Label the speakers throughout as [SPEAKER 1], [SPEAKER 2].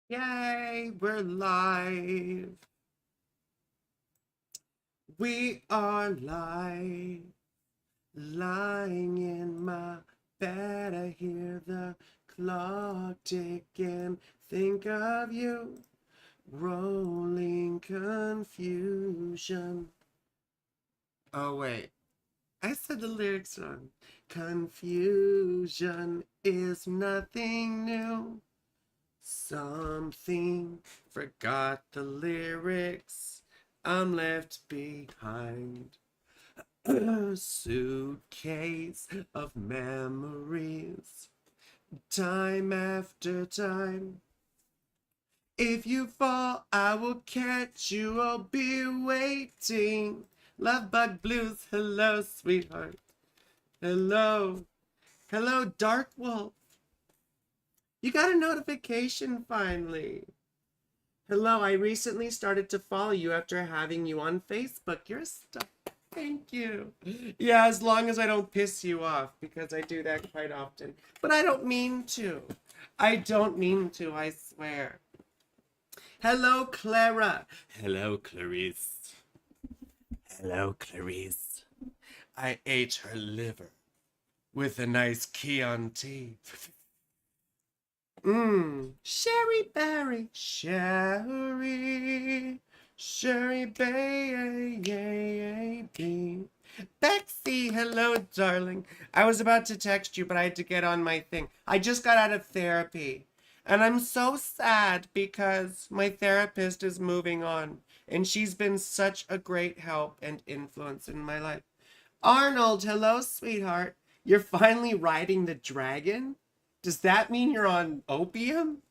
[SPEAKER 1] Yay, we're live. We are live. Lying in my bed, I hear the clock ticking. Think of you, rolling confusion. Oh, wait. I said the lyrics wrong. Confusion is nothing new. Something forgot the lyrics. I'm left behind. A suitcase of memories. Time after time. If you fall, I will catch you. I'll be waiting. Love bug blues. Hello, sweetheart. Hello. Hello, Dark Wolf. You got a notification finally. Hello, I recently started to follow you after having you on Facebook. You're stuck. Thank you. Yeah, as long as I don't piss you off, because I do that quite often. But I don't mean to. I don't mean to, I swear. Hello, Clara. Hello, Clarice. Hello, Clarice. I ate her liver with a nice Chianti. Sherry Berry, Sherry baby. Bexy, hello, darling. I was about to text you, but I had to get on my thing. I just got out of therapy, and I'm so sad because my therapist is moving on, and she's been such a great help and influence in my life. Arnold, hello, sweetheart. You're finally riding the dragon? Does that mean you're on opium?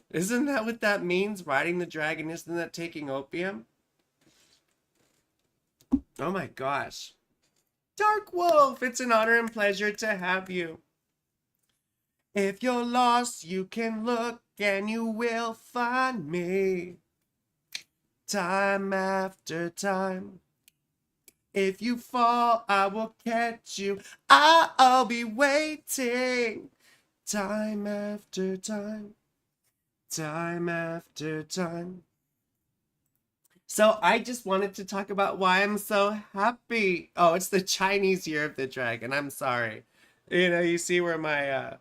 [SPEAKER 1] Isn't that what that means? Riding the dragon, isn't that taking opium? Oh my gosh. Dark Wolf, it's an honor and pleasure to have you. If you're lost, you can look and you will find me. Time after time. If you fall, I will catch you. I'll be waiting. Time after time. Time after time. So I just wanted to talk about why I'm so happy. Oh, it's the Chinese Year of the Dragon. I'm sorry. You see where my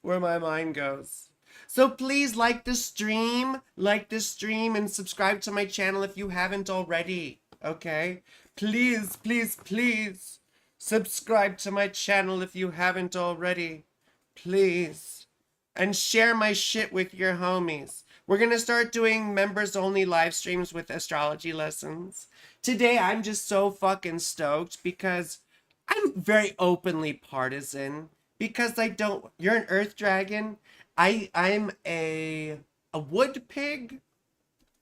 [SPEAKER 1] mind goes. So please like the stream, and subscribe to my channel if you haven't already. Okay? Please, please, please subscribe to my channel if you haven't already. Please. And share my shit with your homies. We're going to start doing members only live streams with astrology lessons. Today, I'm just so fucking stoked because I'm very openly partisan. Because I don't, you're an earth dragon. I'm a wood pig.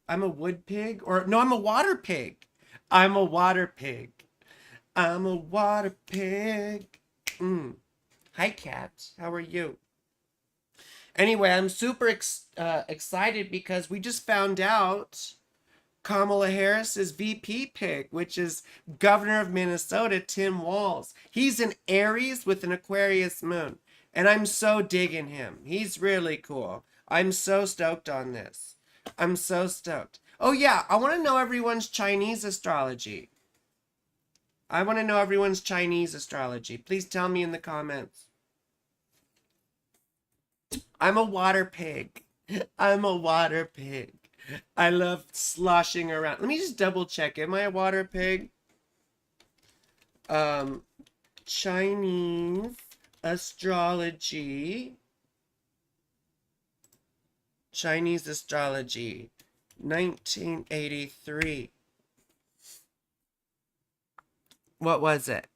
[SPEAKER 1] I'm a wood pig. Or, no, I'm a water pig. I'm a water pig. I'm a water pig. Hi, cat. How are you? Anyway, I'm super excited because we just found out Kamala Harris is VP pick, which is governor of Minnesota, Tim Walz. He's an Aries with an Aquarius moon, and I'm so digging him. He's really cool. I'm so stoked on this. I'm so stoked. Oh yeah, I want to know everyone's Chinese astrology. I want to know everyone's Chinese astrology. Please tell me in the comments. I'm a water pig. I'm a water pig. I love sloshing around. Let me just double check. Am I a water pig? Chinese astrology. Chinese astrology. 1983. What was it?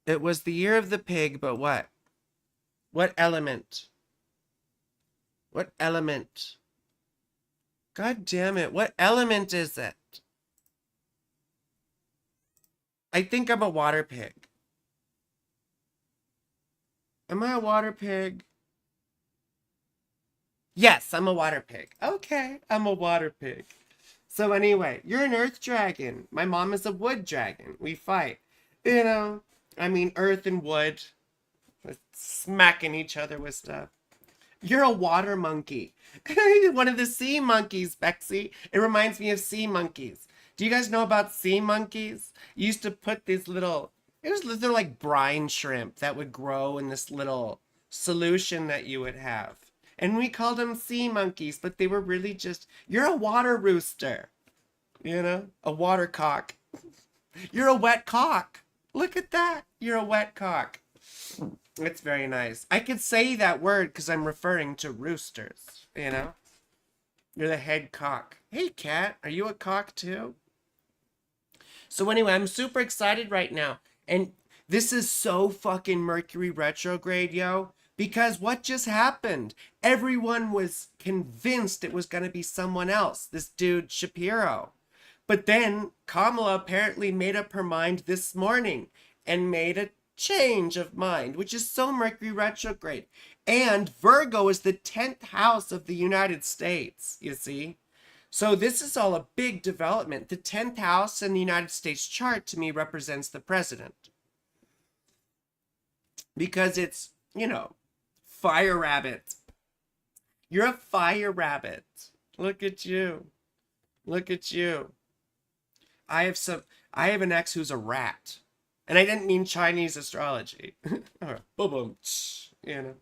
[SPEAKER 1] It was the year of the pig, but what? What element? What element? God damn it. What element is it? I think I'm a water pig. Am I a water pig? Yes, I'm a water pig. Okay, I'm a water pig. So anyway, you're an earth dragon. My mom is a wood dragon. We fight. I mean, earth and wood. We're smacking each other with stuff. You're a water monkey. One of the sea monkeys, Bexy. It reminds me of sea monkeys. Do you guys know about sea monkeys? You used to put these little, they're like brine shrimp that would grow in this little solution that you would have. And we called them sea monkeys, but they were really just, you're a water rooster. You know, a water cock. You're a wet cock. Look at that. You're a wet cock. It's very nice. I could say that word because I'm referring to roosters, you know? You're the head cock. Hey, cat, are you a cock too? So anyway, I'm super excited right now. And this is so fucking Mercury retrograde, yo. Because what just happened? Everyone was convinced it was going to be someone else. This dude, Shapiro. But then Kamala apparently made up her mind this morning and made a change of mind, which is so Mercury retrograde. And Virgo is the 10th house of the United States, you see. So this is all a big development. The 10th house in the United States chart to me represents the president. Because it's, you know, fire rabbit. You're a fire rabbit. Look at you. Look at you. I have an ex who's a rat. And I didn't mean Chinese astrology. Boom, boom, you know.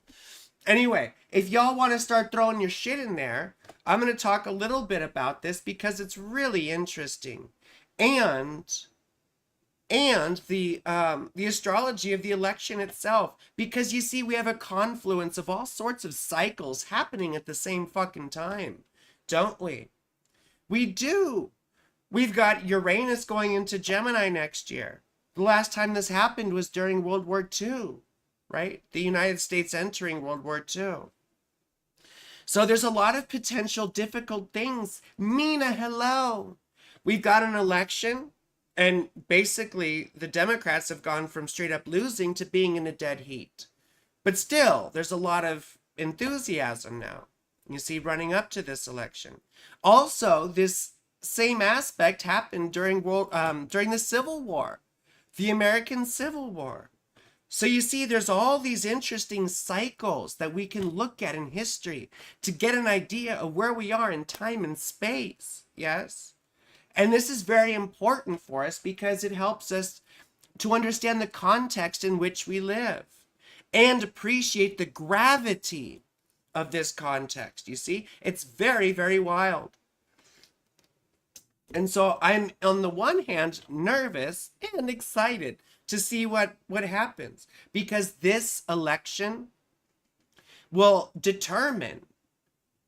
[SPEAKER 1] Anyway, if y'all want to start throwing your shit in there, I'm going to talk a little bit about this because it's really interesting. And the astrology of the election itself. Because you see, we have a confluence of all sorts of cycles happening at the same fucking time. Don't we? We do. We've got Uranus going into Gemini next year. The last time this happened was during World War II, right? The United States entering World War II. So there's a lot of potential difficult things. Mina, hello. We've got an election, and basically the Democrats have gone from straight up losing to being in a dead heat. But still, there's a lot of enthusiasm now, you see, running up to this election. Also, this same aspect happened during the Civil War, the American Civil War. So you see, there's all these interesting cycles that we can look at in history to get an idea of where we are in time and space. Yes? And this is very important for us because it helps us to understand the context in which we live and appreciate the gravity of this context. You see, it's very, very wild. And so I'm, on the one hand, nervous and excited to see what happens. Because this election will determine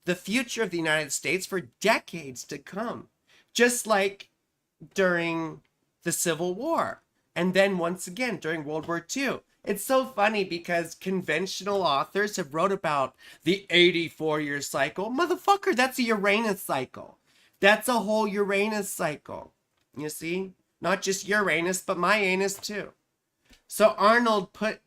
[SPEAKER 1] the future of the United States for decades to come. Just like during the Civil War. And then once again during World War II. It's so funny because conventional authors have wrote about the 84-year cycle. Motherfucker, that's a Uranus cycle. That's a whole Uranus cycle. You see? Not just Uranus, but my anus too. So Arnold put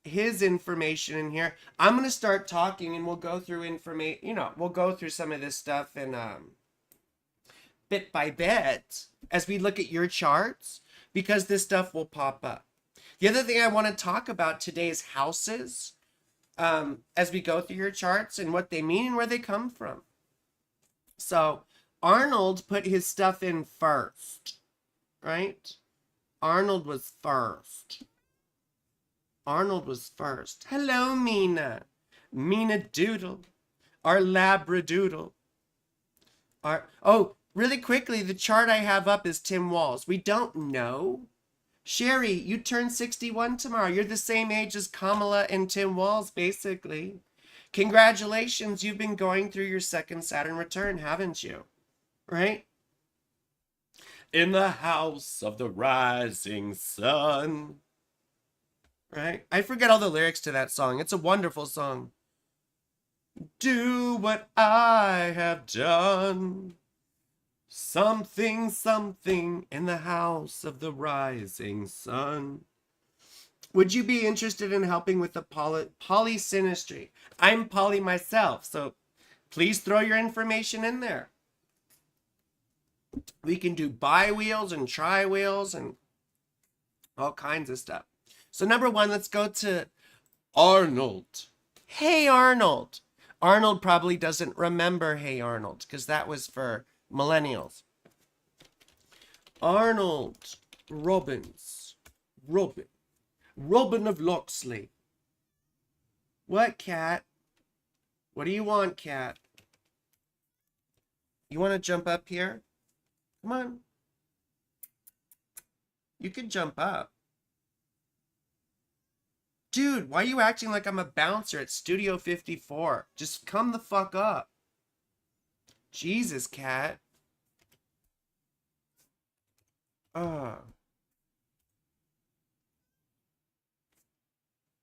[SPEAKER 1] his information in here. I'm going to start talking and we'll go through information, you know, we'll go through some of this stuff and bit by bit as we look at your charts because this stuff will pop up. The other thing I want to talk about today is houses as we go through your charts and what they mean and where they come from. So Arnold put his stuff in first, right? Arnold was first. Arnold was first. Hello, Mina. Mina Doodle. Our Labradoodle. Really quickly, the chart I have up is Tim Walz. We don't know. Sherry, you turn 61 tomorrow. You're the same age as Kamala and Tim Walz, basically. Congratulations, you've been going through your second Saturn return, haven't you? Right? In the house of the rising sun. Right? I forget all the lyrics to that song. It's a wonderful song. Do what I have done. Something, something in the house of the rising sun. Would you be interested in helping with the poly synastry? I'm poly myself, so please throw your information in there. We can do bi-wheels and tri-wheels and all kinds of stuff. So number one, let's go to Arnold. Hey, Arnold. Arnold probably doesn't remember Hey Arnold, because that was for millennials. Arnold Robbins. Robin of Locksley. What, cat? What do you want, cat? You want to jump up here? Come on. You can jump up. Dude, why are you acting like I'm a bouncer at Studio 54? Just come the fuck up. Jesus, cat.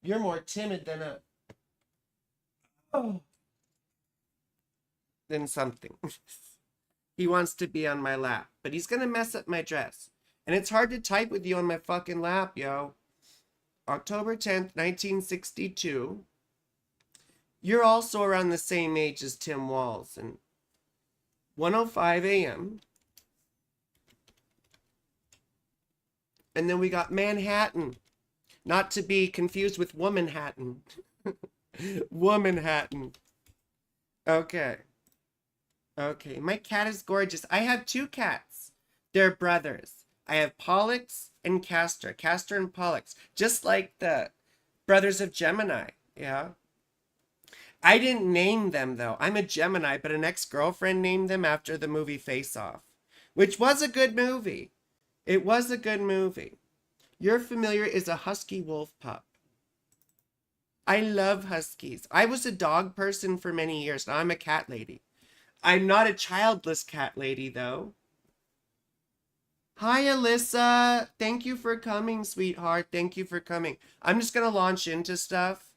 [SPEAKER 1] You're more timid than a... than something. He wants to be on my lap, but he's gonna mess up my dress. And it's hard to type with you on my fucking lap, yo. October 10th, 1962. You're also around the same age as Tim Walz. And 1:05 a.m. And then we got Manhattan. Not to be confused with Womanhattan. Womanhattan. Okay. Okay, my cat is gorgeous. I have 2 cats. They're brothers. I have Pollux and Castor. Castor and Pollux. Just like the brothers of Gemini. Yeah. I didn't name them, though. I'm a Gemini, but an ex-girlfriend named them after the movie Face Off. Which was a good movie. It was a good movie. You're familiar is a husky wolf pup. I love huskies. I was a dog person for many years. Now I'm a cat lady. I'm not a childless cat lady, though. Hi, Alyssa. Thank you for coming, sweetheart. Thank you for coming. I'm just going to launch into stuff.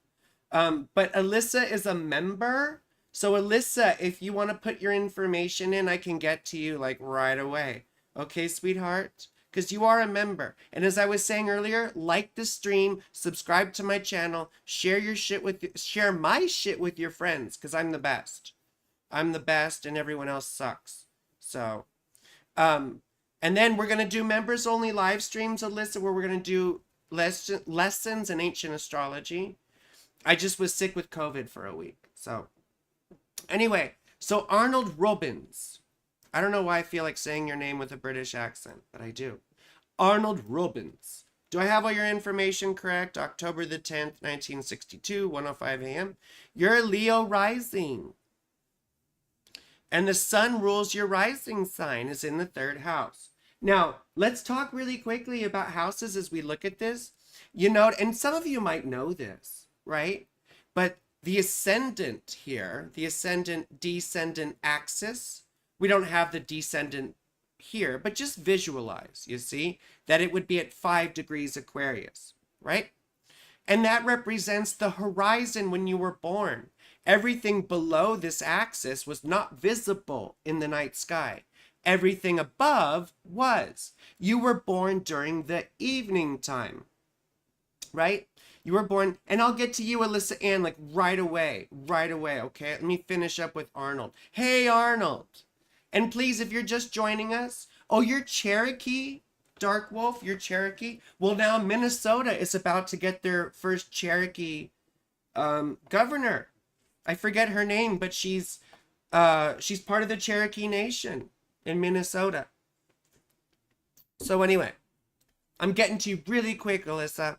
[SPEAKER 1] But Alyssa is a member. So, Alyssa, if you want to put your information in, I can get to you, like, right away. Okay, sweetheart? Because you are a member. And as I was saying earlier, like the stream, subscribe to my channel, share my shit with your friends, because I'm the best. I'm the best and everyone else sucks. So, and then we're going to do members only live streams, Alyssa, where we're going to do lessons in ancient astrology. I just was sick with COVID for a week. So, anyway, so Arnold Robbins. I don't know why I feel like saying your name with a British accent, but I do. Arnold Robbins. Do I have all your information correct? October the 10th, 1962, 1:05 a.m. You're a Leo rising. And the sun rules your rising sign is in the 3rd house. Now, let's talk really quickly about houses as we look at this. You know, and some of you might know this, right? But the ascendant here, the ascendant-descendant axis, we don't have the descendant here, but just visualize, you see, that it would be at 5 degrees Aquarius, right? And that represents the horizon when you were born. Everything below this axis was not visible in the night sky. Everything above was. You were born during the evening time, right? You were born, and I'll get to you, Alyssa Ann, like right away, okay? Let me finish up with Arnold. Hey, Arnold. And please, if you're just joining us, oh, you're Cherokee? Dark Wolf, you're Cherokee? Well, now Minnesota is about to get their first Cherokee governor. I forget her name, but she's part of the Cherokee Nation in Minnesota. So anyway, I'm getting to you really quick, Alyssa.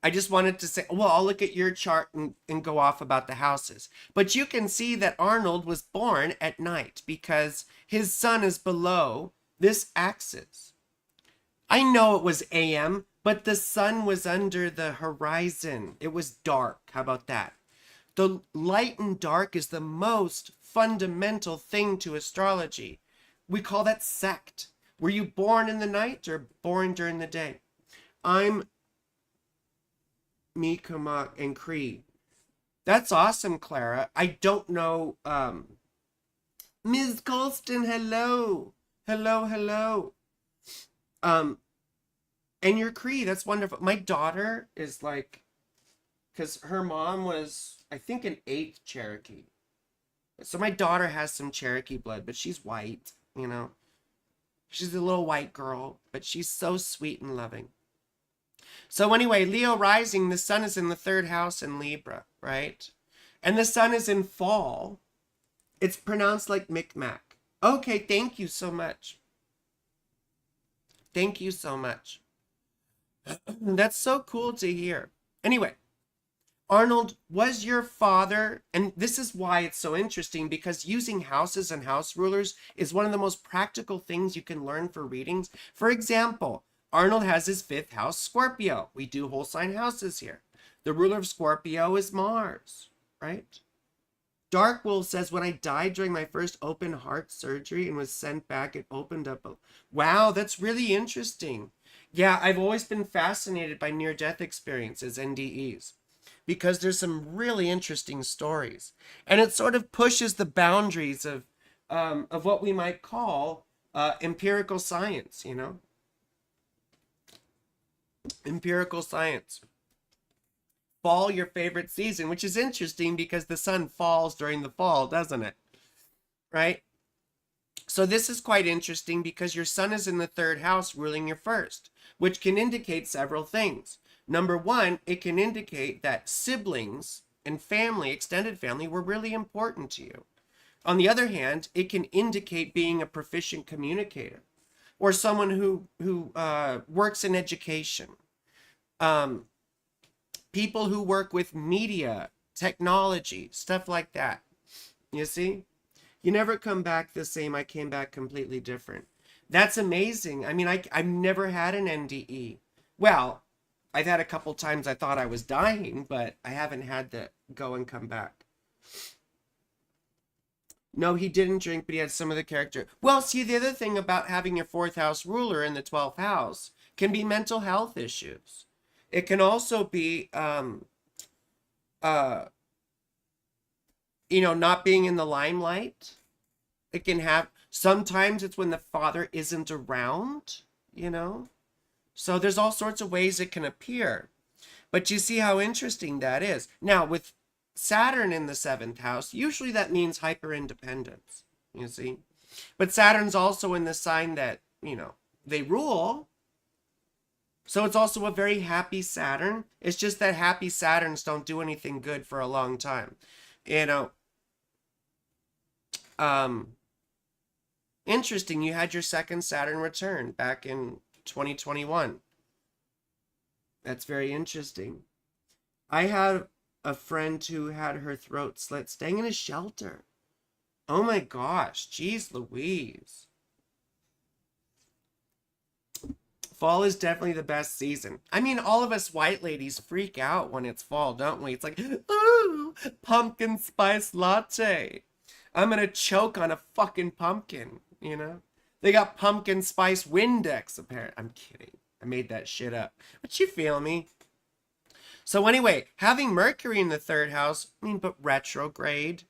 [SPEAKER 1] I just wanted to say, well, I'll look at your chart and go off about the houses. But you can see that Arnold was born at night because his sun is below this axis. I know it was AM, but the sun was under the horizon. It was dark. How about that? The light and dark is the most fundamental thing to astrology. We call that sect. Were you born in the night or born during the day? I'm Mikama and Cree. That's awesome, Clara. I don't know. Ms. Colston, hello. Hello. And you're Cree. That's wonderful. My daughter is like, because her mom was, I think, an 8th Cherokee. So my daughter has some Cherokee blood, but she's white, you know. She's a little white girl, but she's so sweet and loving. So anyway, Leo rising, the sun is in the 3rd house in Libra, right? And the sun is in fall. It's pronounced like Micmac. Okay, thank you so much. Thank you so much. That's so cool to hear. Anyway, Arnold, was your father, and this is why it's so interesting, because using houses and house rulers is one of the most practical things you can learn for readings. For example, Arnold has his fifth house, Scorpio. We do whole sign houses here. The ruler of Scorpio is Mars, right? Dark Wolf says, when I died during my first open heart surgery and was sent back, it opened up. Wow, that's really interesting. Yeah, I've always been fascinated by near-death experiences, NDEs, because there's some really interesting stories. And it sort of pushes the boundaries of what we might call empirical science, you know? Empirical science. Fall, your favorite season, which is interesting because the sun falls during the fall, doesn't it? Right? So this is quite interesting because your sun is in the third house ruling your first, which can indicate several things. Number one, it can indicate that siblings and family, extended family, were really important to you. On the other hand, it can indicate being a proficient communicator or someone who works in education. People who work with media, technology, stuff like that. You see? You never come back the same. I came back completely different. That's amazing. I mean, I've never had an NDE. Well, I've had a couple times I thought I was dying, but I haven't had to go and come back. No, he didn't drink, but he had some of the character. Well, see, the other thing about having your fourth house ruler in the 12th house can be mental health issues. It can also be, not being in the limelight. It can have, sometimes it's when the father isn't around, So there's all sorts of ways it can appear. But you see how interesting that is. Now, with Saturn in the 7th house, usually that means hyper independence, you see. But Saturn's also in the sign that, they rule. So it's also a very happy Saturn. It's just that happy Saturns don't do anything good for a long time. Interesting. You had your second Saturn return back in 2021. That's very interesting. I had a friend who had her throat slit staying in a shelter. Oh my gosh. Jeez Louise. Fall is definitely the best season. I mean, all of us white ladies freak out when it's fall, don't we? It's like, ooh, pumpkin spice latte. I'm gonna choke on a fucking pumpkin, They got pumpkin spice Windex, apparently. I'm kidding. I made that shit up. But you feel me? So anyway, having Mercury in the 3rd house, but retrograde,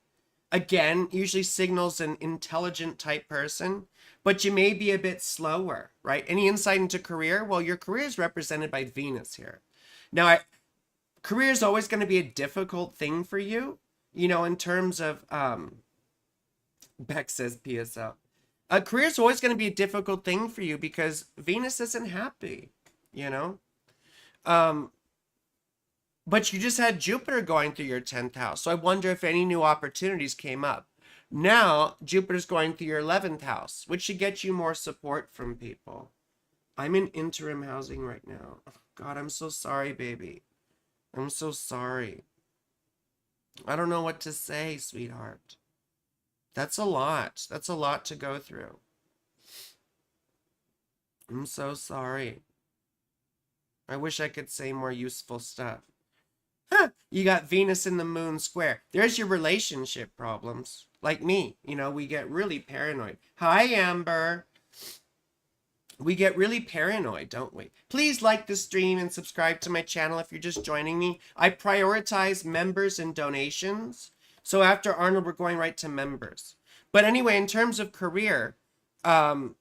[SPEAKER 1] again, usually signals an intelligent type person, but you may be a bit slower, right? Any insight into career? Well, your career is represented by Venus here. Now, career is always going to be a difficult thing for you, in terms of, Beck says PSL. Career is always going to be a difficult thing for you because Venus isn't happy, But you just had Jupiter going through your 10th house. So I wonder if any new opportunities came up. Now, Jupiter's going through your 11th house, which should get you more support from people. I'm in interim housing right now. Oh, God, I'm so sorry, baby. I'm so sorry. I don't know what to say, sweetheart. That's a lot. That's a lot to go through. I'm so sorry. I wish I could say more useful stuff. Huh, you got Venus in the moon square. There's your relationship problems. Like me, we get really paranoid. Hi, Amber. We get really paranoid, don't we? Please like the stream and subscribe to my channel if you're just joining me. I prioritize members and donations. So after Arnold, we're going right to members. But anyway, in terms of career, gosh,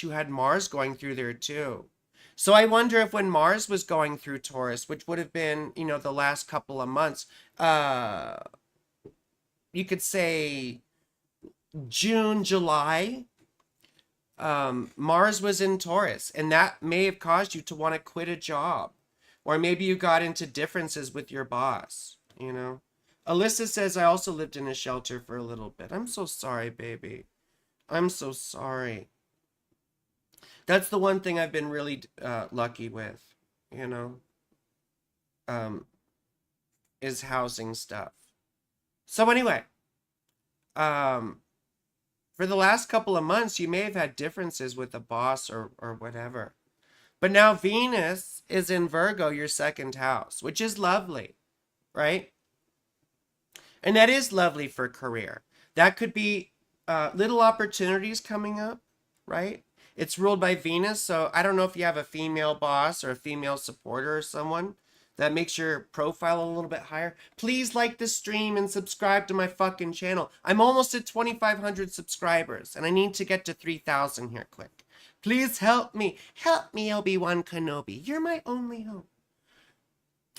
[SPEAKER 1] you had Mars going through there too. So I wonder if when Mars was going through Taurus, which would have been, the last couple of months, you could say June, July, Mars was in Taurus, and that may have caused you to want to quit a job. Or maybe you got into differences with your boss, you know? Alyssa says, I also lived in a shelter for a little bit. I'm so sorry, baby. I'm so sorry. That's the one thing I've been really lucky with, you know, is housing stuff. So anyway, for the last couple of months, you may have had differences with a boss or whatever. But now Venus is in Virgo, your second house, which is lovely, right? And that is lovely for career. That could be little opportunities coming up, right? It's ruled by Venus, so I don't know if you have a female boss or a female supporter or someone that makes your profile a little bit higher. Please like the stream and subscribe to my fucking channel. I'm almost at 2,500 subscribers, and I need to get to 3,000 here quick. Please help me. Help me, Obi-Wan Kenobi. You're my only hope.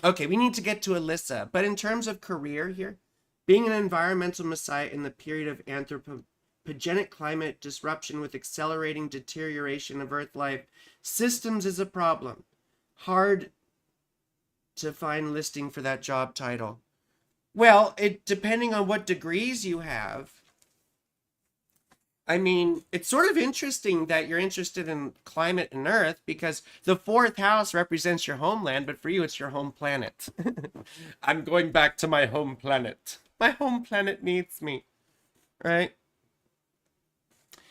[SPEAKER 1] Okay, we need to get to Alyssa. But in terms of career here, being an environmental messiah in the period of anthropogenic climate disruption with accelerating deterioration of Earth life systems is a problem. Hard to find listing for that job title. Well, depending on what degrees you have. I mean, it's sort of interesting that you're interested in climate and Earth because the 4th house represents your homeland, but for you, it's your home planet. I'm going back to my home planet. My home planet needs me, right?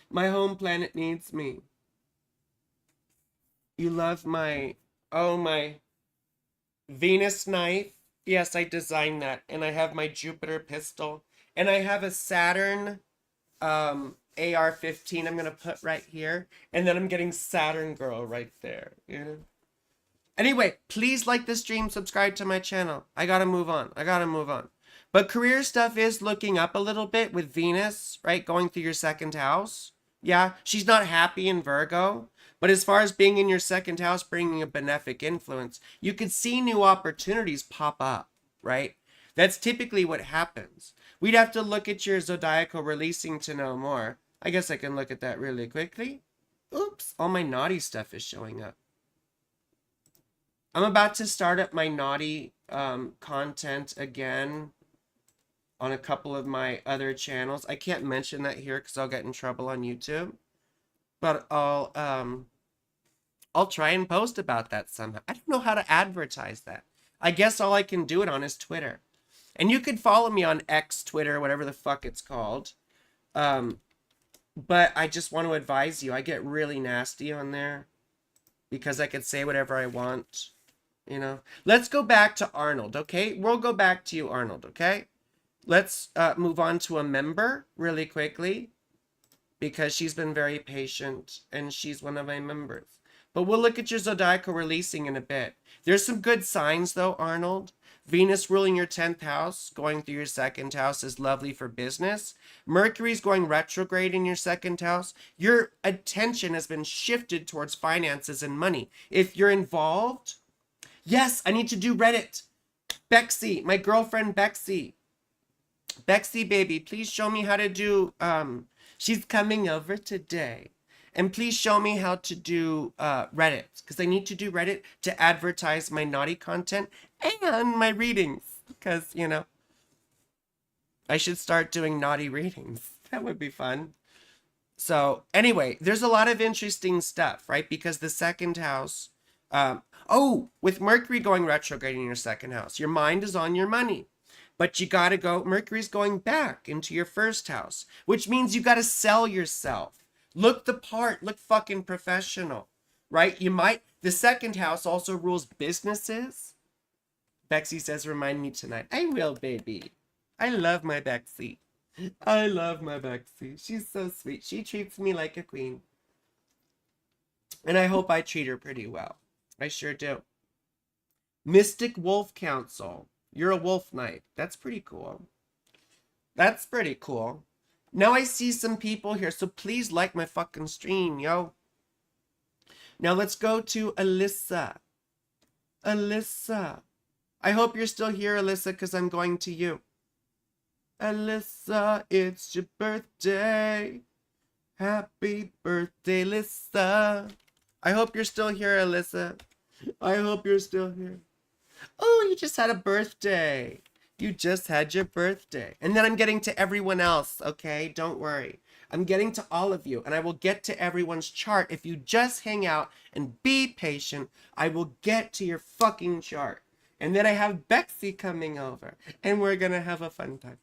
[SPEAKER 1] My home planet needs me. You love my Venus knife. Yes, I designed that. And I have my Jupiter pistol. And I have a Saturn AR-15 I'm going to put right here. And then I'm getting Saturn Girl right there. You know? Anyway, please like the stream, subscribe to my channel. I got to move on. But career stuff is looking up a little bit with Venus, right? Going through your second house. Yeah, she's not happy in Virgo. But as far as being in your second house, bringing a benefic influence, you could see new opportunities pop up, right? That's typically what happens. We'd have to look at your zodiacal releasing to know more. I guess I can look at that really quickly. Oops, all my naughty stuff is showing up. I'm about to start up my naughty content again on a couple of my other channels. I can't mention that here because I'll get in trouble on YouTube. But I'll try and post about that somehow. I don't know how to advertise that. I guess all I can do it on is Twitter. And you could follow me on X, Twitter, whatever the fuck it's called. But I just want to advise you, I get really nasty on there because I could say whatever I want, you know. Let's go back to Arnold, okay? We'll go back to you, Arnold, okay? Let's move on to a member really quickly because she's been very patient and she's one of my members. But we'll look at your zodiacal releasing in a bit. There's some good signs though, Arnold. Venus ruling your 10th house, going through your second house is lovely for business. Mercury's going retrograde in your second house. Your attention has been shifted towards finances and money. If you're involved, yes, I need to do Reddit. Bexy, my girlfriend Bexy. Bexy, baby, please show me how to do, she's coming over today. And please show me how to do Reddit, because I need to do Reddit to advertise my naughty content and my readings, because, you know, I should start doing naughty readings. That would be fun. So anyway, there's a lot of interesting stuff, right? Because the second house, with Mercury going retrograde in your second house, your mind is on your money. But you got to go, Mercury's going back into your first house, which means you got to sell yourself. Look the part, look fucking professional, right? The second house also rules businesses. Bexy says, remind me tonight. I will, baby. I love my Bexy. I love my Bexy. She's so sweet. She treats me like a queen. And I hope I treat her pretty well. I sure do. Mystic Wolf Council. You're a wolf knight. That's pretty cool. That's pretty cool. Now I see some people here, so please like my fucking stream, yo. Now let's go to Alyssa. Alyssa. I hope you're still here, Alyssa, because I'm going to you. Alyssa, it's your birthday. Happy birthday, Alyssa. I hope you're still here, Alyssa. I hope you're still here. Oh, you just had a birthday. You just had your birthday. And then I'm getting to everyone else, okay? Don't worry. I'm getting to all of you, and I will get to everyone's chart. If you just hang out and be patient, I will get to your fucking chart. And then I have Bexy coming over, and we're gonna have a fun time.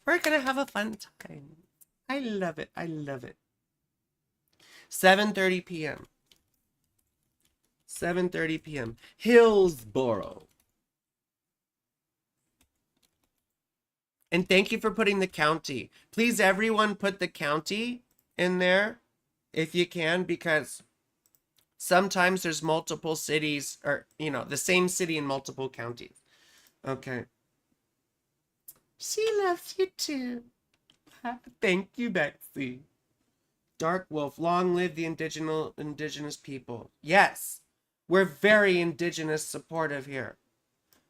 [SPEAKER 1] We're gonna have a fun time. I love it. I love it. 7:30 p.m. 7:30 p.m. Hillsboro. And thank you for putting the county. Please, everyone, put the county in there if you can, because sometimes there's multiple cities, or, you know, the same city in multiple counties. Okay. She loves you too. Thank you, Betsy. Dark Wolf, long live the indigenous people. Yes, we're very indigenous supportive here.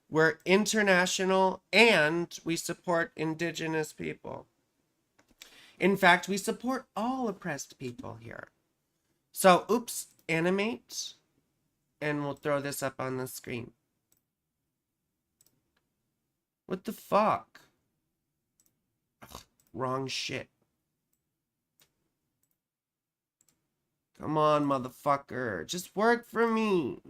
[SPEAKER 1] We're international and we support indigenous people. In fact, we support all oppressed people here. So, oops, animate, and we'll throw this up on the screen. What the fuck? Ugh, wrong shit. Come on, motherfucker. Just work for me.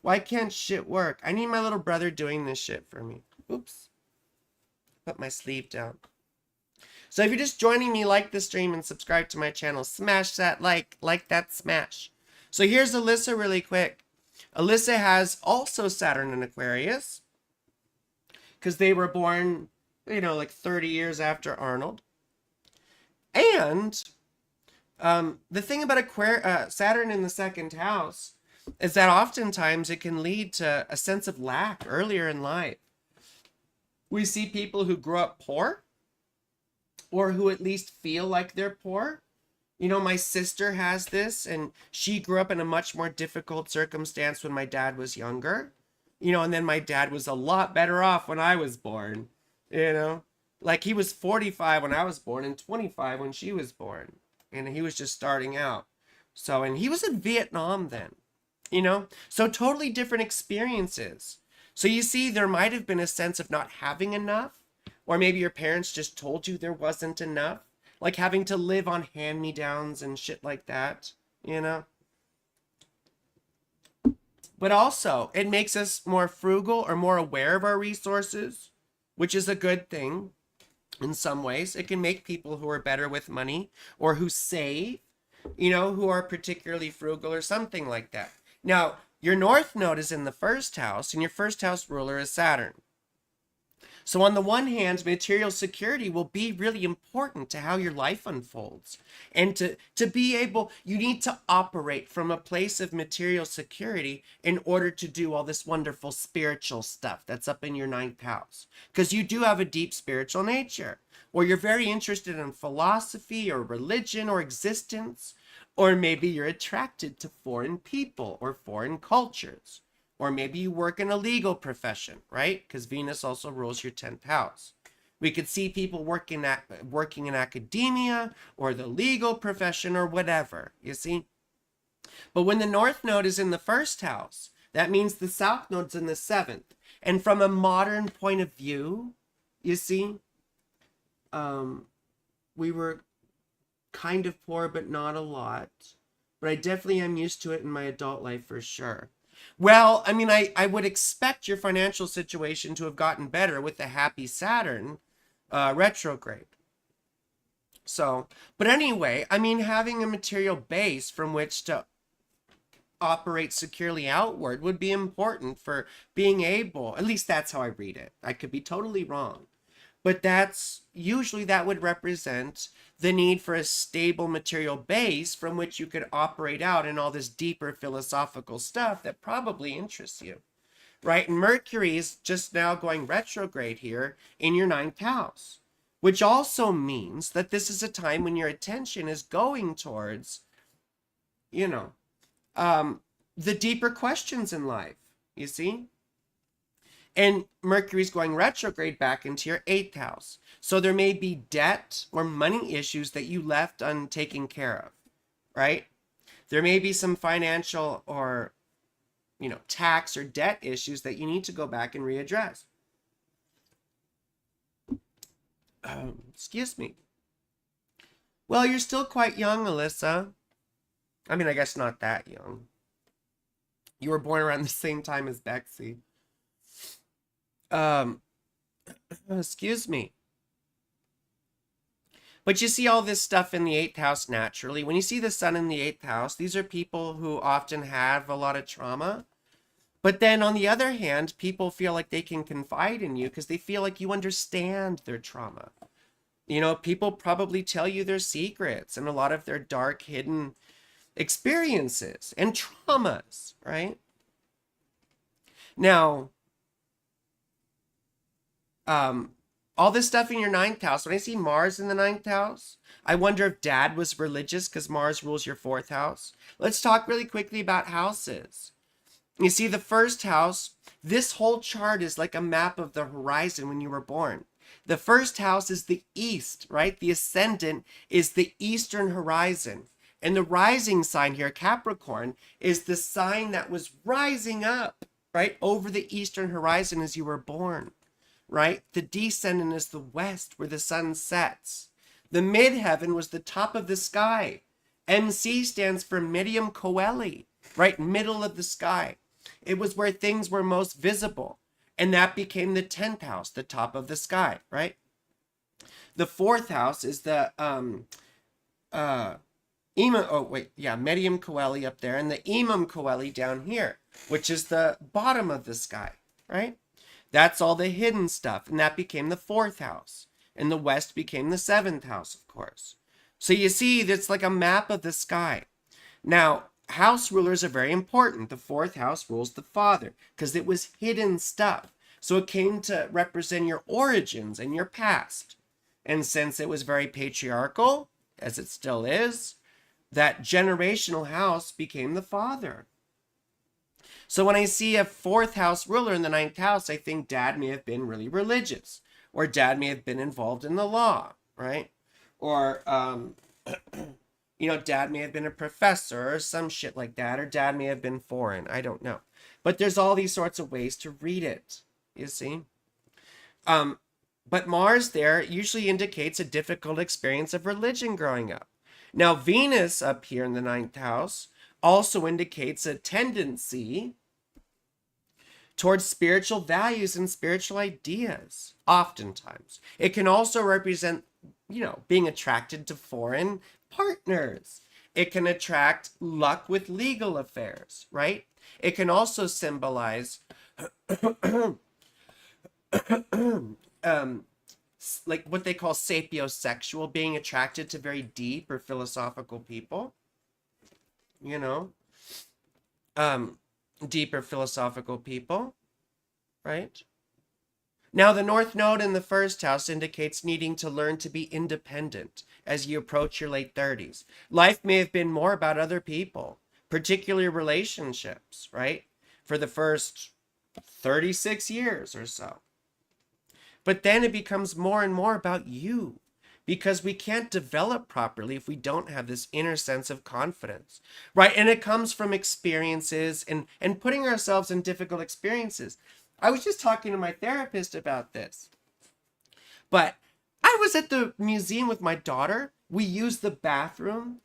[SPEAKER 1] Why can't shit work? I need my little brother doing this shit for me. Oops. Put my sleeve down. So if you're just joining me, like the stream and subscribe to my channel. Smash that like that smash. So here's Alyssa really quick. Alyssa has also Saturn in Aquarius, because they were born, you know, like 30 years after Arnold. And the thing about Saturn in the second house is that oftentimes it can lead to a sense of lack earlier in life. We see people who grow up poor, or who at least feel like they're poor. You know, my sister has this, and she grew up in a much more difficult circumstance when my dad was younger. You know, and then my dad was a lot better off when I was born. You know, like he was 45 when I was born and 25 when she was born. And he was just starting out. So, and he was in Vietnam then, you know? So totally different experiences. So you see, there might have been a sense of not having enough, or maybe your parents just told you there wasn't enough, like having to live on hand-me-downs and shit like that, you know? But also, it makes us more frugal or more aware of our resources, which is a good thing. In some ways, it can make people who are better with money, or who save, you know, who are particularly frugal or something like that. Now, your North Node is in the first house, and your first house ruler is Saturn. So on the one hand, material security will be really important to how your life unfolds. And to be able, you need to operate from a place of material security in order to do all this wonderful spiritual stuff that's up in your ninth house. Because you do have a deep spiritual nature, or you're very interested in philosophy or religion or existence, or maybe you're attracted to foreign people or foreign cultures. Or maybe you work in a legal profession, right? Because Venus also rules your 10th house. We could see people working in academia or the legal profession or whatever, you see? But when the North Node is in the first house, that means the South Node's in the 7th. And from a modern point of view, you see, we were kind of poor, but not a lot. But I definitely am used to it in my adult life for sure. Well, I mean, I would expect your financial situation to have gotten better with the happy Saturn retrograde. So, but anyway, I mean, having a material base from which to operate securely outward would be important for being able, at least that's how I read it. I could be totally wrong. But that's usually, that would represent the need for a stable material base from which you could operate out in all this deeper philosophical stuff that probably interests you, right? And Mercury is just now going retrograde here in your 9th house, which also means that this is a time when your attention is going towards, you know, the deeper questions in life, you see? And Mercury's going retrograde back into your 8th house. So there may be debt or money issues that you left untaken care of, right? There may be some financial or, tax or debt issues that you need to go back and readdress. Excuse me. Well, you're still quite young, Alyssa. I mean, I guess not that young. You were born around the same time as Bexy. Excuse me. But you see all this stuff in the 8th house naturally. When you see the sun in the 8th house, these are people who often have a lot of trauma. But then on the other hand, people feel like they can confide in you because they feel like you understand their trauma. People probably tell you their secrets and a lot of their dark hidden experiences and traumas, right? Now, all this stuff in your 9th house, when I see Mars in the 9th house, I wonder if dad was religious because Mars rules your 4th house. Let's talk really quickly about houses. You see the 1st house, this whole chart is like a map of the horizon when you were born. The 1st house is the east, right? The ascendant is the eastern horizon. And the rising sign here, Capricorn, is the sign that was rising up, right, over the eastern horizon as you were born, right? The descendant is the west, where the sun sets. The midheaven was the top of the sky. MC stands for medium coeli, right, middle of the sky. It was where things were most visible. And that became the 10th house, the top of the sky, right? The 4th house is the medium coeli up there, and the imum coeli down here, which is the bottom of the sky, right? That's all the hidden stuff, and that became the 4th house. And the west became the 7th house, of course. So you see, it's like a map of the sky. Now, house rulers are very important. The 4th house rules the father, because it was hidden stuff. So it came to represent your origins and your past. And since it was very patriarchal, as it still is, that generational house became the father. So when I see a 4th house ruler in the 9th house, I think dad may have been really religious, or dad may have been involved in the law, right? Or, dad may have been a professor or some shit like that, or dad may have been foreign. I don't know. But there's all these sorts of ways to read it, you see? But Mars there usually indicates a difficult experience of religion growing up. Now, Venus up here in the 9th house also indicates a tendency towards spiritual values and spiritual ideas, oftentimes. It can also represent, being attracted to foreign partners. It can attract luck with legal affairs, right? It can also symbolize like what they call sapiosexual, being attracted to very deep or philosophical people, deeper philosophical people, right? Now, the North Node in the 1st house indicates needing to learn to be independent as you approach your late 30s. Life may have been more about other people, particularly relationships, right? For the first 36 years or so. But then it becomes more and more about you, because we can't develop properly if we don't have this inner sense of confidence, right? And it comes from experiences and putting ourselves in difficult experiences. I was just talking to my therapist about this, but I was at the museum with my daughter. We used the bathroom,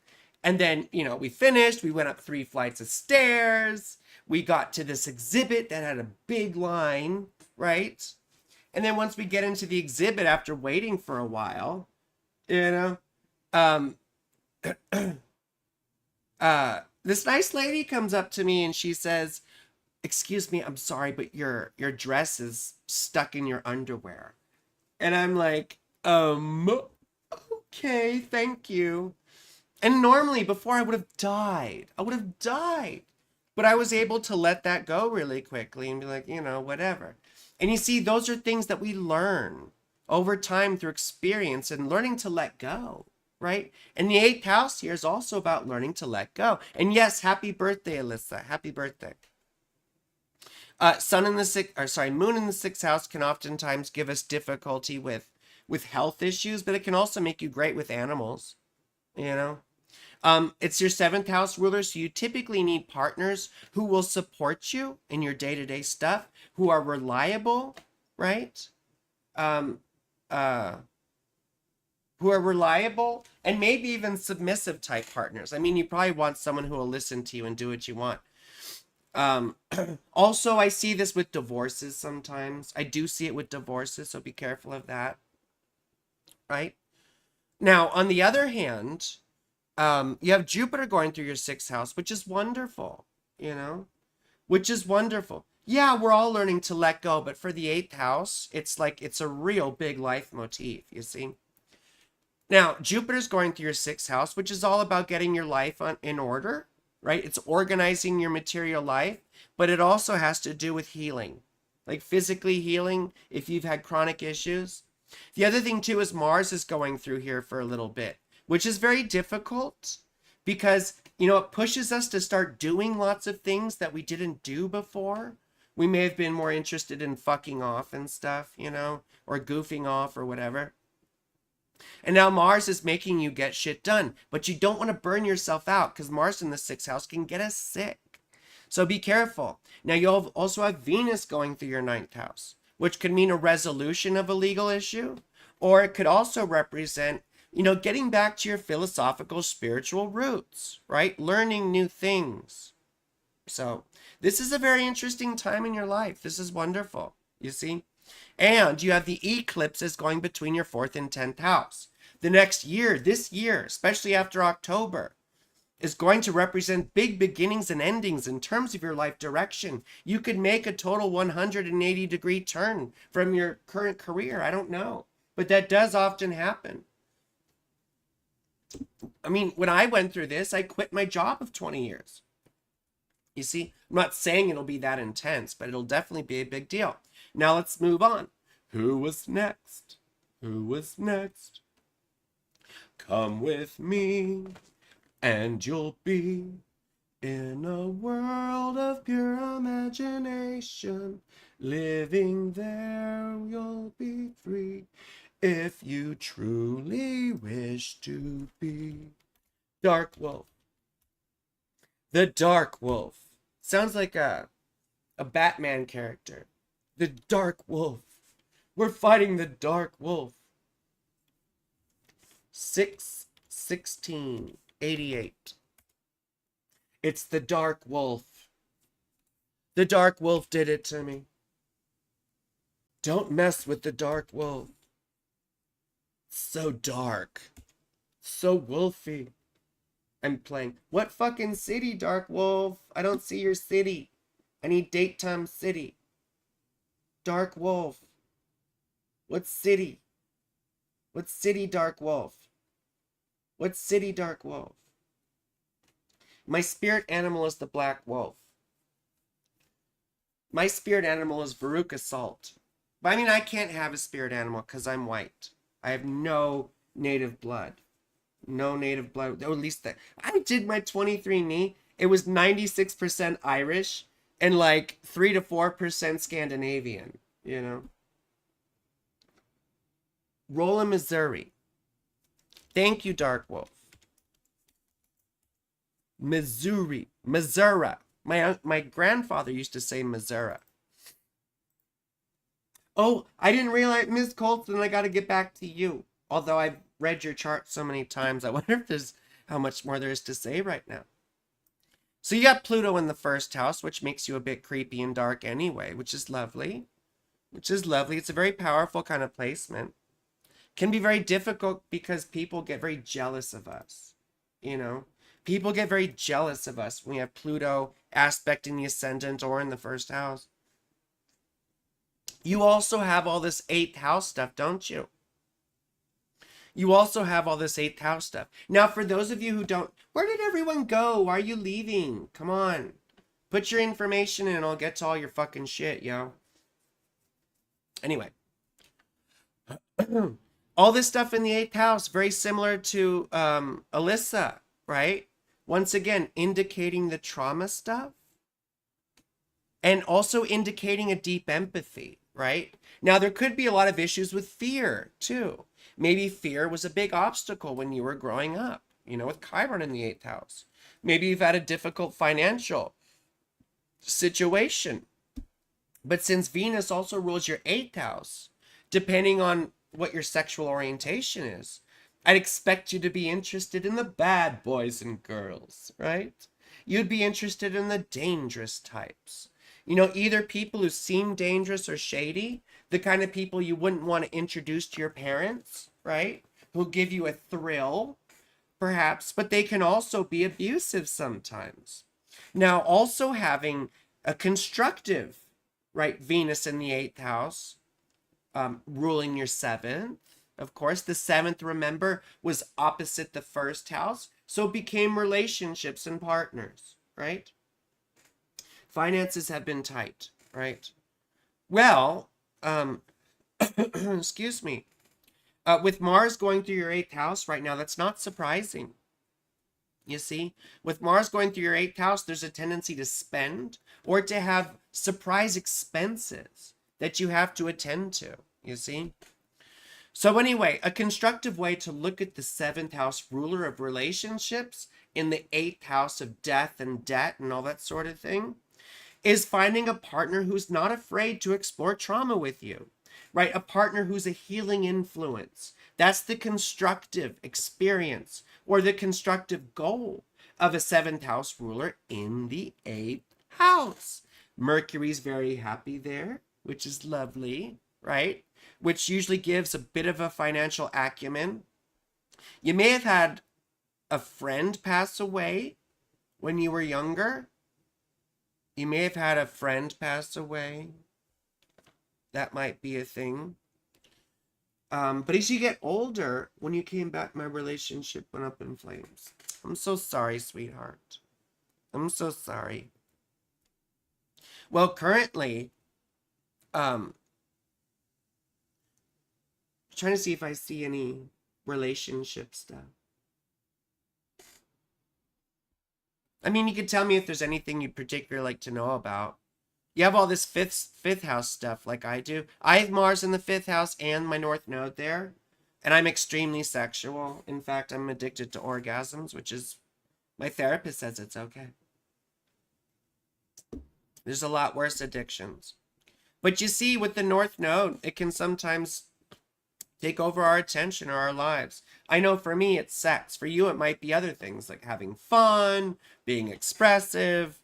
[SPEAKER 1] and then, we finished. We went up 3 flights of stairs. We got to this exhibit that had a big line, right? And then once we get into the exhibit, after waiting for a while, this nice lady comes up to me and she says, "Excuse me, I'm sorry, but your dress is stuck in your underwear." And I'm like, okay, thank you. And normally before I would have died. But I was able to let that go really quickly and be like, whatever. And you see, those are things that we learn over time through experience and learning to let go, right? And the 8th house here is also about learning to let go. And yes, happy birthday, Alyssa. Happy birthday. Moon in the 6th house can oftentimes give us difficulty with health issues, but it can also make you great with animals, It's your seventh house ruler, so you typically need partners who will support you in your day-to-day stuff, who are reliable, right? Um, uh, who are reliable and maybe even submissive type partners. I mean, you probably want someone who will listen to you and do what you want. Um, also, I see this with divorces sometimes. I do see it with divorces, so be careful of that, right? Now, on the other hand, you have Jupiter going through your sixth house, which is wonderful, you know, which is wonderful. Yeah, we're all learning to let go, but for the eighth house, it's like it's a real big life motif, you see. Now, Jupiter's going through your sixth house, which is all about getting your life in order, right? It's organizing your material life, but it also has to do with healing, like physically healing if you've had chronic issues. The other thing too is Mars is going through here for a little bit, which is very difficult because, you know, it pushes us to start doing lots of things that we didn't do before. We may have been more interested in fucking off and stuff, you know, or goofing off or whatever. And now Mars is making you get shit done, but you don't want to burn yourself out because Mars in the sixth house can get us sick. So be careful. Now you'll also have Venus going through your ninth house, which could mean a resolution of a legal issue, or it could also represent, you know, getting back to your philosophical, spiritual roots, right? Learning new things. So this is a very interesting time in your life. This is wonderful, you see? And you have the eclipses going between your fourth and 10th house. The next year, this year, especially after October, is going to represent big beginnings and endings in terms of your life direction. You could make a total 180-degree turn from your current career. I don't know, but that does often happen. I mean, when I went through this, I quit my job of 20 years. You see, I'm not saying it'll be that intense, but it'll definitely be a big deal. Now let's move on. Who was next? Who was next? Come with me, and you'll be in a world of pure imagination. Living there, you'll be free if you truly wish to be. Dark Wolf. The Dark Wolf. Sounds like a Batman character. The Dark Wolf. We're fighting the Dark Wolf. 6/16/88. It's the Dark Wolf. The Dark Wolf did it to me. Don't mess with the Dark Wolf. So dark. So wolfy. I'm playing. What fucking city, Dark Wolf? I don't see your city. I need daytime city. Dark Wolf. What city? What city, Dark Wolf? What city, Dark Wolf? My spirit animal is the Black Wolf. My spirit animal is Veruca Salt. But I mean, I can't have a spirit animal because I'm white. I have no native blood. No native blood. Or at least that. I did my 23andMe. It was 96% Irish and like 3 to 4% Scandinavian, you know. Rolla, Missouri. Thank you, Dark Wolf. Missouri. Missouri. My grandfather used to say Missouri. Oh, I didn't realize, Ms. Colton, I got to get back to you. Although I've read your chart so many times, I wonder if there's how much more there is to say right now. So you got Pluto in the first house, which makes you a bit creepy and dark anyway, which is lovely. Which is lovely. It's a very powerful kind of placement. Can be very difficult because people get very jealous of us, you know? People get very jealous of us when we have Pluto aspecting the ascendant or in the first house. You also have all this 8th house stuff, don't you? You also have all this 8th house stuff. Now, for those of you who don't, where did everyone go? Why are you leaving? Come on. Put your information in and I'll get to all your fucking shit, yo. Anyway. All this stuff in the 8th house, very similar to Alyssa, right? Once again, indicating the trauma stuff. And also indicating a deep empathy, right? Now, there could be a lot of issues with fear, too. Maybe fear was a big obstacle when you were growing up, with Chiron in the 8th house. Maybe you've had a difficult financial situation. But since Venus also rules your 8th house, depending on what your sexual orientation is, I'd expect you to be interested in the bad boys and girls, right? You'd be interested in the dangerous types. Either people who seem dangerous or shady, the kind of people you wouldn't want to introduce to your parents, right? Who'll give you a thrill, perhaps, but they can also be abusive sometimes. Now, also having a constructive, right, Venus in the 8th house, ruling your 7th. Of course, the 7th, remember, was opposite the 1st house, so it became relationships and partners, right? Finances have been tight, right? Well, excuse me. With Mars going through your 8th house right now, that's not surprising. You see, with Mars going through your 8th house, there's a tendency to spend or to have surprise expenses that you have to attend to, you see? So anyway, a constructive way to look at the 7th house ruler of relationships in the 8th house of death and debt and all that sort of thing is finding a partner who's not afraid to explore trauma with you, right? A partner who's a healing influence. That's the constructive experience or the constructive goal of a 7th house ruler in the 8th house. Mercury's very happy there, which is lovely, right? Which usually gives a bit of a financial acumen. You may have had a friend pass away when you were younger. You may have had a friend pass away. That might be a thing. But as you get older, when you came back, my relationship went up in flames. I'm so sorry, sweetheart. I'm so sorry. Well, currently, trying to see if I see any relationship stuff. I mean, you could tell me if there's anything you'd particularly like to know about. You have all this fifth house stuff like I do. I have Mars in the 5th house and my North Node there. And I'm extremely sexual. In fact, I'm addicted to orgasms, which is, my therapist says it's okay. There's a lot worse addictions. But you see, with the North Node, it can sometimes take over our attention or our lives. I know for me, it's sex. For you, it might be other things like having fun, being expressive,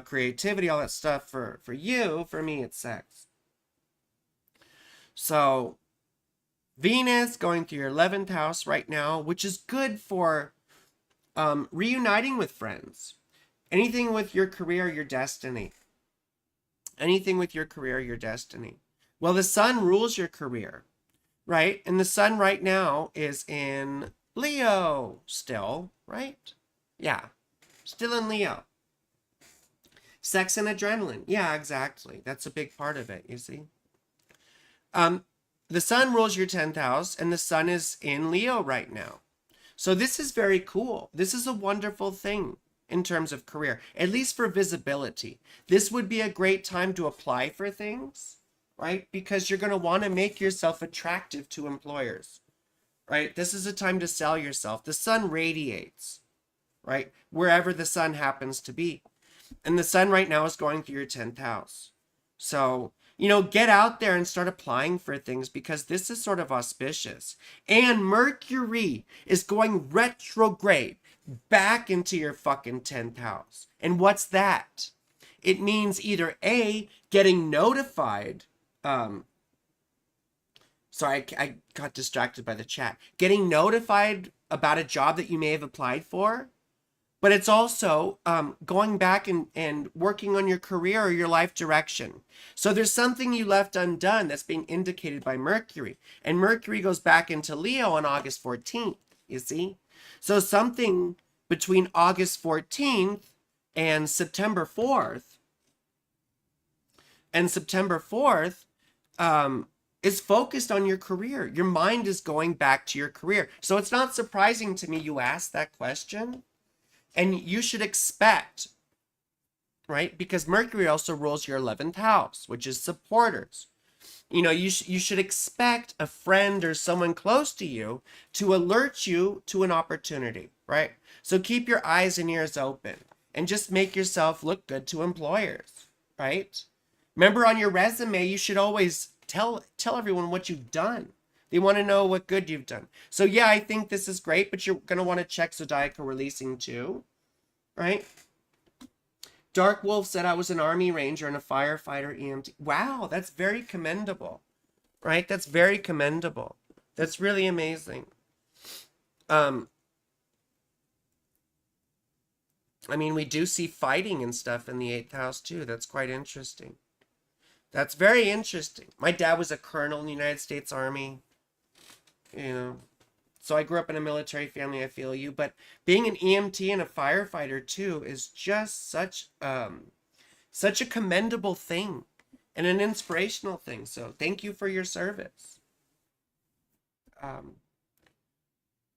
[SPEAKER 1] creativity, all that stuff. For you, for me, it's sex. So Venus going through your 11th house right now, which is good for reuniting with friends. Anything with your career, your destiny. Anything with your career, your destiny. Well, the sun rules your career, right? And the sun right now is in Leo still, right? Yeah, still in Leo. Sex and adrenaline. Yeah, exactly. That's a big part of it, you see. The sun rules your 10th house, and the sun is in Leo right now. So this is very cool. This is a wonderful thing in terms of career, at least for visibility. This would be a great time to apply for things, right? Because you're going to want to make yourself attractive to employers, right? This is a time to sell yourself. The sun radiates, right? Wherever the sun happens to be. And the sun right now is going through your 10th house. So, get out there and start applying for things because this is sort of auspicious. And Mercury is going retrograde back into your fucking 10th house. And what's that? It means either A, getting notified. Sorry, I got distracted by the chat. Getting notified about a job that you may have applied for. But it's also going back and working on your career or your life direction. So there's something you left undone that's being indicated by Mercury. And Mercury goes back into Leo on August 14th, you see? So something between August 14th and September 4th, is focused on your career. Your mind is going back to your career. So it's not surprising to me you asked that question. And you should expect, right? Because Mercury also rules your 11th house, which is supporters. You should expect a friend or someone close to you to alert you to an opportunity, right? So keep your eyes and ears open and just make yourself look good to employers, right? Remember, on your resume, you should always tell everyone what you've done. They want to know what good you've done. So yeah, I think this is great, but you're going to want to check zodiacal releasing too, right? Dark Wolf said I was an Army Ranger and a firefighter EMT. Wow, that's very commendable, right? That's very commendable. That's really amazing. I mean, we do see fighting and stuff in the 8th house too. That's quite interesting. That's very interesting. My dad was a colonel in the United States Army, So I grew up in a military family, I feel you. But being an EMT and a firefighter too is just such a commendable thing and an inspirational thing. So thank you for your service.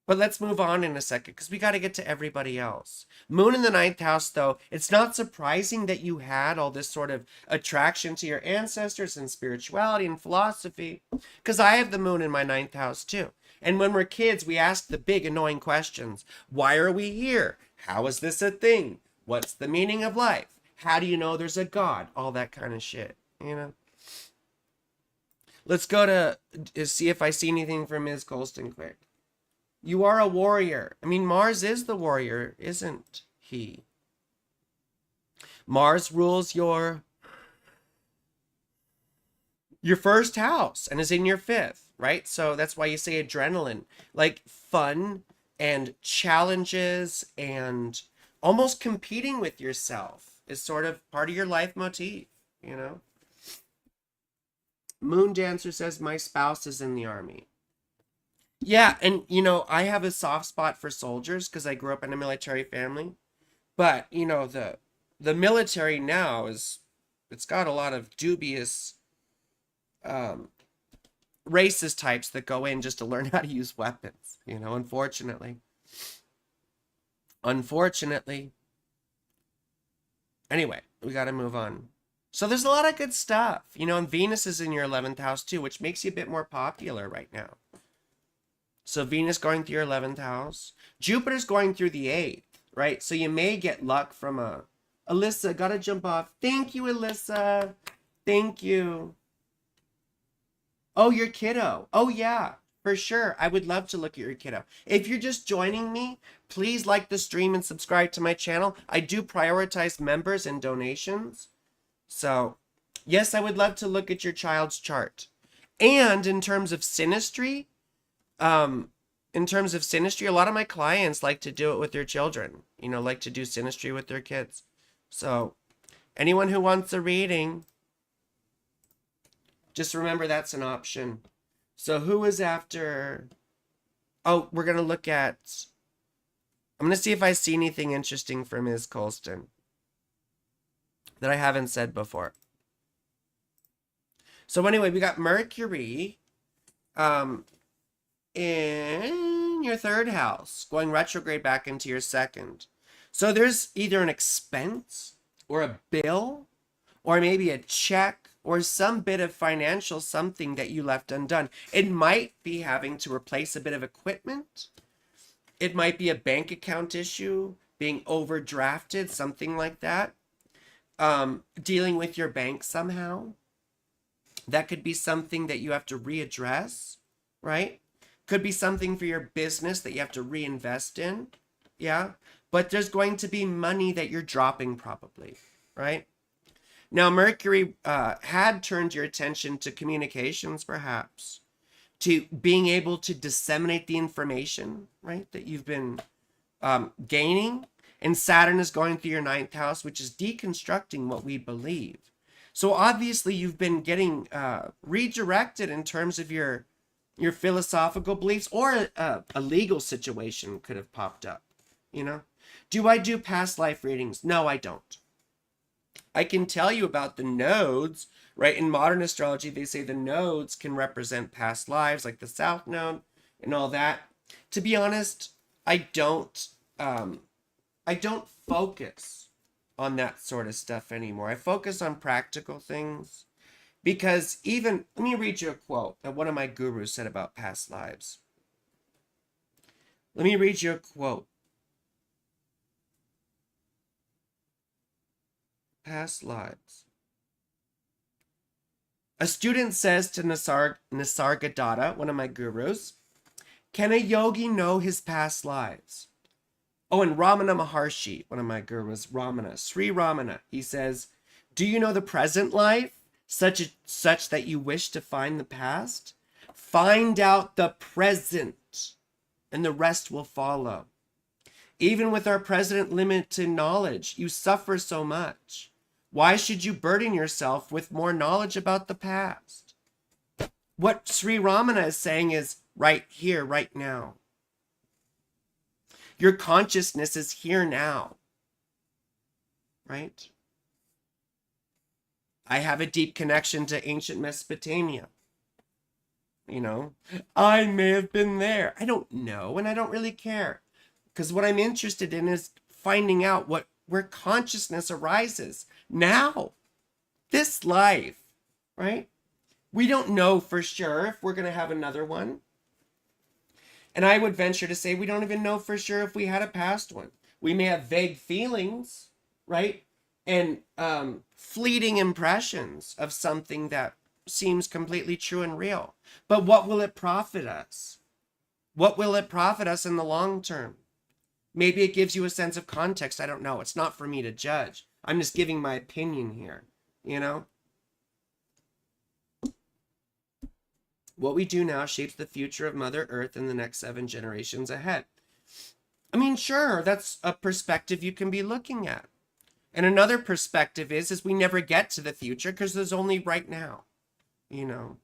[SPEAKER 1] But let's move on in a second because we got to get to everybody else. Moon in the 9th house, though, it's not surprising that you had all this sort of attraction to your ancestors and spirituality and philosophy, because I have the moon in my 9th house too. And when we're kids, we ask the big annoying questions. Why are we here? How is this a thing? What's the meaning of life? How do you know there's a God? All that kind of shit, Let's go to see if I see anything from Ms. Colston quick. You are a warrior. I mean, Mars is the warrior, isn't he? Mars rules your 1st house and is in your 5th, right? So that's why you say adrenaline, like fun and challenges and almost competing with yourself is sort of part of your life motif, Moon Dancer says my spouse is in the Army. Yeah, and I have a soft spot for soldiers because I grew up in a military family. But, the military now it's got a lot of dubious racist types that go in just to learn how to use weapons, unfortunately. Unfortunately. Anyway, we got to move on. So there's a lot of good stuff, and Venus is in your 11th house too, which makes you a bit more popular right now. So Venus going through your 11th house. Jupiter's going through the 8th, right? So you may get luck from Alyssa, gotta jump off. Thank you, Alyssa. Thank you. Oh, your kiddo. Oh, yeah, for sure. I would love to look at your kiddo. If you're just joining me, please like the stream and subscribe to my channel. I do prioritize members and donations. So, yes, I would love to look at your child's chart. And in terms of synastry, a lot of my clients like to do it with their children, like to do synastry with their kids. So anyone who wants a reading, just remember that's an option. So who is after? Oh, we're going to look at, I'm going to see if I see anything interesting from Ms. Colston that I haven't said before. So anyway, we got Mercury, in your 3rd house, going retrograde back into your 2nd. So there's either an expense or a bill or maybe a check or some bit of financial something that you left undone. It might be having to replace a bit of equipment. It might be a bank account issue, being overdrafted, something like that. Dealing with your bank somehow. That could be something that you have to readdress, right? Could be something for your business that you have to reinvest in. Yeah. But there's going to be money that you're dropping probably, right? Now, Mercury had turned your attention to communications, perhaps, to being able to disseminate the information, right, that you've been gaining. And Saturn is going through your 9th house, which is deconstructing what we believe. So obviously you've been getting redirected in terms of your philosophical beliefs, or a legal situation could have popped up, Do I do past life readings? No, I don't. I can tell you about the nodes, right? In modern astrology, they say the nodes can represent past lives, like the South Node and all that. To be honest, I don't focus on that sort of stuff anymore. I focus on practical things Because even, let me read you a quote that one of my gurus said about past lives. Let me read you a quote. Past lives. A student says to Nisargadatta, one of my gurus, can a yogi know his past lives? Oh, and Ramana Maharshi, one of my gurus, Sri Ramana, he says, do you know the present life, such that you wish to find the past? Find out the present, and the rest will follow. Even with our present limited knowledge, you suffer so much. Why should you burden yourself with more knowledge about the past? What Sri Ramana is saying is right here, right now. Your consciousness is here now, right? I have a deep connection to ancient Mesopotamia. You know, I may have been there. I don't know, and I don't really care. Because what I'm interested in is finding out where consciousness arises now, this life, right? We don't know for sure if we're going to have another one. And I would venture to say we don't even know for sure if we had a past one. We may have vague feelings, right? And fleeting impressions of something that seems completely true and real. But what will it profit us? What will it profit us in the long term? Maybe it gives you a sense of context. I don't know. It's not for me to judge. I'm just giving my opinion here, you know? What we do now shapes the future of Mother Earth in the next 7 generations ahead. I mean, sure, that's a perspective you can be looking at. And another perspective is we never get to the future because there's only right now, you know?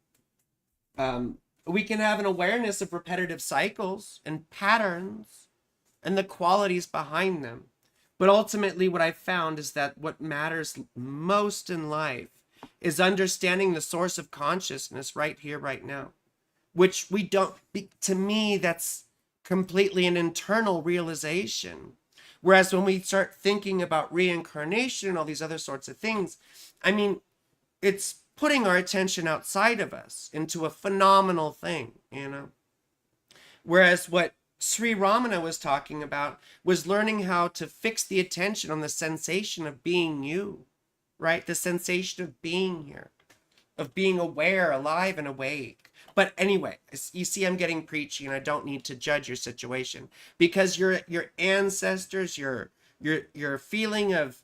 [SPEAKER 1] We can have an awareness of repetitive cycles and patterns and the qualities behind them. But ultimately what I've found is that what matters most in life is understanding the source of consciousness right here, right now, which we don't, to me, that's completely an internal realization. Whereas when we start thinking about reincarnation and all these other sorts of things, I mean, it's putting our attention outside of us into a phenomenal thing, you know? Whereas what Sri Ramana was talking about was learning how to fix the attention on the sensation of being you, right? The sensation of being here, of being aware, alive, and awake. But anyway, you see, I'm getting preachy, and I don't need to judge your situation because your ancestors, your feeling of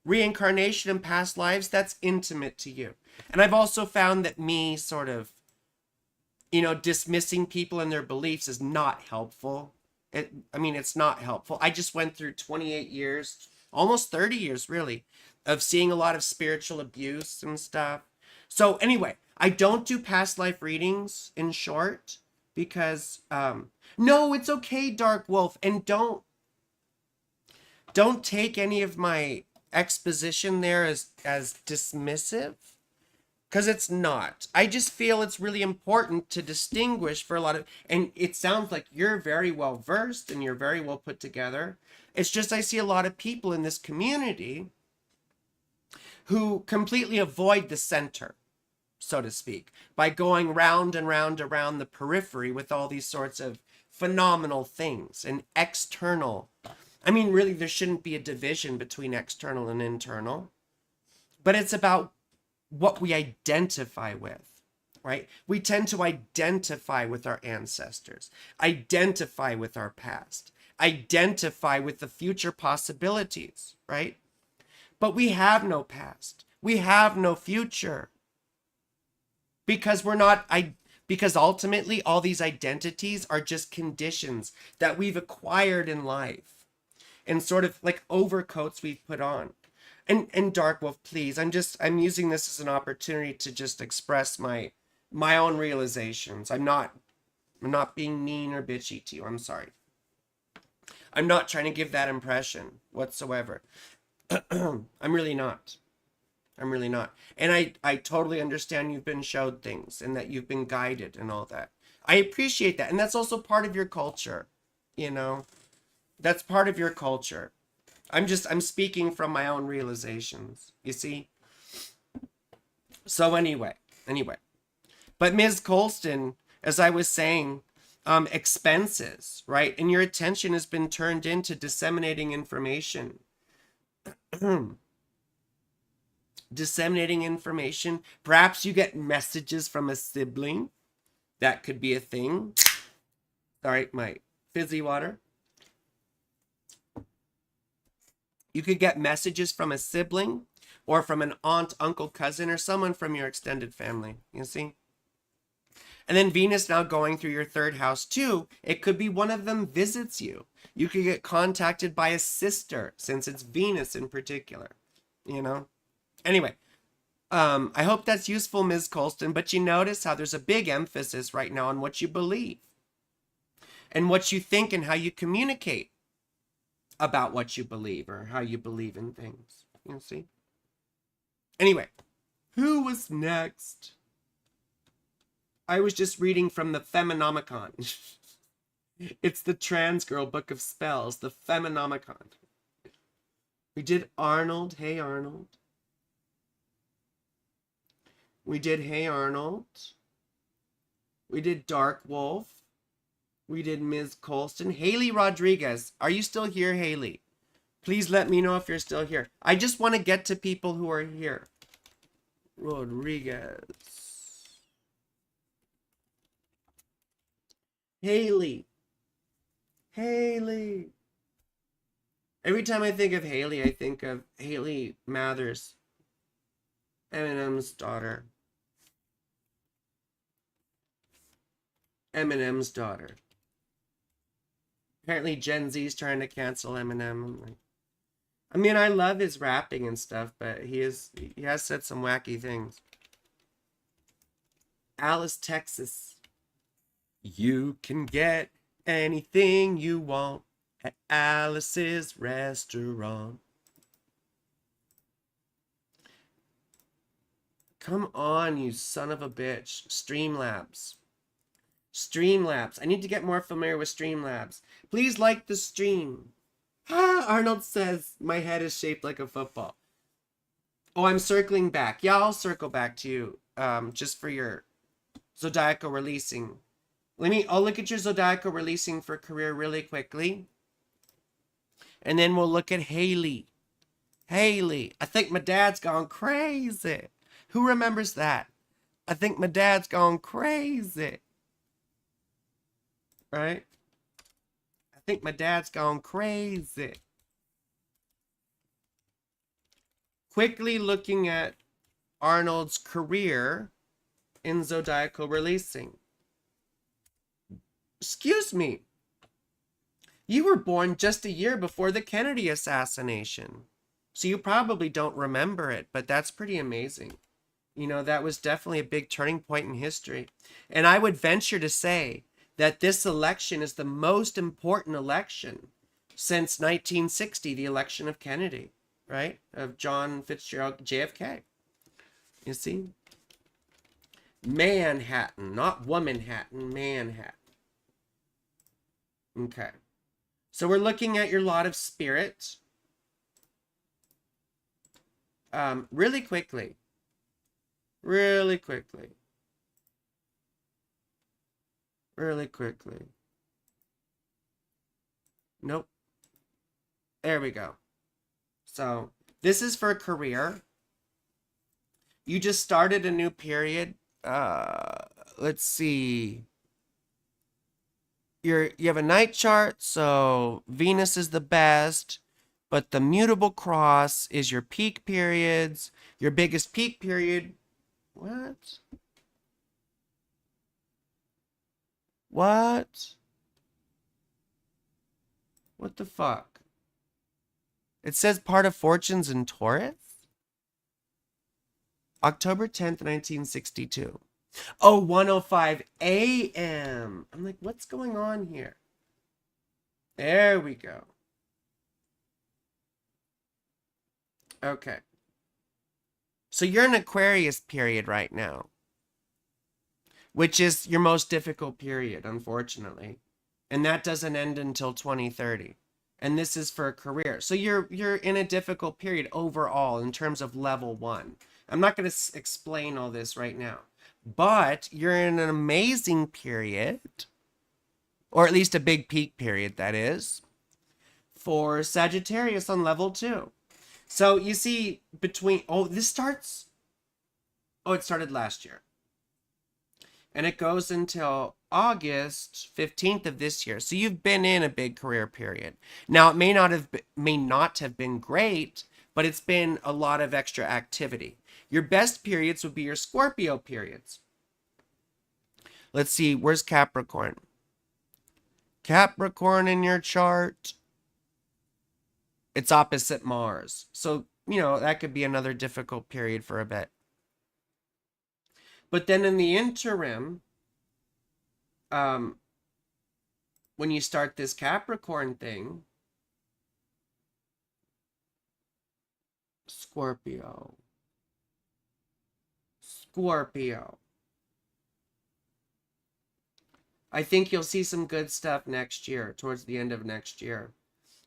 [SPEAKER 1] reincarnation and past lives, that's intimate to you. And I've also found that me sort of, you know, dismissing people and their beliefs is not helpful. It's not helpful. I just went through 28 years, almost 30 years really, of seeing a lot of spiritual abuse and stuff. So anyway, I don't do past life readings, in short, because no, it's okay, Dark Wolf, and don't take any of my exposition there as dismissive, because it's not. I just feel it's really important to distinguish for a lot of, and it sounds like you're very well versed and you're very well put together. It's just I see a lot of people in this community who completely avoid the center, so to speak, by going round and round around the periphery with all these sorts of phenomenal things and external. I mean, really, there shouldn't be a division between external and internal, but it's about what we identify with, right? We tend to identify with our ancestors, identify with our past, identify with the future possibilities, right? But we have no past. We have no future. Because because ultimately all these identities are just conditions that we've acquired in life and sort of like overcoats we've put on. And Dark Wolf, please, I'm using this as an opportunity to just express my own realizations. I'm not being mean or bitchy to you. I'm sorry. I'm not trying to give that impression whatsoever. I'm really not. And I totally understand you've been showed things and that you've been guided and all that. I appreciate that. And that's also part of your culture, you know? That's part of your culture. I'm speaking from my own realizations, you see? So anyway. But Ms. Colston, as I was saying, expenses, right? And your attention has been turned into disseminating information. Disseminating information. Perhaps you get messages from a sibling. That could be a thing. Sorry, my fizzy water. You could get messages from a sibling or from an aunt, uncle, cousin, or someone from your extended family. You see? And then Venus now going through your third house too. It could be one of them visits you. You could get contacted by a sister, since it's Venus in particular. You know? Anyway, I hope that's useful, Ms. Colston, but you notice how there's a big emphasis right now on what you believe and what you think and how you communicate about what you believe or how you believe in things. You see? Anyway, who was next? I was just reading from the Feminomicon. It's the trans girl book of spells, the Feminomicon. We did Arnold. Hey, Arnold. We did Hey, Arnold. We did Dark Wolf. We did Ms. Colston. Haley Rodriguez. Are you still here, Haley? Please let me know if you're still here. I just want to get to people who are here. Rodriguez. Haley. Haley. Every time I think of Haley, I think of Haley Mathers, Eminem's daughter. Eminem's daughter. Apparently Gen Z's trying to cancel Eminem. I mean, I love his rapping and stuff, but he has said some wacky things. Alice, Texas. You can get anything you want at Alice's restaurant. Come on, you son of a bitch. Streamlabs. Streamlabs. I need to get more familiar with Streamlabs. Please like the stream. Arnold says my head is shaped like a football. Oh, I'm circling back. Yeah, I'll circle back to you. Just for your zodiacal releasing. I'll look at your zodiacal releasing for career really quickly. And then we'll look at Haley. Haley. I think my dad's gone crazy. Who remembers that? I think my dad's gone crazy. Right? I think my dad's gone crazy. Quickly looking at Arnold's career in zodiacal releasing. Excuse me. You were born just a year before the Kennedy assassination. So you probably don't remember it, but that's pretty amazing. You know, that was definitely a big turning point in history. And I would venture to say that this election is the most important election since 1960, the election of Kennedy, right? Of John Fitzgerald, JFK. You see? Manhattan, not Womanhattan, Manhattan. Okay. So we're looking at your lot of spirit. Really quickly. Really quickly. Really quickly. Nope. There we go. So this is for career. You just started a new period. Let's see. You have a night chart, so Venus is the best, but the mutable cross is your peak periods. Your biggest peak period. What? What? What the fuck? It says part of fortunes in Taurus? October 10th, 1962. Oh, 1:05 a.m. I'm like, what's going on here? There we go. Okay. So you're in Aquarius period right now, which is your most difficult period, unfortunately. And that doesn't end until 2030. And this is for a career. So you're in a difficult period overall in terms of level 1. I'm not going to explain all this right now. But you're in an amazing period, or at least a big peak period, that is, for Sagittarius on level 2. So you see between, it started last year. And it goes until August 15th of this year. So you've been in a big career period. Now, it may not have been great, but it's been a lot of extra activity. Your best periods would be your Scorpio periods. Let's see, where's Capricorn? Capricorn in your chart, it's opposite Mars. So, that could be another difficult period for a bit. But then in the interim, when you start this Capricorn thing, Scorpio. I think you'll see some good stuff next year, towards the end of next year,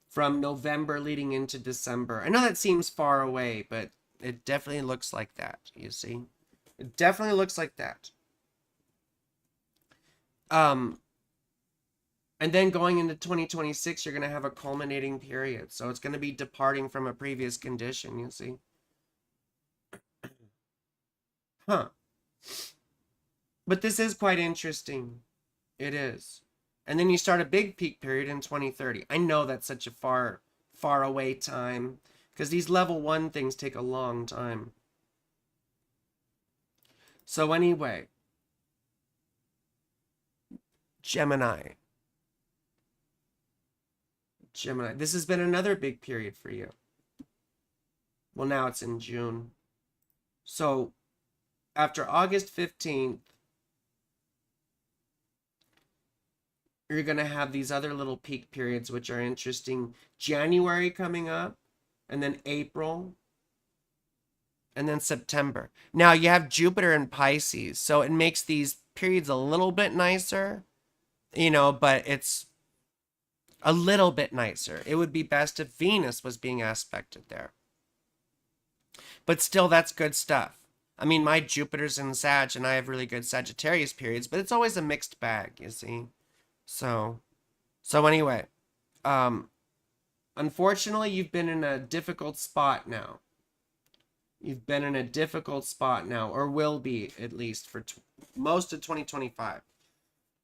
[SPEAKER 1] from November leading into December. I know that seems far away, but it definitely looks like that, you see? It definitely looks like that. And then going into 2026, you're going to have a culminating period. So it's going to be departing from a previous condition, you see? Huh. But this is quite interesting. It is. And then you start a big peak period in 2030. I know that's such a far away time, because these level 1 things take a long time. So anyway, Gemini. This has been another big period for you. Well, now it's in June. So after August 15th, you're going to have these other little peak periods, which are interesting. January coming up, and then April, and then September. Now you have Jupiter in Pisces, so it makes these periods a little bit nicer, but it's a little bit nicer. It would be best if Venus was being aspected there. But still, that's good stuff. I mean, my Jupiter's in Sag, and I have really good Sagittarius periods, but it's always a mixed bag, you see? So anyway, unfortunately, you've been in a difficult spot now. You've been in a difficult spot now, or will be, at least, for most of 2025.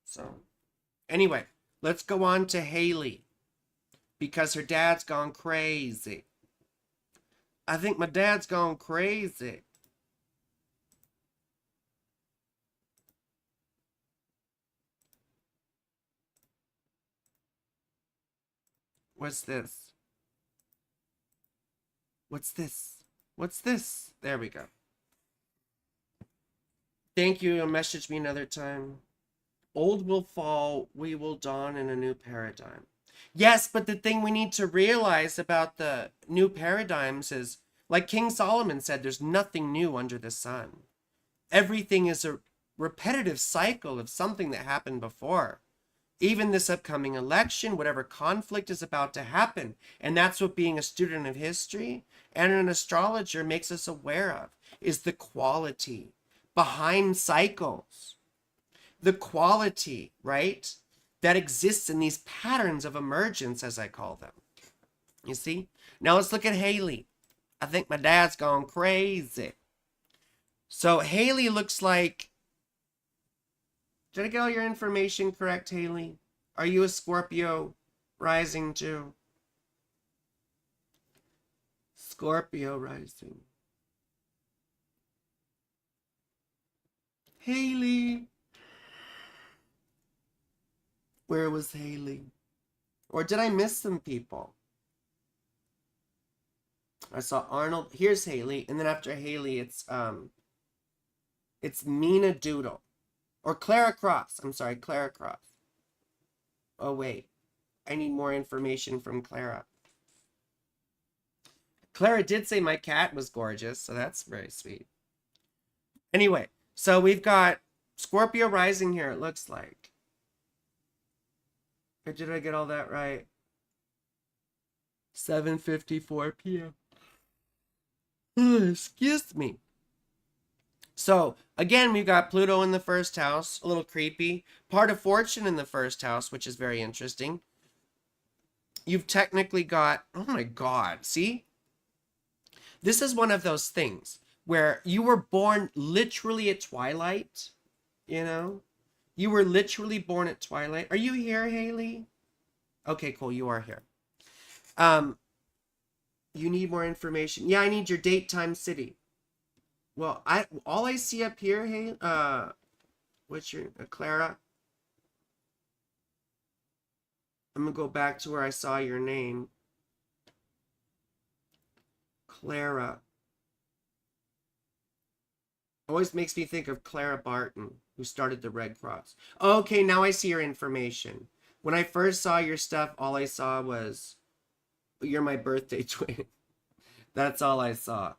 [SPEAKER 1] So, anyway, let's go on to Haley, because her dad's gone crazy. I think my dad's gone crazy. What's this? What's this? What's this? There we go. Thank you. You'll message me another time. Old will fall, we will dawn in a new paradigm. Yes, but the thing we need to realize about the new paradigms is, like King Solomon said, there's nothing new under the sun. Everything is a repetitive cycle of something that happened before. Even this upcoming election, whatever conflict is about to happen. And that's what being a student of history and an astrologer makes us aware of, is the quality behind cycles. The quality, right, that exists in these patterns of emergence, as I call them. You see? Now let's look at Haley. I think my dad's gone crazy. So Haley looks like... Did I get all your information correct, Haley? Are you a Scorpio rising too? Scorpio rising. Haley. Where was Haley? Or did I miss some people? I saw Arnold. Here's Haley, and then after Haley, it's Mina Doodle. Or Clara Cross. I'm sorry, Clara Cross. Oh, wait. I need more information from Clara. Clara did say my cat was gorgeous, so that's very sweet. Anyway, so we've got Scorpio rising here, it looks like. Or did I get all that right? 7:54 p.m. Excuse me. So, again, we've got Pluto in the first house, a little creepy. Part of fortune in the first house, which is very interesting. You've technically got, oh my God, see? This is one of those things where you were born literally at twilight, you know? You were literally born at twilight. Are you here, Haley? Okay, cool, you are here. You need more information. Yeah, I need your date, time, city. Well, all I see up here, hey, what's your Clara? I'm gonna go back to where I saw your name. Clara. Always makes me think of Clara Barton, who started the Red Cross. Okay, now I see your information. When I first saw your stuff, all I saw was, you're my birthday twin. That's all I saw.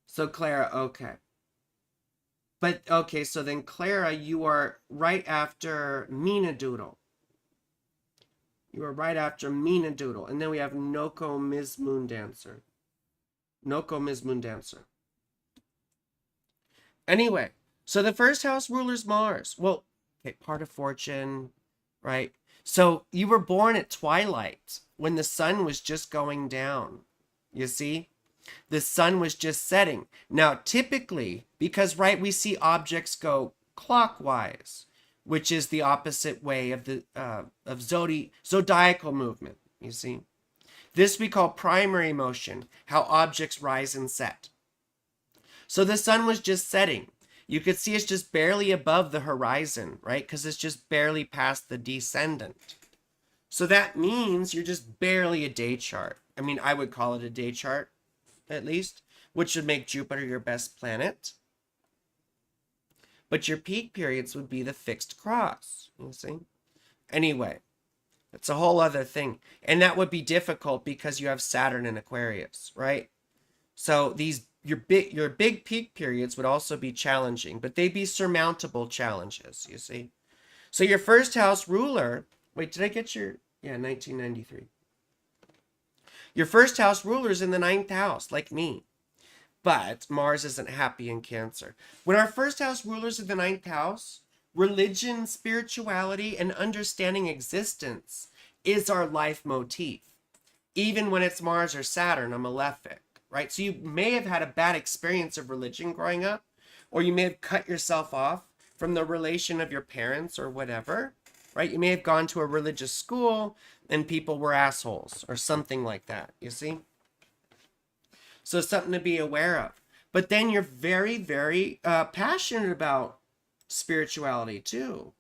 [SPEAKER 1] So Clara, okay. But, okay, so then Clara, you are right after Mina Doodle. You are right after Mina Doodle. And then we have Noko Ms. Moon Dancer. Noko Ms. Moon Dancer. Anyway, so the first house ruler's Mars. Well, okay, part of fortune, right? So you were born at twilight when the sun was just going down. You see? The sun was just setting. Now, typically, because, right, we see objects go clockwise, which is the opposite way of the zodiacal movement, you see? This we call primary motion, how objects rise and set. So the sun was just setting. You could see it's just barely above the horizon, right? Because it's just barely past the descendant. So that means you're just barely a day chart. I mean, I would call it a day chart, at least, which would make Jupiter your best planet. But your peak periods would be the fixed cross, you see? Anyway, it's a whole other thing. And that would be difficult because you have Saturn in Aquarius, right? So your big peak periods would also be challenging, but they'd be surmountable challenges, you see? So your first house ruler, wait, did I get your, yeah, 1993. Your first house ruler is in the 9th house, like me. But Mars isn't happy in Cancer. When our first house ruler's in the 9th house, religion, spirituality, and understanding existence is our life motif. Even when it's Mars or Saturn, a malefic, right? So you may have had a bad experience of religion growing up, or you may have cut yourself off from the relation of your parents or whatever, right? You may have gone to a religious school and people were assholes or something like that, you see? So something to be aware of. But then you're very, very passionate about spirituality too,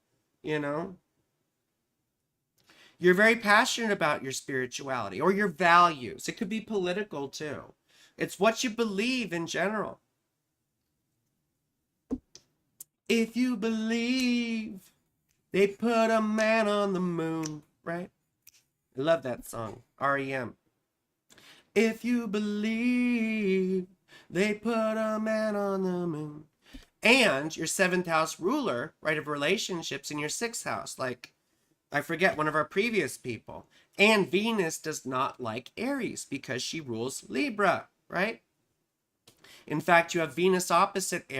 [SPEAKER 1] you know? You're very passionate about your spirituality or your values. It could be political too. It's what you believe in general. If you believe they put a man on the moon, right? I love that song, REM. If you believe they put a man on the moon. And your 7th house ruler, right, of relationships in your 6th house, like, I forget, one of our previous people. And Venus does not like Aries because she rules Libra, right? In fact, you have Venus opposite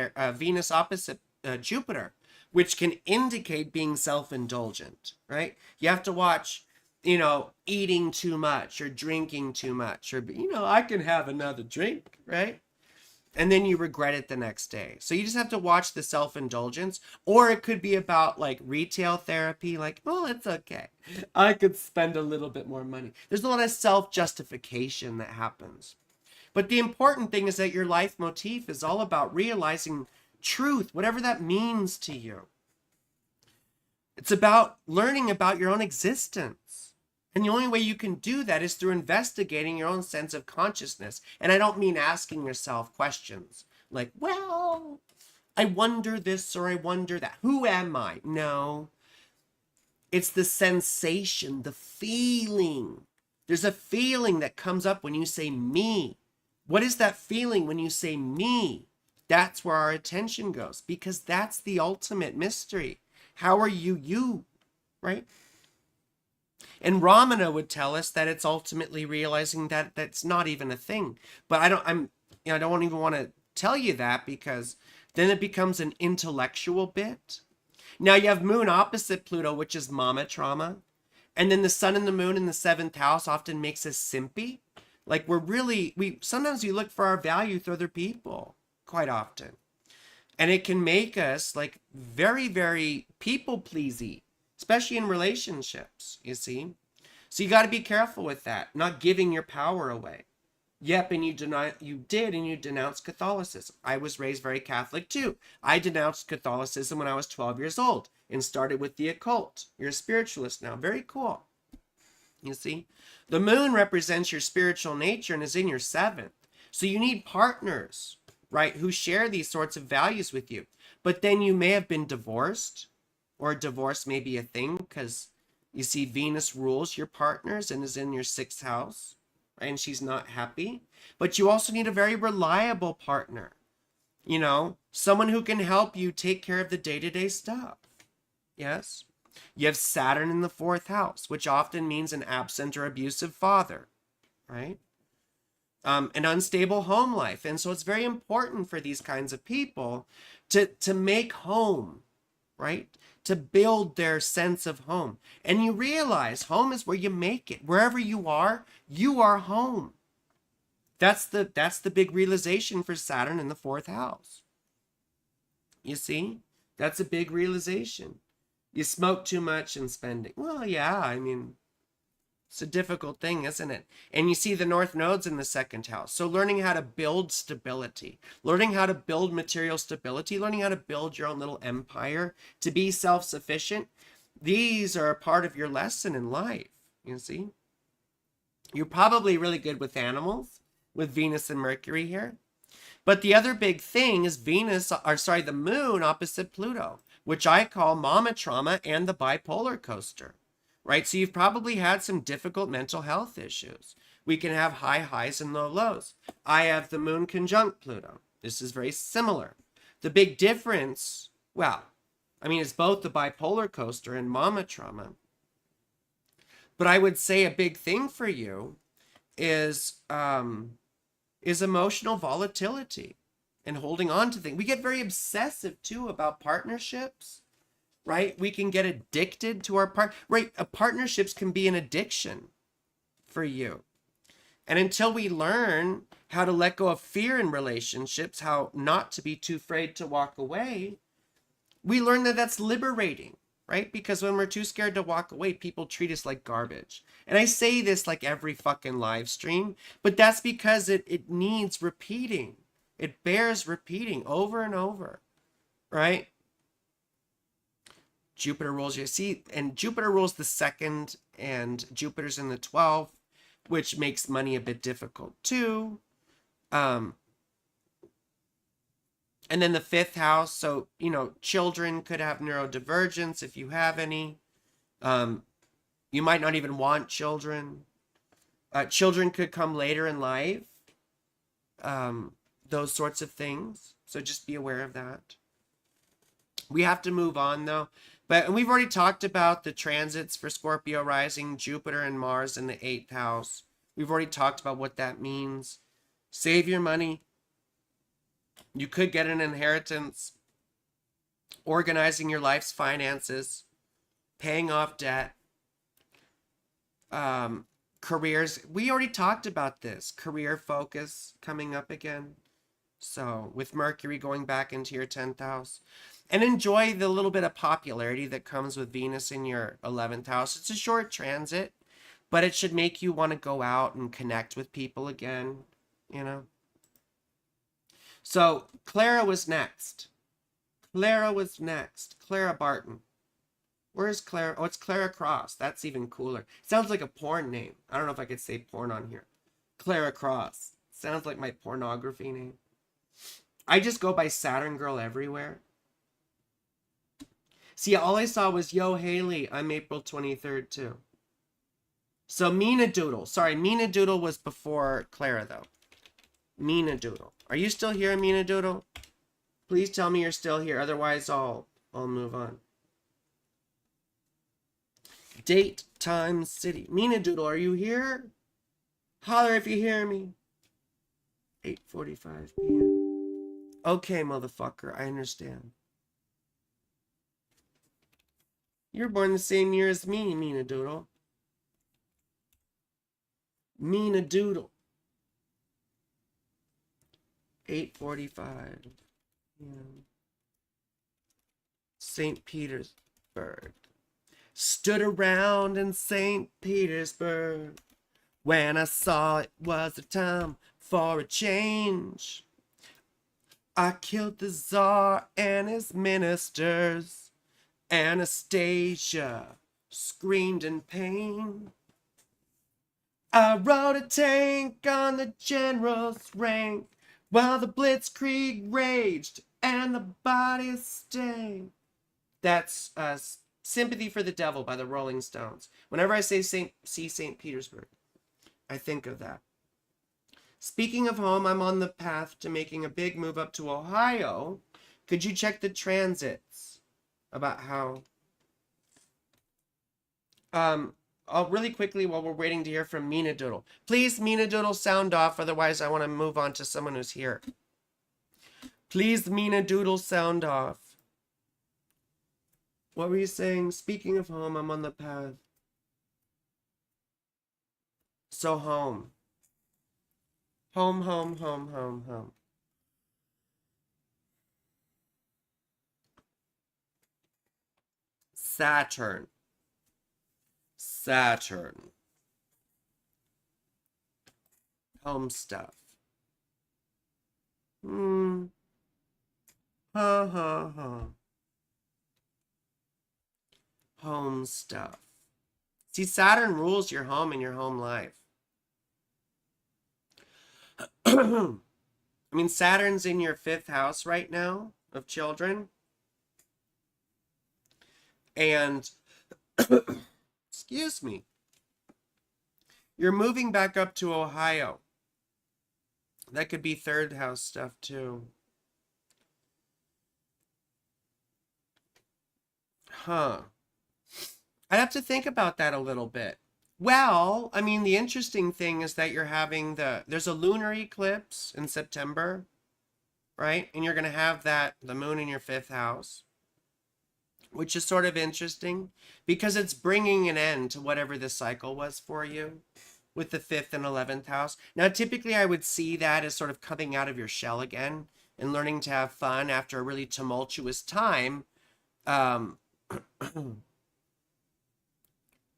[SPEAKER 1] Jupiter, which can indicate being self-indulgent, right? You have to watch, you know, eating too much or drinking too much, or, you know, I can have another drink, right? And then you regret it the next day. So you just have to watch the self-indulgence. Or it could be about like retail therapy, like, oh, it's okay, I could spend a little bit more money. There's a lot of self-justification that happens. But the important thing is that your life motif is all about realizing truth, whatever that means to you. It's about learning about your own existence. And the only way you can do that is through investigating your own sense of consciousness. And I don't mean asking yourself questions like, well, I wonder this or I wonder that. Who am I? No. It's the sensation, the feeling. There's a feeling that comes up when you say me. What is that feeling when you say me? That's where our attention goes, because that's the ultimate mystery. How are you, right? And Ramana would tell us that it's ultimately realizing that that's not even a thing. But I don't even want to tell you that, because then it becomes an intellectual bit. Now you have moon opposite Pluto, which is mama trauma. And then the sun and the moon in the seventh house often makes us simpy. Like we sometimes we look for our value through other people quite often. And it can make us like very, very people pleasy, especially in relationships, you see. So you got to be careful with that, not giving your power away. Yep, and you denounced Catholicism. I was raised very Catholic too. I denounced Catholicism when I was 12 years old and started with the occult. You're a spiritualist now. Very cool. You see, the moon represents your spiritual nature and is in your seventh. So you need partners, right, who share these sorts of values with you. But then you may have been divorced, or divorce may be a thing because you see Venus rules your partners and is in your sixth house, right? And she's not happy. But you also need a very reliable partner, you know, someone who can help you take care of the day-to-day stuff. Yes. You have Saturn in the fourth house, which often means an absent or abusive father, right? An unstable home life. And so it's very important for these kinds of people to make home, right? To build their sense of home. And you realize home is where you make it. Wherever you are home. That's the big realization for Saturn in the fourth house. You see? That's a big realization. You smoke too much and spending. Well, yeah, I mean, it's a difficult thing, isn't it? And you see the North Node's in the second house. So learning how to build stability, learning how to build material stability, learning how to build your own little empire, to be self-sufficient. These are a part of your lesson in life, you see? You're probably really good with animals, with Venus and Mercury here. But the other big thing is the moon opposite Pluto, which I call mama trauma and the bipolar coaster, right? So you've probably had some difficult mental health issues. We can have high highs and low lows. I have the moon conjunct Pluto. This is very similar. The big difference, well, I mean, it's both the bipolar coaster and mama trauma. But I would say a big thing for you is emotional volatility and holding on to things. We get very obsessive too about partnerships, right? We can get addicted to our right? Partnerships can be an addiction for you. And until we learn how to let go of fear in relationships, how not to be too afraid to walk away, we learn that that's liberating, right? Because when we're too scared to walk away, people treat us like garbage. And I say this like every fucking live stream, but that's because it needs repeating. It bears repeating over and over, right? Jupiter rules, you see, and Jupiter rules the second, and Jupiter's in the 12th, which makes money a bit difficult too. And then the fifth house, so, you know, children could have neurodivergence if you have any. You might not even want children. Children could come later in life. Those sorts of things. So just be aware of that. We have to move on though. And we've already talked about the transits for Scorpio rising, Jupiter and Mars in the 8th house. We've already talked about what that means. Save your money. You could get an inheritance. Organizing your life's finances. Paying off debt. Careers. We already talked about this. Career focus coming up again. So with Mercury going back into your 10th house. And enjoy the little bit of popularity that comes with Venus in your 11th house. It's a short transit, but it should make you want to go out and connect with people again, you know. So Clara was next. Clara Barton. Where's Clara? Oh, it's Clara Cross. That's even cooler. Sounds like a porn name. I don't know if I could say porn on here. Clara Cross. Sounds like my pornography name. I just go by Saturn Girl everywhere. See, all I saw was, yo, Haley, I'm April 23rd too. So Mina Doodle. Sorry, Mina Doodle was before Clara though. Mina Doodle. Are you still here, Mina Doodle? Please tell me you're still here. Otherwise, I'll move on. Date, time, city. Mina Doodle, are you here? Holler if you hear me. 8:45 p.m. Okay, motherfucker, I understand. You're born the same year as me, Mina Doodle. Mina Doodle. 8:45 p.m. St. Petersburg. Stood around in St. Petersburg when I saw it was a time for a change. I killed the Tsar and his ministers. Anastasia screamed in pain. I rode a tank on the general's rank while the blitzkrieg raged and the bodies stank. That's Sympathy for the Devil by the Rolling Stones. Whenever I see St. Petersburg, I think of that. Speaking of home, I'm on the path to making a big move up to Ohio. Could you check the transits about how... I'll really quickly, while we're waiting to hear from Mina Doodle. Please, Mina Doodle, sound off. Otherwise, I want to move on to someone who's here. Please, Mina Doodle, sound off. What were you saying? Speaking of home, I'm on the path. So home. Home, home, home, home, home. Saturn. Saturn. Home stuff. Ha ha ha. Home stuff. See, Saturn rules your home and your home life. I mean, Saturn's in your 5th house right now of children. And, excuse me, you're moving back up to Ohio. That could be 3rd house stuff too. Huh. I'd have to think about that a little bit. Well, I mean, the interesting thing is that you're having there's a lunar eclipse in September, right? And you're going to have the moon in your 5th house, which is sort of interesting because it's bringing an end to whatever the cycle was for you with the 5th and 11th house. Now, typically I would see that as sort of coming out of your shell again and learning to have fun after a really tumultuous time.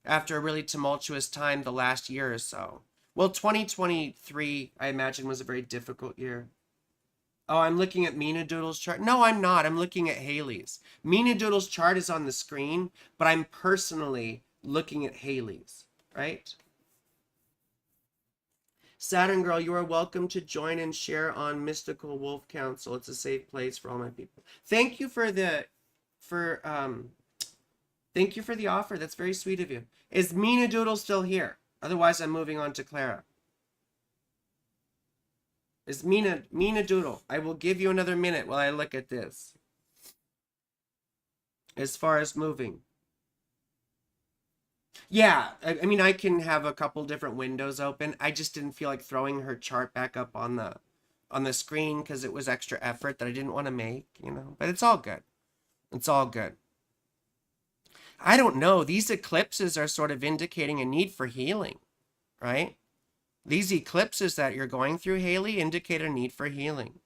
[SPEAKER 1] After a really tumultuous time the last year or so. Well, 2023, I imagine, was a very difficult year. Oh, I'm looking at Mina Doodle's chart. No, I'm not. I'm looking at Haley's. Mina Doodle's chart is on the screen, but I'm personally looking at Haley's, right? Saturn Girl, you are welcome to join and share on Mystical Wolf Council. It's a safe place for all my people. Thank you for the offer. That's very sweet of you. Is Mina Doodle still here? Otherwise, I'm moving on to Clara. Is Mina Doodle? I will give you another minute while I look at this. As far as moving. Yeah, I mean, I can have a couple different windows open. I just didn't feel like throwing her chart back up on the screen because it was extra effort that I didn't want to make, you know. But it's all good. It's all good. I don't know. These eclipses are sort of indicating a need for healing, right? These eclipses that you're going through, Haley, indicate a need for healing.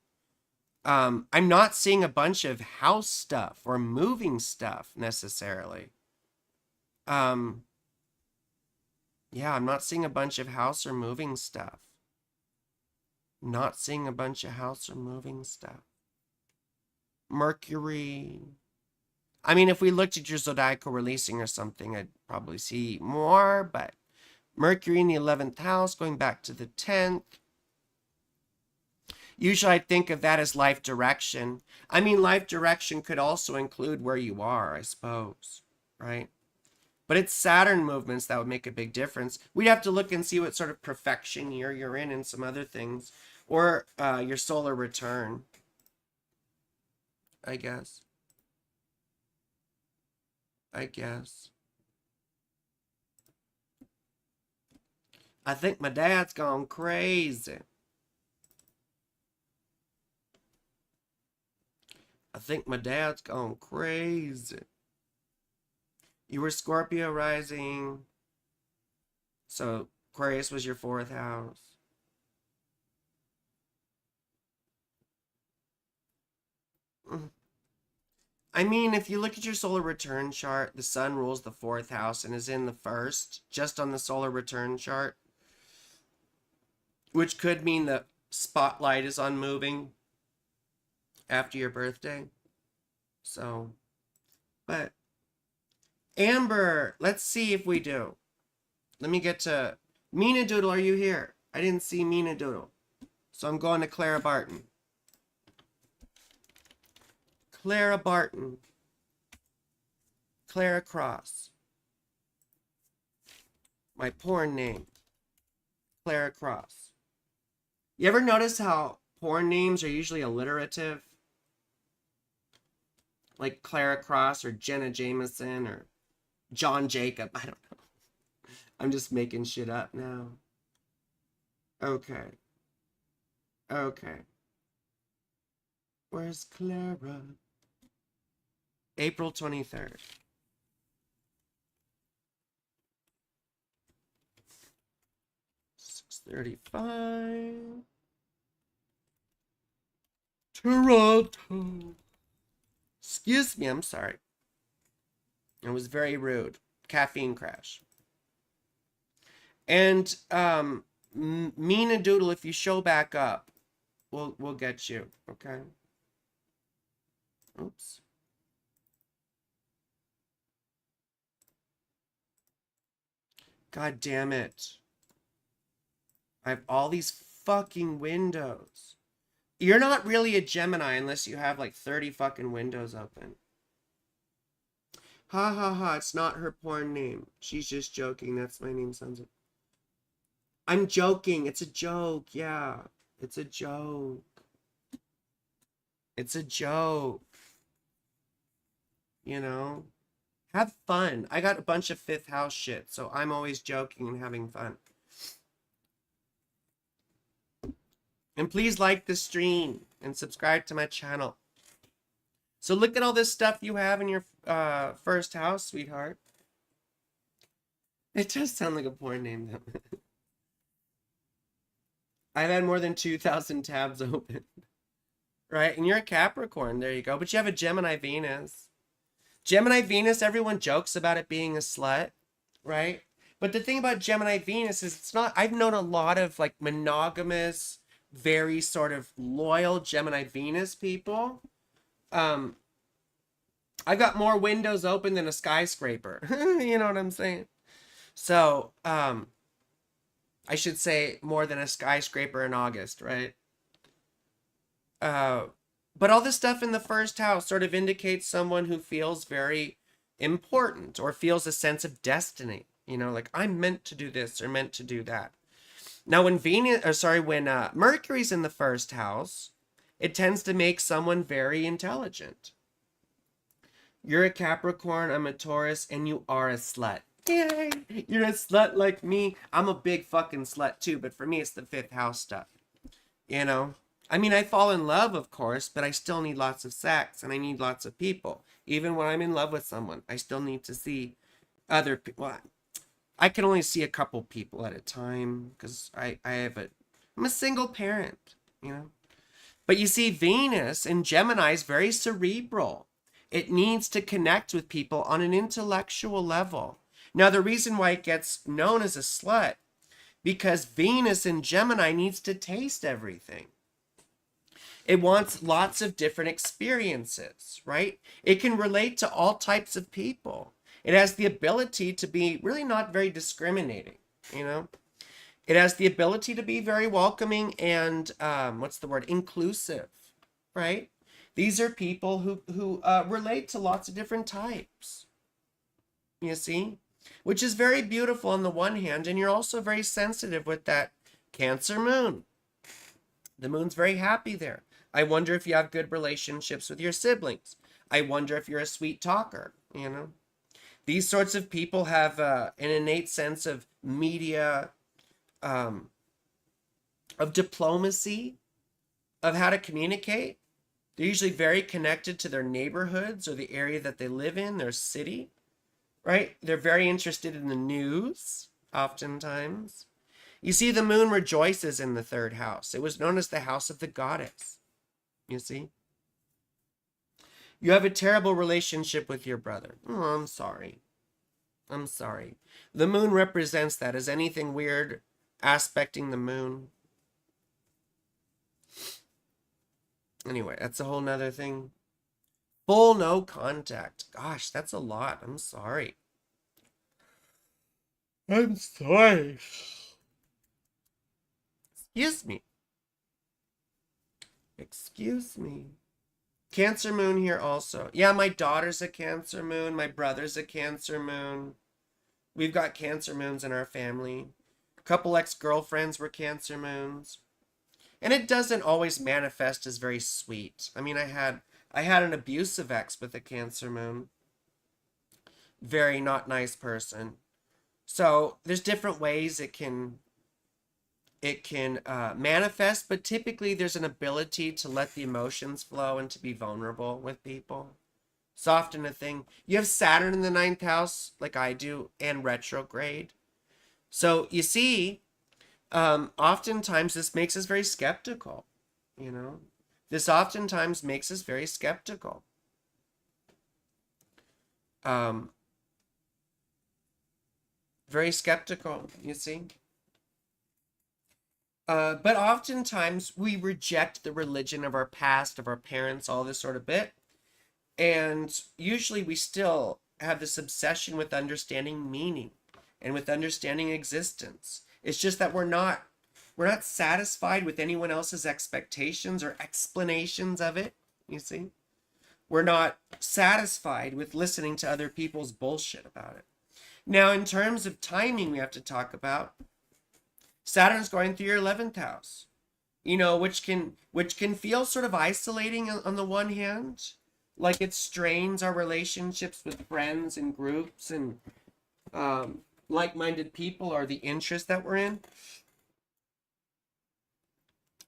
[SPEAKER 1] I'm not seeing a bunch of house stuff or moving stuff necessarily. Yeah, I'm not seeing a bunch of house or moving stuff. Not seeing a bunch of house or moving stuff. Mercury. I mean, if we looked at your zodiacal releasing or something, I'd probably see more, but Mercury in the 11th house, going back to the 10th. Usually I'd think of that as life direction. I mean, life direction could also include where you are, I suppose, right? But it's Saturn movements that would make a big difference. We'd have to look and see what sort of perfection year you're in and some other things. Or your solar return, I guess. I think my dad's gone crazy. I think my dad's gone crazy. You were Scorpio rising. So Aquarius was your 4th house. I mean, if you look at your solar return chart, the sun rules the 4th house and is in the 1st, just on the solar return chart, which could mean the spotlight is on moving after your birthday. So, but Amber, let's see if we do. Let me get to Mina Doodle. Are you here? I didn't see Mina Doodle, so I'm going to Clara Barton. Clara Barton. Clara Cross. My porn name. Clara Cross. You ever notice how porn names are usually alliterative? Like Clara Cross or Jenna Jameson or John Jacob. I don't know. I'm just making shit up now. Okay. Okay. Where's Clara? April 23rd. $6:35. Toronto. Excuse me, I'm sorry. I was very rude. Caffeine crash. And Mina Doodle, if you show back up, we'll get you, okay? Oops. God damn it. I have all these fucking windows. You're not really a Gemini unless you have like 30 fucking windows open. Ha ha ha, it's not her porn name. She's just joking. That's my name, sounds like. I'm joking. It's a joke. Yeah. It's a joke. It's a joke. You know? Have fun. I got a bunch of 5th house shit, so I'm always joking and having fun. And please like the stream and subscribe to my channel. So look at all this stuff you have in your 1st house, sweetheart. It does sound like a porn name, though. I've had more than 2,000 tabs open. Right? And you're a Capricorn. There you go. But you have a Gemini Venus. Gemini Venus, everyone jokes about it being a slut. Right? But the thing about Gemini Venus is it's not... I've known a lot of like monogamous, very sort of loyal Gemini Venus people. I've got more windows open than a skyscraper. You know what I'm saying? So, I should say more than a skyscraper in August, right? But all this stuff in the 1st house sort of indicates someone who feels very important or feels a sense of destiny. You know, like I'm meant to do this or meant to do that. Now, when Mercury's in the 1st house, it tends to make someone very intelligent. You're a Capricorn, I'm a Taurus, and you are a slut. Yay! You're a slut like me. I'm a big fucking slut too, but for me it's the 5th house stuff. You know? I mean, I fall in love, of course, but I still need lots of sex and I need lots of people. Even when I'm in love with someone, I still need to see other people. Well, I can only see a couple people at a time because I'm a single parent, you know? But you see, Venus in Gemini is very cerebral. It needs to connect with people on an intellectual level. Now, the reason why it gets known as a slut, because Venus in Gemini needs to taste everything. It wants lots of different experiences, right? It can relate to all types of people. It has the ability to be really not very discriminating, you know? It has the ability to be very welcoming and, inclusive, right? These are people who relate to lots of different types, you see? Which is very beautiful on the one hand, and you're also very sensitive with that Cancer moon. The moon's very happy there. I wonder if you have good relationships with your siblings. I wonder if you're a sweet talker, you know? These sorts of people have an innate sense of media of diplomacy, of how to communicate. They're usually very connected to their neighborhoods or the area that they live in, their city, right? They're very interested in the news, oftentimes. You see, the moon rejoices in the third house. It was known as the house of the goddess. You see? You have a terrible relationship with your brother. Oh, I'm sorry. I'm sorry. The moon represents that. Is anything weird aspecting the moon? Anyway, that's a whole nother thing. Full no contact. Gosh, that's a lot. I'm sorry. I'm sorry. Excuse me. Excuse me. Cancer moon here also. Yeah, my daughter's a Cancer moon. My brother's a Cancer moon. We've got Cancer moons in our family. A couple ex-girlfriends were Cancer moons. And it doesn't always manifest as very sweet. I mean, I had an abusive ex with a Cancer moon. Very not nice person. So there's different ways it can manifest, but typically there's an ability to let the emotions flow and to be vulnerable with people. It's often a thing. You have Saturn in the 9th house, like I do, and retrograde. So you see, oftentimes this makes us very skeptical, you know? This oftentimes makes us very skeptical. Very skeptical, you see? But oftentimes we reject the religion of our past, of our parents, all this sort of bit. And usually we still have this obsession with understanding meaning and with understanding existence. It's just that we're not satisfied with anyone else's expectations or explanations of it, you see? We're not satisfied with listening to other people's bullshit about it. Now, in terms of timing, we have to talk about Saturn's going through your 11th house, you know, which can feel sort of isolating on the one hand, like it strains our relationships with friends and groups and like-minded people or the interest that we're in.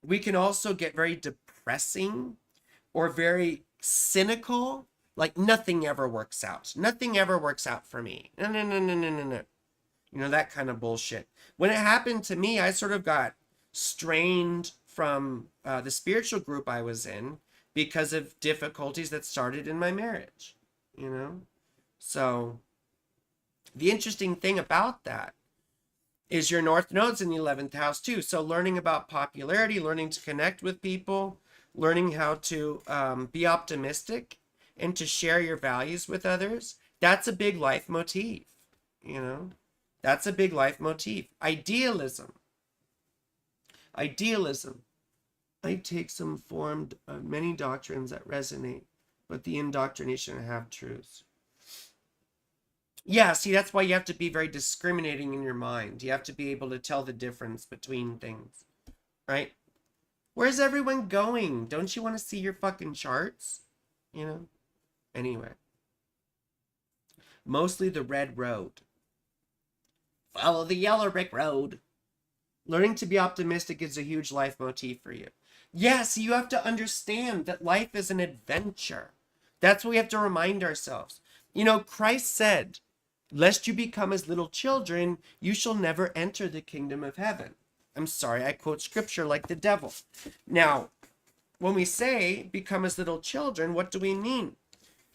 [SPEAKER 1] We can also get very depressing or very cynical, like nothing ever works out. Nothing ever works out for me. No. You know, that kind of bullshit. When it happened to me, I sort of got strained from the spiritual group I was in because of difficulties that started in my marriage, you know? So the interesting thing about that is your North Node's in the 11th house too. So learning about popularity, learning to connect with people, learning how to be optimistic and to share your values with others, that's a big life motif, you know? That's a big life motif. Idealism. I take some formed of many doctrines that resonate, but the indoctrination have truths. Yeah, see, that's why you have to be very discriminating in your mind. You have to be able to tell the difference between things, right? Where's everyone going? Don't you want to see your fucking charts? You know? Anyway. Mostly the red road. Follow the yellow brick road. Learning to be optimistic is a huge life motif for you. Yes, you have to understand that life is an adventure. That's what we have to remind ourselves. You know, Christ said, lest you become as little children, you shall never enter the kingdom of heaven. I'm sorry, I quote scripture like the devil. Now, when we say become as little children, what do we mean?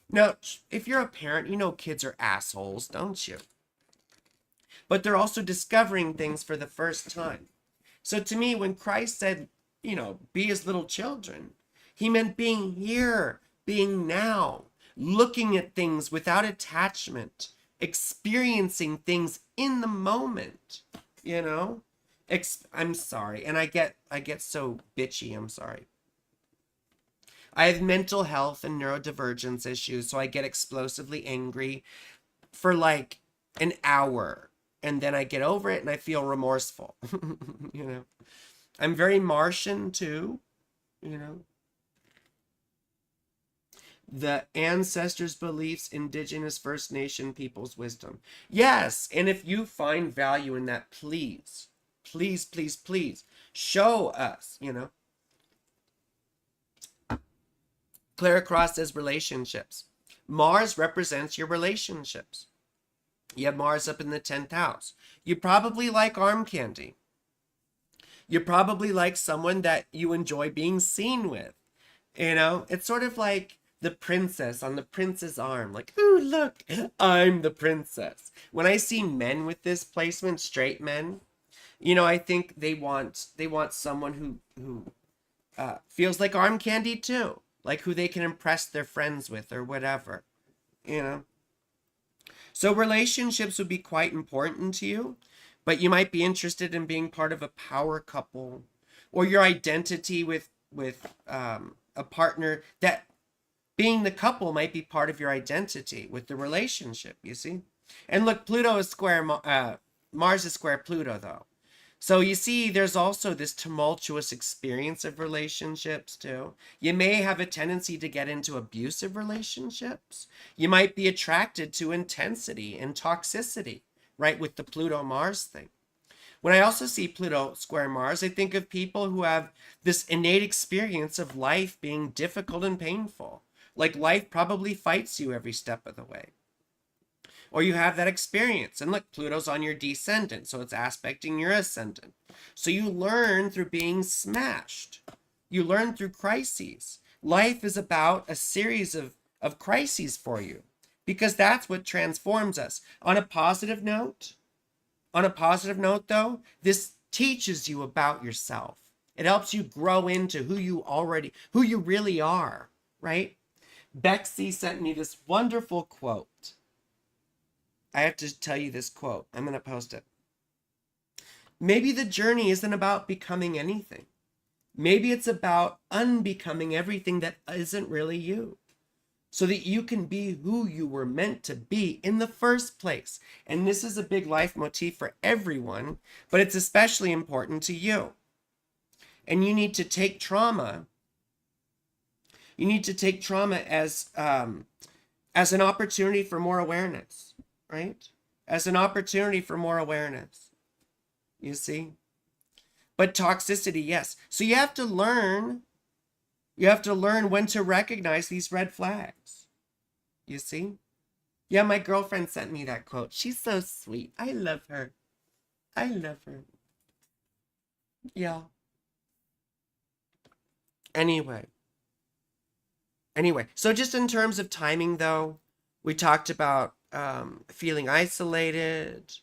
[SPEAKER 1] Now, if you're a parent, you know kids are assholes, don't you? But they're also discovering things for the first time. So to me, when Christ said, you know, be as little children, he meant being here, being now, looking at things without attachment, experiencing things in the moment, you know? I'm sorry, and I get so bitchy, I'm sorry. I have mental health and neurodivergence issues, so I get explosively angry for like an hour. And then I get over it and I feel remorseful, you know. I'm very Martian too, you know. The ancestors' beliefs, indigenous First Nation people's wisdom. Yes, and if you find value in that, please please, please, please show us, you know. Clara Cross says relationships. Mars represents your relationships. You have Mars up in the 10th house. You probably like arm candy. You probably like someone that you enjoy being seen with. You know, it's sort of like the princess on the prince's arm. Like, ooh, look, I'm the princess. When I see men with this placement, straight men, you know, I think they want someone who feels like arm candy too. Like who they can impress their friends with or whatever, you know. So relationships would be quite important to you, but you might be interested in being part of a power couple, or your identity with a partner, that being the couple might be part of your identity with the relationship, you see. And look, Pluto is square Mars is square Pluto though. So you see, there's also this tumultuous experience of relationships too. You may have a tendency to get into abusive relationships. You might be attracted to intensity and toxicity, right, with the Pluto-Mars thing. When I also see Pluto square Mars, I think of people who have this innate experience of life being difficult and painful. Like life probably fights you every step of the way. Or you have that experience. And look, Pluto's on your descendant, so it's aspecting your ascendant. So you learn through being smashed. You learn through crises. Life is about a series of crises for you, because that's what transforms us. On a positive note, though, this teaches you about yourself. It helps you grow into who you really are, right? Bexy sent me this wonderful quote. I have to tell you this quote. I'm going to post it. Maybe the journey isn't about becoming anything. Maybe it's about unbecoming everything that isn't really you, so that you can be who you were meant to be in the first place. And this is a big life motif for everyone, but it's especially important to you. And you need to take trauma. You need to take trauma as an opportunity for more awareness. Right? As an opportunity for more awareness. You see? But toxicity, yes. So you have to learn when to recognize these red flags. You see? Yeah, my girlfriend sent me that quote. She's so sweet. I love her. Yeah. Anyway, so just in terms of timing though, we talked about feeling isolated,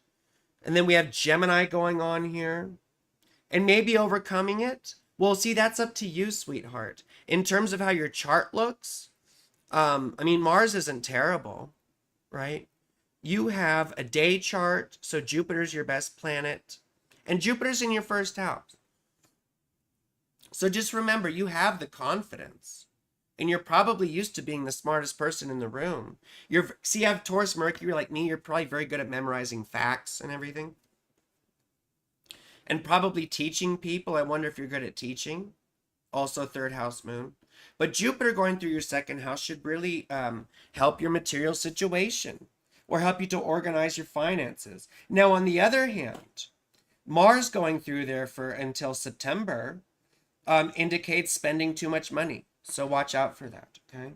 [SPEAKER 1] and then we have Gemini going on here, and maybe overcoming it. Well, see, that's up to you, sweetheart. In terms of how your chart looks, I mean, Mars isn't terrible, right? You have a day chart, so Jupiter's your best planet, and Jupiter's in your first house. So just remember, you have the confidence. And you're probably used to being the smartest person in the room. You have Taurus Mercury like me. You're probably very good at memorizing facts and everything. And probably teaching people. I wonder if you're good at teaching. Also third house moon. But Jupiter going through your second house should really help your material situation, or help you to organize your finances. Now, on the other hand, Mars going through there until September indicates spending too much money. So watch out for that, okay?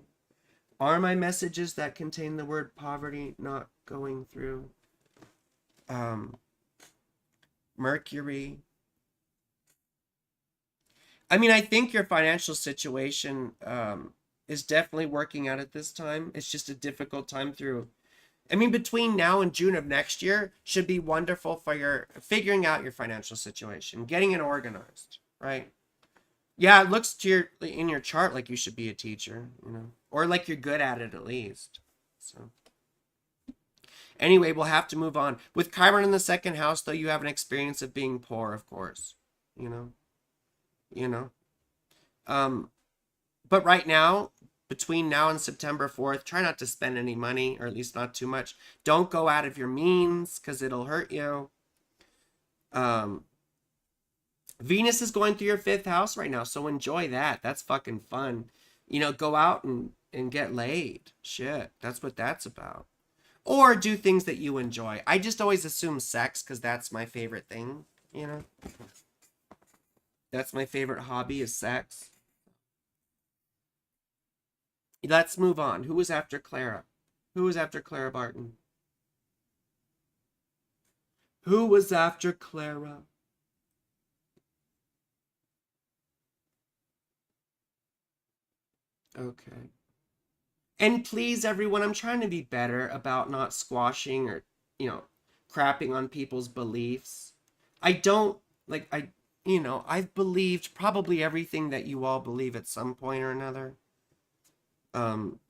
[SPEAKER 1] Are my messages that contain the word poverty not going through Mercury? I mean, I think your financial situation is definitely working out at this time. It's just a difficult time through. I mean, between now and June of next year should be wonderful for your figuring out your financial situation, getting it organized, right? Yeah, it looks in your chart like you should be a teacher, you know, or like you're good at it at least. So anyway, we'll have to move on. With Chiron in the second house, though, you have an experience of being poor, of course, you know. But right now, between now and September 4th, try not to spend any money, or at least not too much. Don't go out of your means, because it'll hurt you. Venus is going through your fifth house right now, so enjoy that. That's fucking fun. You know, go out and get laid. Shit, that's what that's about. Or do things that you enjoy. I just always assume sex, because that's my favorite thing. you know? That's my favorite hobby is sex. Let's move on. Who was after Clara? Who was after Clara Barton? Who was after Clara? Okay. And please, everyone, I'm trying to be better about not squashing or, crapping on people's beliefs. I don't, I've believed probably everything that you all believe at some point or another.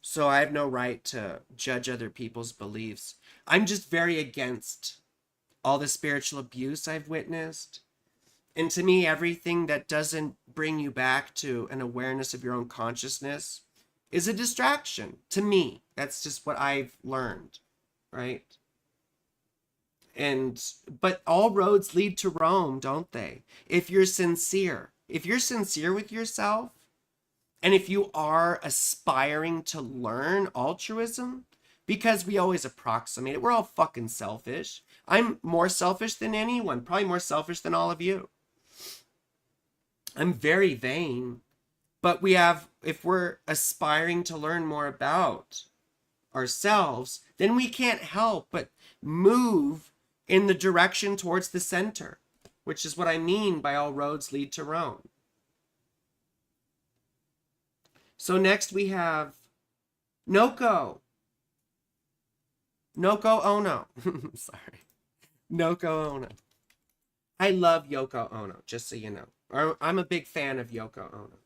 [SPEAKER 1] So I have no right to judge other people's beliefs. I'm just very against all the spiritual abuse I've witnessed. And to me, everything that doesn't bring you back to an awareness of your own consciousness is a distraction. To me, that's just what I've learned, right? But all roads lead to Rome, don't they? If you're sincere with yourself, and if you are aspiring to learn altruism, because we always approximate it, we're all fucking selfish. I'm more selfish than anyone, probably more selfish than all of you. I'm very vain, but if we're aspiring to learn more about ourselves, then we can't help but move in the direction towards the center, which is what I mean by all roads lead to Rome. So next we have Noko Ono. Sorry. Noko Ono. I love Yoko Ono, just so you know. I'm a big fan of Yoko Ono.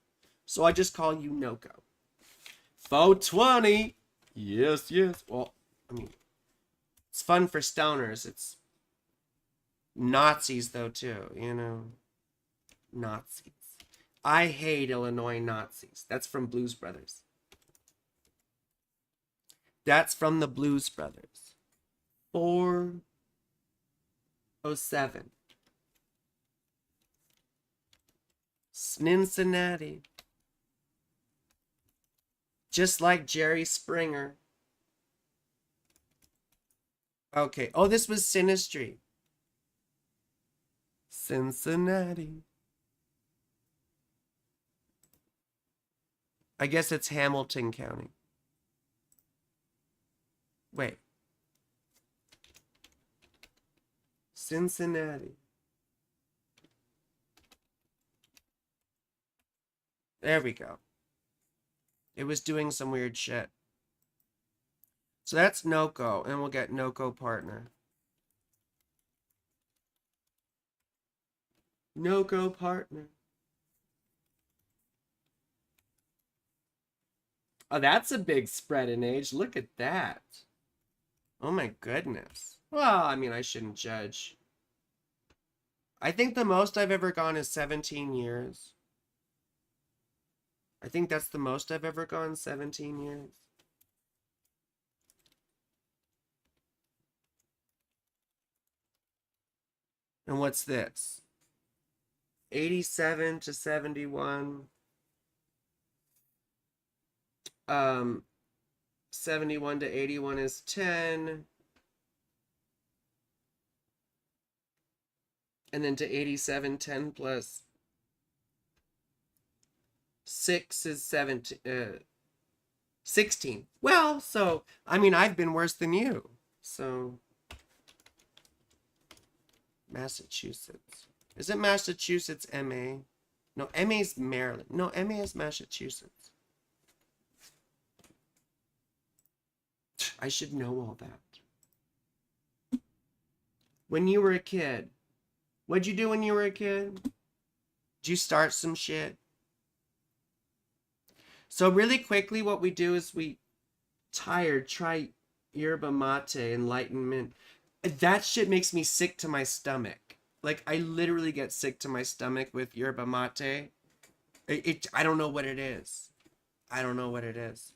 [SPEAKER 1] So I just call you Noko. 420. Yes. Well, I mean, it's fun for stoners. It's Nazis, though, too, Nazis. I hate Illinois Nazis. That's from Blues Brothers. That's from the Blues Brothers. 407. Cincinnati. Just like Jerry Springer. Okay. Oh, this was synastry. Cincinnati. I guess it's Hamilton County. Wait. Cincinnati. There we go. It was doing some weird shit. So that's Noko, and we'll get Noko partner. Noko partner. Oh, that's a big spread in age. Look at that. Oh my goodness. Well, I mean, I shouldn't judge. I think the most I've ever gone is 17 years. I think that's the most I've ever gone, 17 years. And what's this? 87 to 71. 71 to 81 is 10. And then to 87, 10 plus 6 is 16. Well, so, I mean, I've been worse than you. So, Massachusetts. Is it Massachusetts, MA? No, MA is Maryland. No, MA is Massachusetts. I should know all that. When you were a kid, what'd you do when you were a kid? Did you start some shit? So really quickly, what we do is we try yerba mate, enlightenment. That shit makes me sick to my stomach. Like, I literally get sick to my stomach with yerba mate. I don't know what it is. I don't know what it is.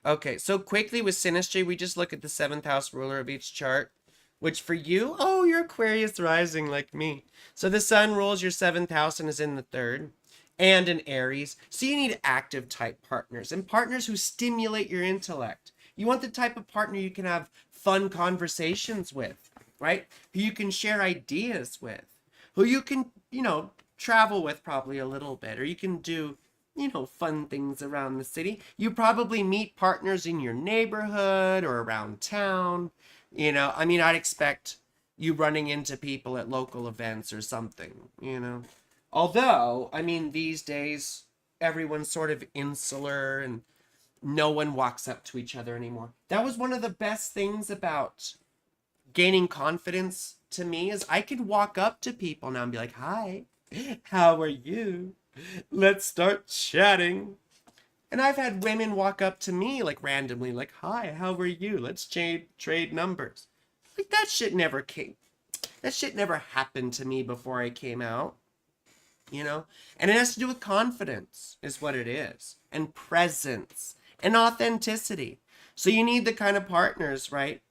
[SPEAKER 1] Okay, so quickly with synastry, we just look at the 7th house ruler of each chart, which for you, oh, you're Aquarius rising like me. So the sun rules your 7th house and is in the 3rd, and in Aries. So you need active type partners and partners who stimulate your intellect. You want the type of partner you can have fun conversations with. right? Who you can share ideas with, who you can, travel with probably a little bit, or you can do, fun things around the city. You probably meet partners in your neighborhood or around town. I'd expect you running into people at local events or something. Although, these days, everyone's sort of insular and no one walks up to each other anymore. That was one of the best things about gaining confidence to me is I could walk up to people now and be like, "Hi, how are you? Let's start chatting." And I've had women walk up to me like randomly, like, "Hi, how are you? Let's trade numbers." Like that shit never happened to me before I came out, And it has to do with confidence, is what it is, and presence and authenticity. So you need the kind of partners, right,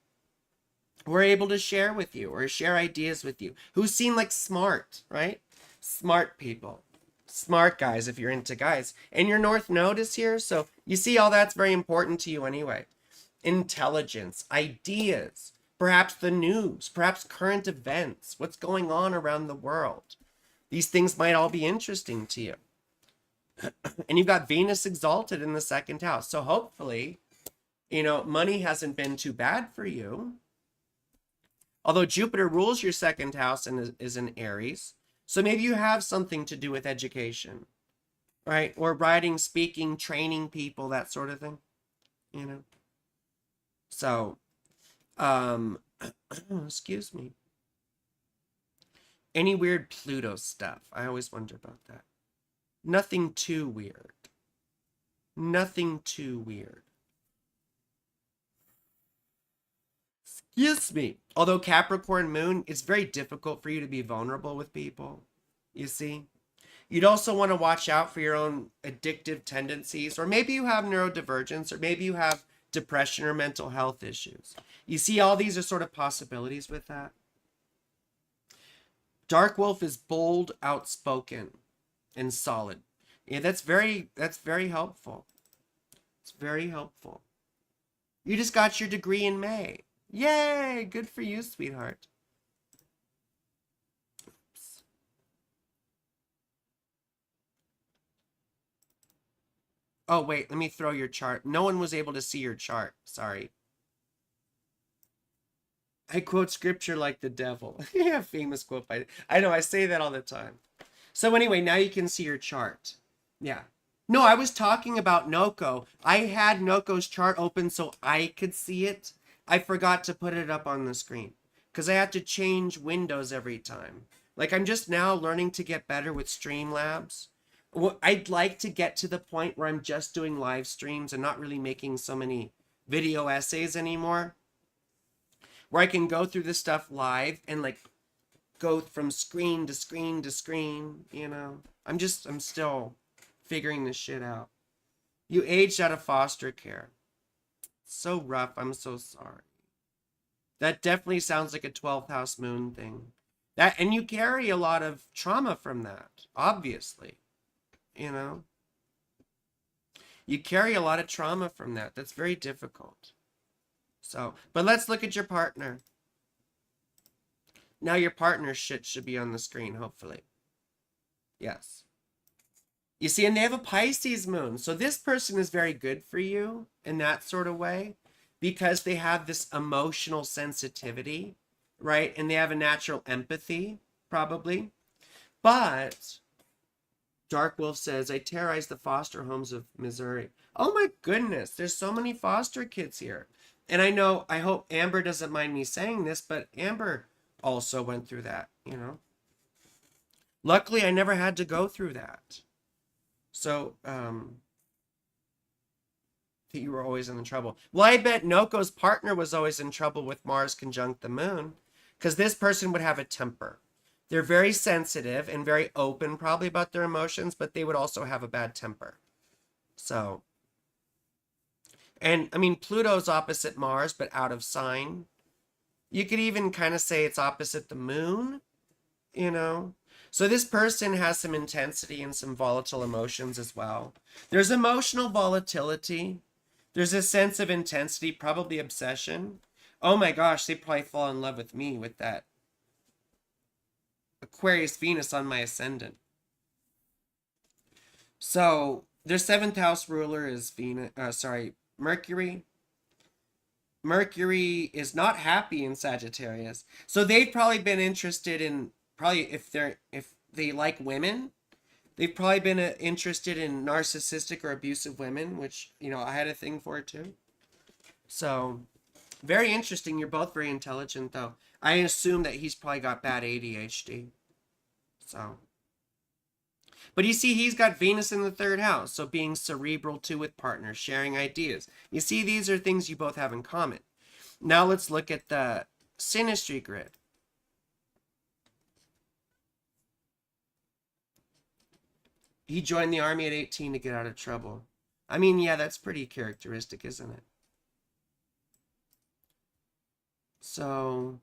[SPEAKER 1] who are able to share with you or share ideas with you, who seem like smart, right? Smart people. Smart guys if you're into guys. And your North Node is here, so you see all that's very important to you anyway. Intelligence, ideas, perhaps the news, perhaps current events, what's going on around the world. These things might all be interesting to you. And you've got Venus exalted in the second house. So hopefully, money hasn't been too bad for you. Although Jupiter rules your second house and is in Aries. So maybe you have something to do with education, right? Or writing, speaking, training people, that sort of thing, So, excuse me. Any weird Pluto stuff? I always wonder about that. Nothing too weird. Nothing too weird. Excuse me. Although Capricorn moon, it's very difficult for you to be vulnerable with people. You see? You'd also want to watch out for your own addictive tendencies, or maybe you have neurodivergence, or maybe you have depression or mental health issues. You see, all these are sort of possibilities with that. Dark Wolf is bold, outspoken, and solid. Yeah, that's very helpful. It's very helpful. You just got your degree in May. Yay! Good for you, sweetheart. Oops. Oh, wait, let me throw your chart. No one was able to see your chart. Sorry. I quote scripture like the devil. Yeah, famous quote by... I know, I say that all the time. So anyway, now you can see your chart. Yeah. No, I was talking about Noko. I had Noko's chart open so I could see it. I forgot to put it up on the screen because I had to change windows every time. Like, I'm just now learning to get better with Streamlabs. I'd like to get to the point where I'm just doing live streams and not really making so many video essays anymore, where I can go through this stuff live and like go from screen to screen to screen, I'm still figuring this shit out. You aged out of foster care. So rough. I'm so sorry. That definitely sounds like a 12th house moon thing. And you carry a lot of trauma from that, obviously. You carry a lot of trauma from that. That's very difficult. So, but let's look at your partner. Now your partner's shit should be on the screen, hopefully. Yes. You see, and they have a Pisces moon. So this person is very good for you in that sort of way because they have this emotional sensitivity, right? And they have a natural empathy, probably. But Dark Wolf says, I terrorize the foster homes of Missouri. Oh my goodness, there's so many foster kids here. And I hope Amber doesn't mind me saying this, but Amber also went through that, Luckily, I never had to go through that. So, you were always in trouble. Well, I bet Noko's partner was always in trouble with Mars conjunct the moon, because this person would have a temper. They're very sensitive and very open probably about their emotions, but they would also have a bad temper. So, and Pluto's opposite Mars, but out of sign. You could even kind of say it's opposite the moon, So this person has some intensity and some volatile emotions as well. There's emotional volatility. There's a sense of intensity, probably obsession. Oh my gosh, they probably fall in love with me with that Aquarius Venus on my ascendant. So their seventh house ruler is Venus. Mercury. Mercury is not happy in Sagittarius, so they've probably been interested in probably if they like women, they've probably been interested in narcissistic or abusive women, which I had a thing for too. So very interesting. You're both very intelligent, though. I assume that he's probably got bad ADHD. So. But you see, he's got Venus in the third house, so being cerebral too with partners, sharing ideas. You see, these are things you both have in common. Now let's look at the synastry grid. He joined the army at 18 to get out of trouble. I mean, yeah, that's pretty characteristic, isn't it? So,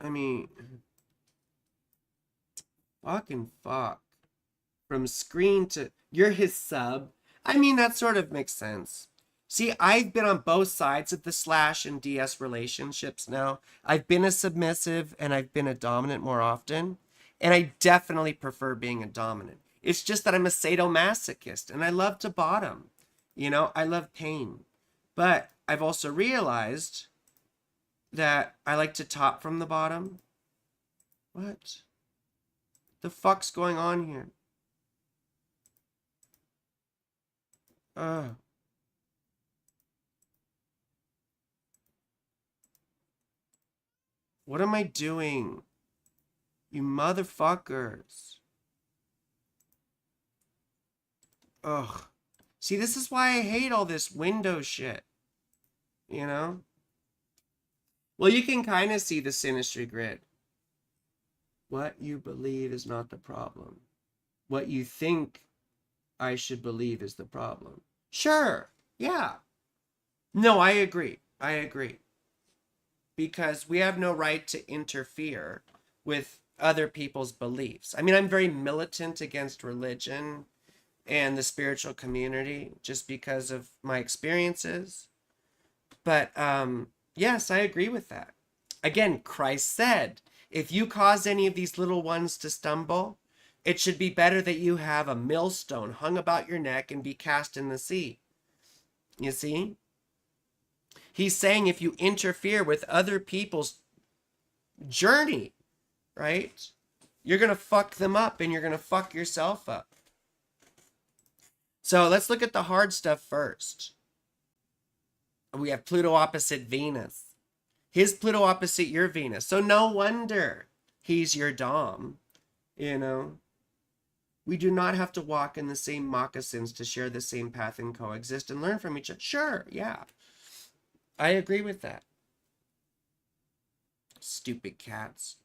[SPEAKER 1] I mean, fucking fuck. From screen to, you're his sub. I mean, that sort of makes sense. See, I've been on both sides of the slash and DS relationships now. I've been a submissive and I've been a dominant more often. And I definitely prefer being a dominant. It's just that I'm a sadomasochist and I love to bottom. I love pain. But I've also realized that I like to top from the bottom. What the fuck's going on here? What am I doing? You motherfuckers. Ugh. See, this is why I hate all this window shit. Well, you can kind of see the synastry grid. What you believe is not the problem. What you think I should believe is the problem. Sure. Yeah. No, I agree. Because we have no right to interfere with other people's beliefs. I mean, I'm very militant against religion and the spiritual community just because of my experiences. But yes, I agree with that. Again, Christ said, if you cause any of these little ones to stumble, it should be better that you have a millstone hung about your neck and be cast in the sea. You see? He's saying if you interfere with other people's journey, right? You're going to fuck them up and you're going to fuck yourself up. So let's look at the hard stuff first. We have Pluto opposite Venus. His Pluto opposite your Venus. So no wonder he's your dom. We do not have to walk in the same moccasins to share the same path and coexist and learn from each other. Sure, yeah. I agree with that. Stupid cats.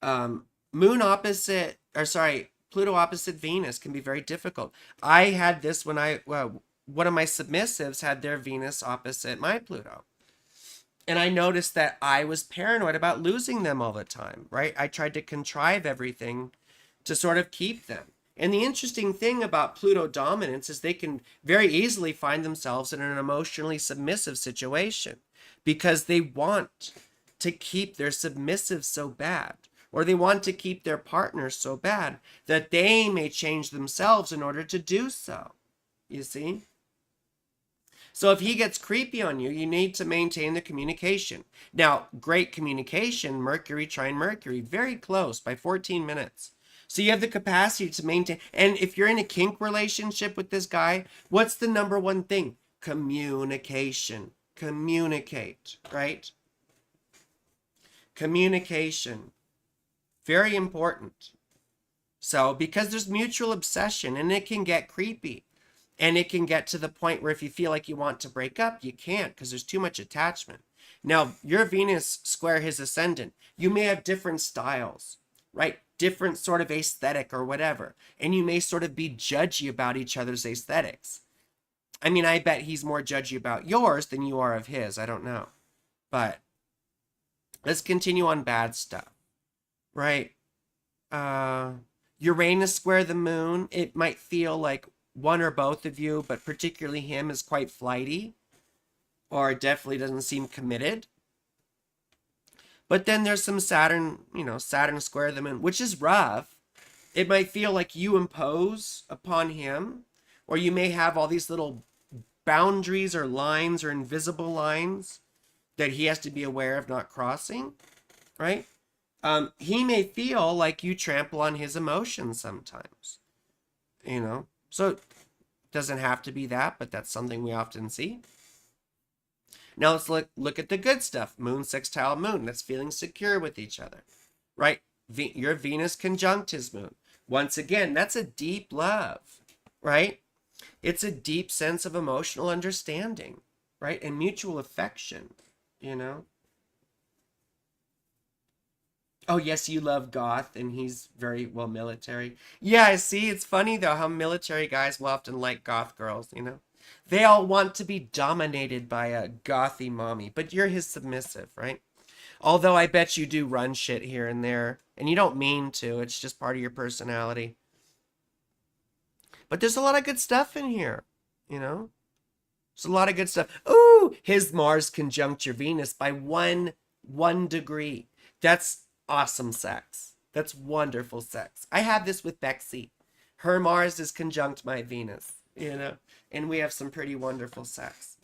[SPEAKER 1] Pluto opposite Venus can be very difficult. I had this when one of my submissives had their Venus opposite my Pluto. And I noticed that I was paranoid about losing them all the time, right? I tried to contrive everything to sort of keep them. And the interesting thing about Pluto dominance is they can very easily find themselves in an emotionally submissive situation because they want to keep their submissive so bad, or they want to keep their partner so bad that they may change themselves in order to do so. You see? So if he gets creepy on you, you need to maintain the communication. Now, great communication, Mercury trine Mercury, very close by 14 minutes. So you have the capacity to maintain. And if you're in a kink relationship with this guy, what's the number one thing? Communication. Communicate, right? Communication. Very important. So because there's mutual obsession and it can get creepy. And it can get to the point where if you feel like you want to break up, you can't because there's too much attachment. Now, your Venus square his ascendant. You may have different styles, right? Different sort of aesthetic or whatever. And you may sort of be judgy about each other's aesthetics. I mean, I bet he's more judgy about yours than you are of his. I don't know. But let's continue on bad stuff, right? Uranus square the moon. It might feel like one or both of you, but particularly him, is quite flighty. or definitely doesn't seem committed. But then there's some Saturn, Saturn square the moon, which is rough. It might feel like you impose upon him, or you may have all these little boundaries or lines or invisible lines that he has to be aware of not crossing, right? He may feel like you trample on his emotions sometimes, So it doesn't have to be that, but that's something we often see. Now let's look at the good stuff. Moon sextile moon. That's feeling secure with each other, right? Your Venus conjunct his moon. Once again, that's a deep love, right? It's a deep sense of emotional understanding, right? And mutual affection, you know? Oh, yes, you love goth, and he's very, well, military. Yeah, I see. It's funny, though, how military guys will often like goth girls. They all want to be dominated by a gothy mommy, but you're his submissive, right? Although I bet you do run shit here and there, and you don't mean to. It's just part of your personality. But there's a lot of good stuff in here, you know? There's a lot of good stuff. Ooh, his Mars conjunct your Venus by one degree. That's awesome sex. That's wonderful sex. I have this with Bexy. Her Mars is conjunct my Venus, and we have some pretty wonderful sex.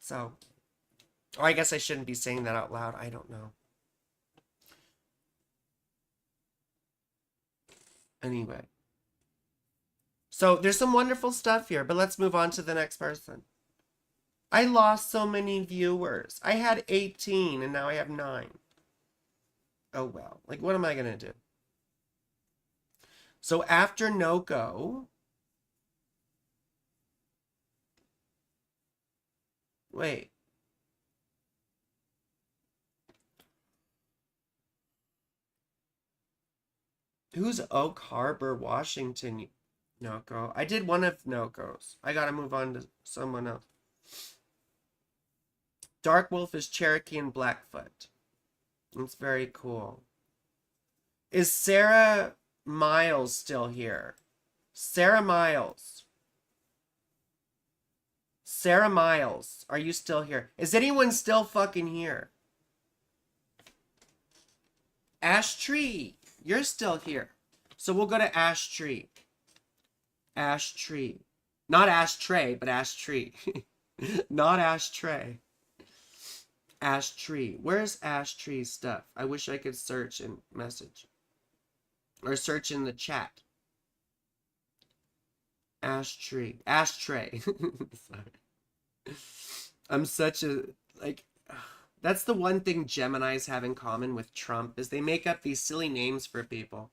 [SPEAKER 1] So, or I guess I shouldn't be saying that out loud. I don't know. Anyway. So there's some wonderful stuff here, but let's move on to the next person. I lost so many viewers. I had 18 and now I have 9. Oh well. Like, what am I going to do? So after no go. Wait. Who's Oak Harbor, Washington? Noko. I did one of Noko's. I gotta move on to someone else. Dark Wolf is Cherokee and Blackfoot. It's very cool. Is Sarah Miles still here? Sarah Miles. Sarah Miles, are you still here? Is anyone still fucking here? Ash Tree, you're still here. So we'll go to Ash Tree. Ash Tree. Not ashtray, but Ash Tree. Not ashtray. Ash Tree. Where's Ash Tree stuff? I wish I could search in message. Or search in the chat. Ash Tree. Ashtray. Sorry. I'm such a, that's the one thing Geminis have in common with Trump, is they make up these silly names for people.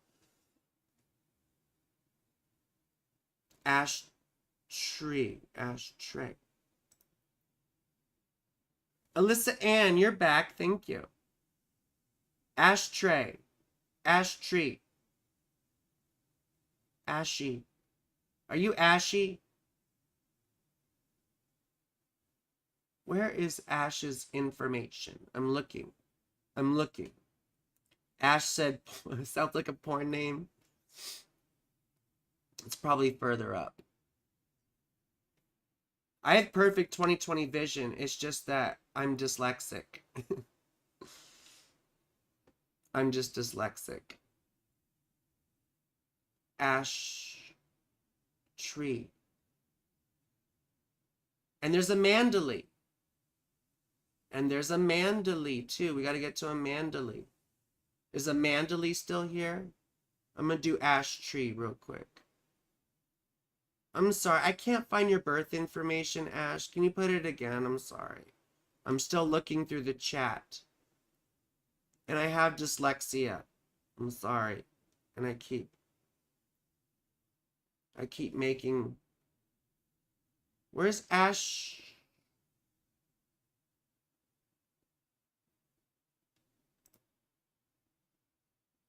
[SPEAKER 1] Ash Tree. Ashtray. Alyssa Ann, you're back. Thank you. Ashtray. Ash Tree. Ashy. Are you ashy? Where is Ash's information? I'm looking. Ash said, sounds like a porn name. It's probably further up. I have perfect 20/20 vision. It's just that I'm dyslexic. I'm just dyslexic. Ash Tree. And there's a Mandalay. And there's a Mandalay too. We got to get to a Mandalay. Is a Mandalay still here? I'm going to do Ash Tree real quick. I'm sorry. I can't find your birth information, Ash. Can you put it again? I'm sorry. I'm still looking through the chat. And I have dyslexia. I'm sorry. And I keep making... Where's Ash?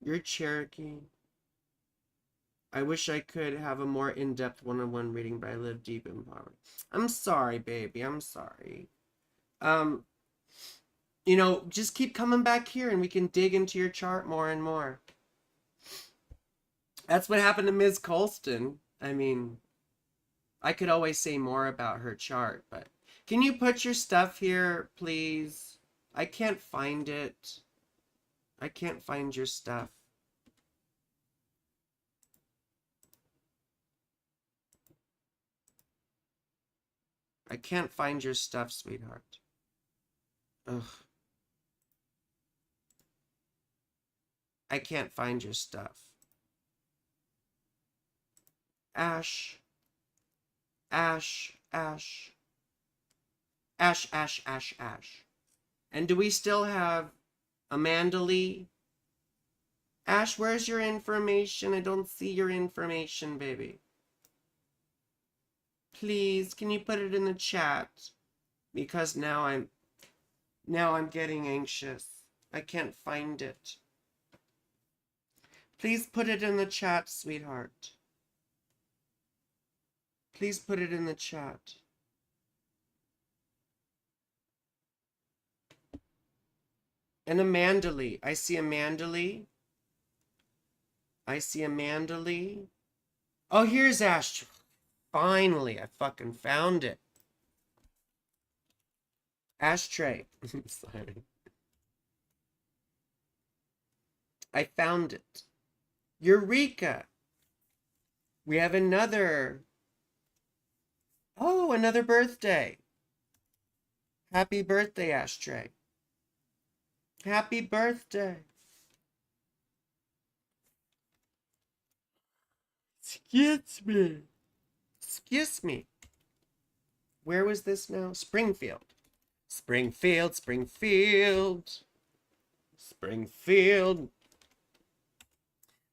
[SPEAKER 1] You're Cherokee. I wish I could have a more in-depth one-on-one reading, but I live deep in poverty. I'm sorry, baby. I'm sorry. Just keep coming back here and we can dig into your chart more and more. That's what happened to Ms. Colston. I mean, I could always say more about her chart, but Can you put your stuff here, please? I can't find it. I can't find your stuff. I can't find your stuff, sweetheart. Ugh. I can't find your stuff. Ash. Ash. Ash. Ash, ash, ash, ash. And do we still have Amanda Lee? Ash, where's your information? I don't see your information, baby. Please, can you put it in the chat? Because now I'm getting anxious. I can't find it. Please put it in the chat, sweetheart. Please put it in the chat. And Amanda Lee. I see Amanda Lee. I see Amanda Lee. Oh, here's Ash. Finally, I fucking found it. Ashtray. Sorry. I found it. Eureka! We have another. Oh, another birthday. Happy birthday, Ashtray. Happy birthday. Excuse me. Excuse me. Where was this now? Springfield. Springfield, Springfield. Springfield.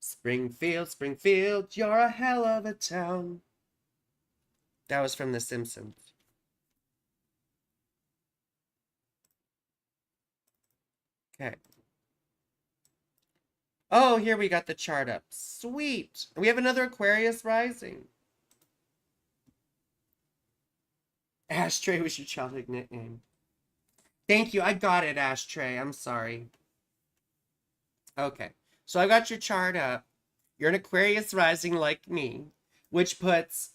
[SPEAKER 1] Springfield, Springfield, you're a hell of a town. That was from The Simpsons. Okay. Oh, here we got the chart up. Sweet. We have another Aquarius rising. Ashtray was your childhood nickname. Thank you. I got it, Ashtray. I'm sorry. Okay. So I got your chart up. You're an Aquarius rising like me, which puts,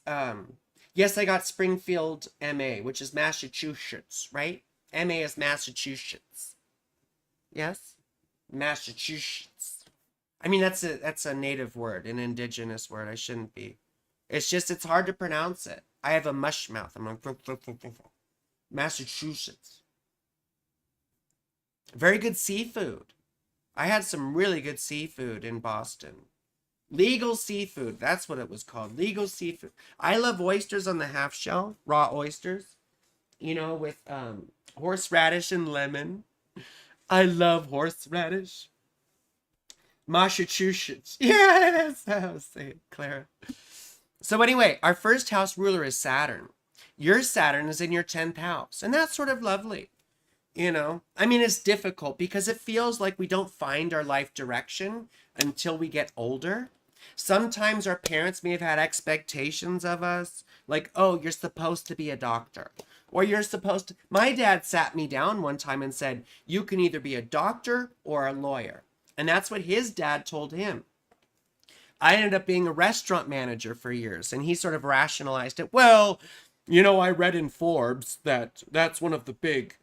[SPEAKER 1] yes, I got Springfield, MA, which is Massachusetts, right? MA is Massachusetts. Yes? Massachusetts. I mean, that's a native word, an indigenous word. I shouldn't be. It's just, it's hard to pronounce it. I have a mush mouth. I'm like, Massachusetts. Very good seafood. I had some really good seafood in Boston. Legal seafood. That's what it was called. Legal seafood. I love oysters on the half shell. Raw oysters. You know, with horseradish and lemon. I love horseradish. Massachusetts. Yes, I was saying, Clara. So anyway, our first house ruler is Saturn. Your Saturn is in your 10th house. And that's sort of lovely. You know, I mean, it's difficult because it feels like we don't find our life direction until we get older. Sometimes our parents may have had expectations of us, like, oh, you're supposed to be a doctor, or you're supposed to. My dad sat me down one time and said, you can either be a doctor or a lawyer. And that's what his dad told him. I ended up being a restaurant manager for years, and he sort of rationalized it. Well, you know, I read in Forbes that that's one of the big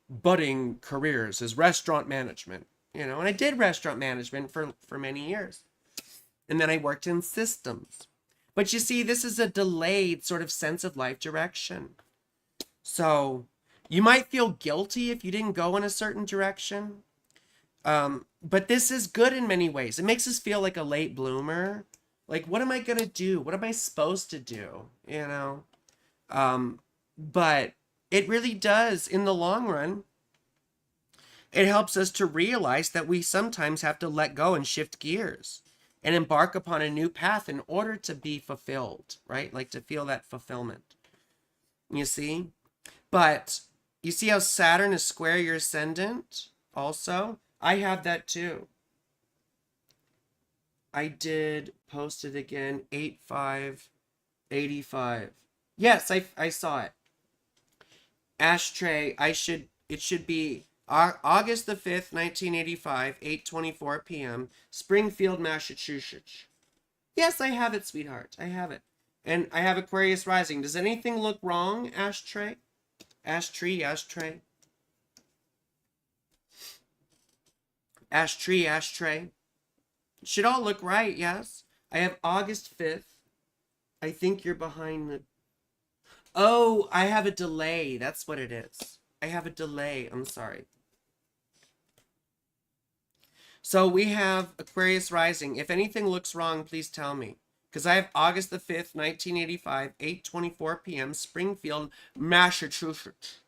[SPEAKER 1] budding careers is restaurant management, you know, and I did restaurant management for many years. And then I worked in systems. But you see, this is a delayed sort of sense of life direction. So you might feel guilty if you didn't go in a certain direction. But this is good in many ways. It makes us feel like a late bloomer. Like, what am I going to do? What am I supposed to do? You know? But it really does, in the long run, it helps us to realize that we sometimes have to let go and shift gears and embark upon a new path in order to be fulfilled, right? Like to feel that fulfillment. You see? But you see how Saturn is square your ascendant also? I have that too. I did post it again, 8585. Yes, I saw it. Ashtray, it should be August the 5th, 1985, 8:24 p.m., Springfield, Massachusetts. Yes, I have it, sweetheart. I have it. And I have Aquarius rising. Does anything look wrong, Ashtray? Ashtray, ashtray. Ashtray, ashtray. Should all look right, yes? I have August 5th. I think you're behind the... Oh, I have a delay. That's what it is. I have a delay. I'm sorry. So we have Aquarius rising. If anything looks wrong, please tell me. Because I have August the 5th, 1985, 8:24 p.m., Springfield, Massachusetts.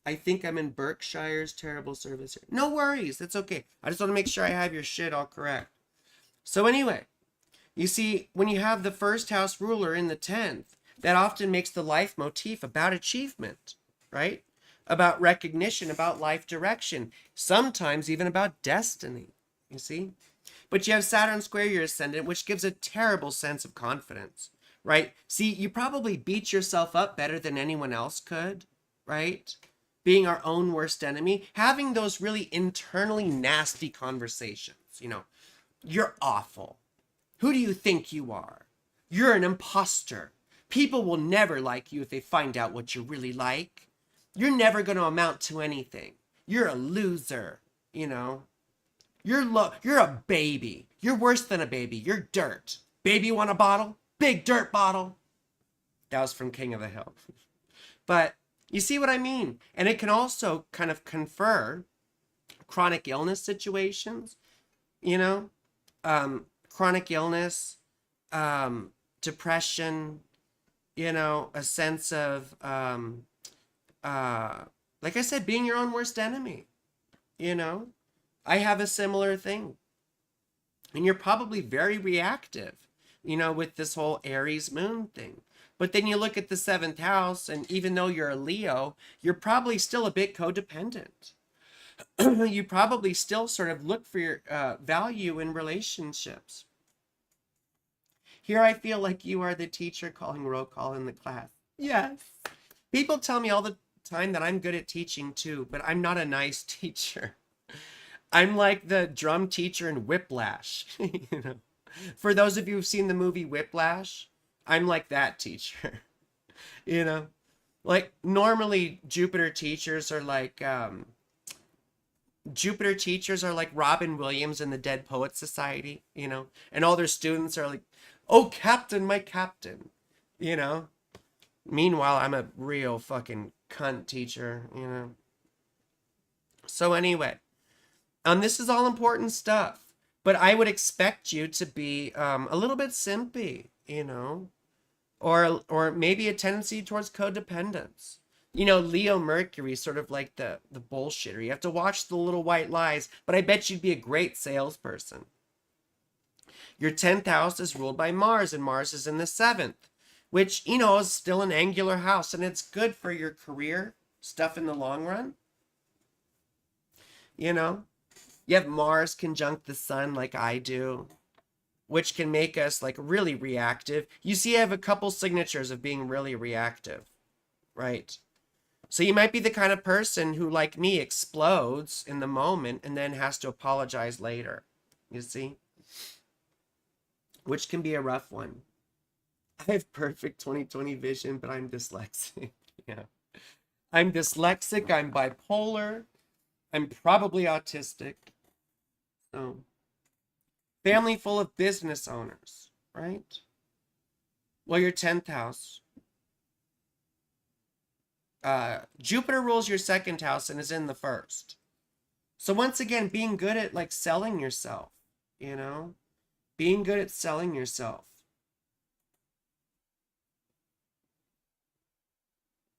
[SPEAKER 1] I think I'm in Berkshire's terrible service here. No worries. That's okay. I just want to make sure I have your shit all correct. So anyway, you see, when you have the first house ruler in the 10th, that often makes the life motif about achievement, right? About recognition, about life direction, sometimes even about destiny, you see? But you have Saturn square your ascendant, which gives a terrible sense of confidence, right? See, you probably beat yourself up better than anyone else could, right? Being our own worst enemy, having those really internally nasty conversations, you know, you're awful. Who do you think you are? You're an imposter. People will never like you if they find out what you're really like. You're never going to amount to anything. You're a loser, you know. You're a baby. You're worse than a baby. You're dirt. Baby want a bottle? Big dirt bottle. That was from King of the Hill. But you see what I mean? And it can also kind of confer chronic illness situations, you know, chronic illness, depression, you know, a sense of, like I said, being your own worst enemy, you know. I have a similar thing. And you're probably very reactive, you know, with this whole Aries moon thing. But then you look at the 7th house, and even though you're a Leo, you're probably still a bit codependent. You probably still sort of look for your value in relationships. Here I feel like you are the teacher calling roll call in the class. Yes. People tell me all the time that I'm good at teaching too, but I'm not a nice teacher. I'm like the drum teacher in Whiplash. You know, for those of you who've seen the movie Whiplash, I'm like that teacher. You know, like normally Jupiter teachers are like Robin Williams in the Dead Poets Society, you know, and all their students are like, "Oh, Captain, my Captain," you know. Meanwhile, I'm a real fucking cunt teacher, you know. So anyway. This is all important stuff, but I would expect you to be a little bit simpy, you know, or maybe a tendency towards codependence. You know, Leo Mercury, sort of like the bullshitter. You have to watch the little white lies, but I bet you'd be a great salesperson. Your 10th house is ruled by Mars, and Mars is in the 7th, which, you know, is still an angular house, and it's good for your career stuff in the long run. You know? You have Mars conjunct the sun like I do, which can make us like really reactive. You see, I have a couple signatures of being really reactive, right? So you might be the kind of person who, like me, explodes in the moment and then has to apologize later, you see? Which can be a rough one. I have perfect 20/20 vision, but I'm dyslexic. Yeah. I'm dyslexic, I'm bipolar, I'm probably autistic. So, family full of business owners, right? Well, your 10th house. Jupiter rules your 2nd house and is in the 1st. So once again, being good at like selling yourself, you know? Being good at selling yourself.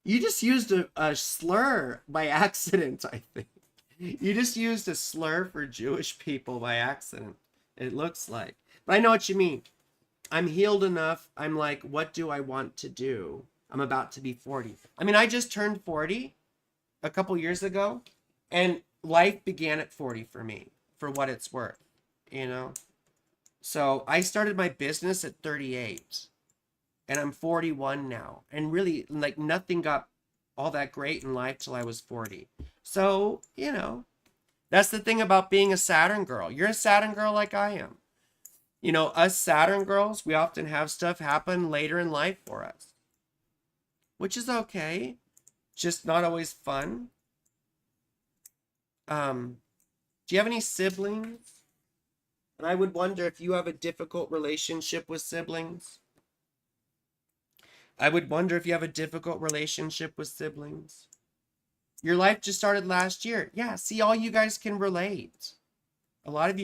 [SPEAKER 1] You just used a slur by accident, I think. You just used a slur for Jewish people by accident, it looks like. But I know what you mean. I'm healed enough. I'm like, what do I want to do? I'm about to be 40. I mean, I just turned 40 a couple years ago, and life began at 40 for me, for what it's worth, you know? So I started my business at 38, and I'm 41 now. And really, like, nothing got all that great in life till I was 40. So, you know, that's the thing about being a Saturn girl. You're a Saturn girl like I am. You know, us Saturn girls, we often have stuff happen later in life for us, which is okay. just not always fun. Do you have any siblings? And I would wonder if you have a difficult relationship with siblings. I would wonder if you have a difficult relationship with siblings. Your life just started last year. Yeah, see, all you guys can relate. A lot of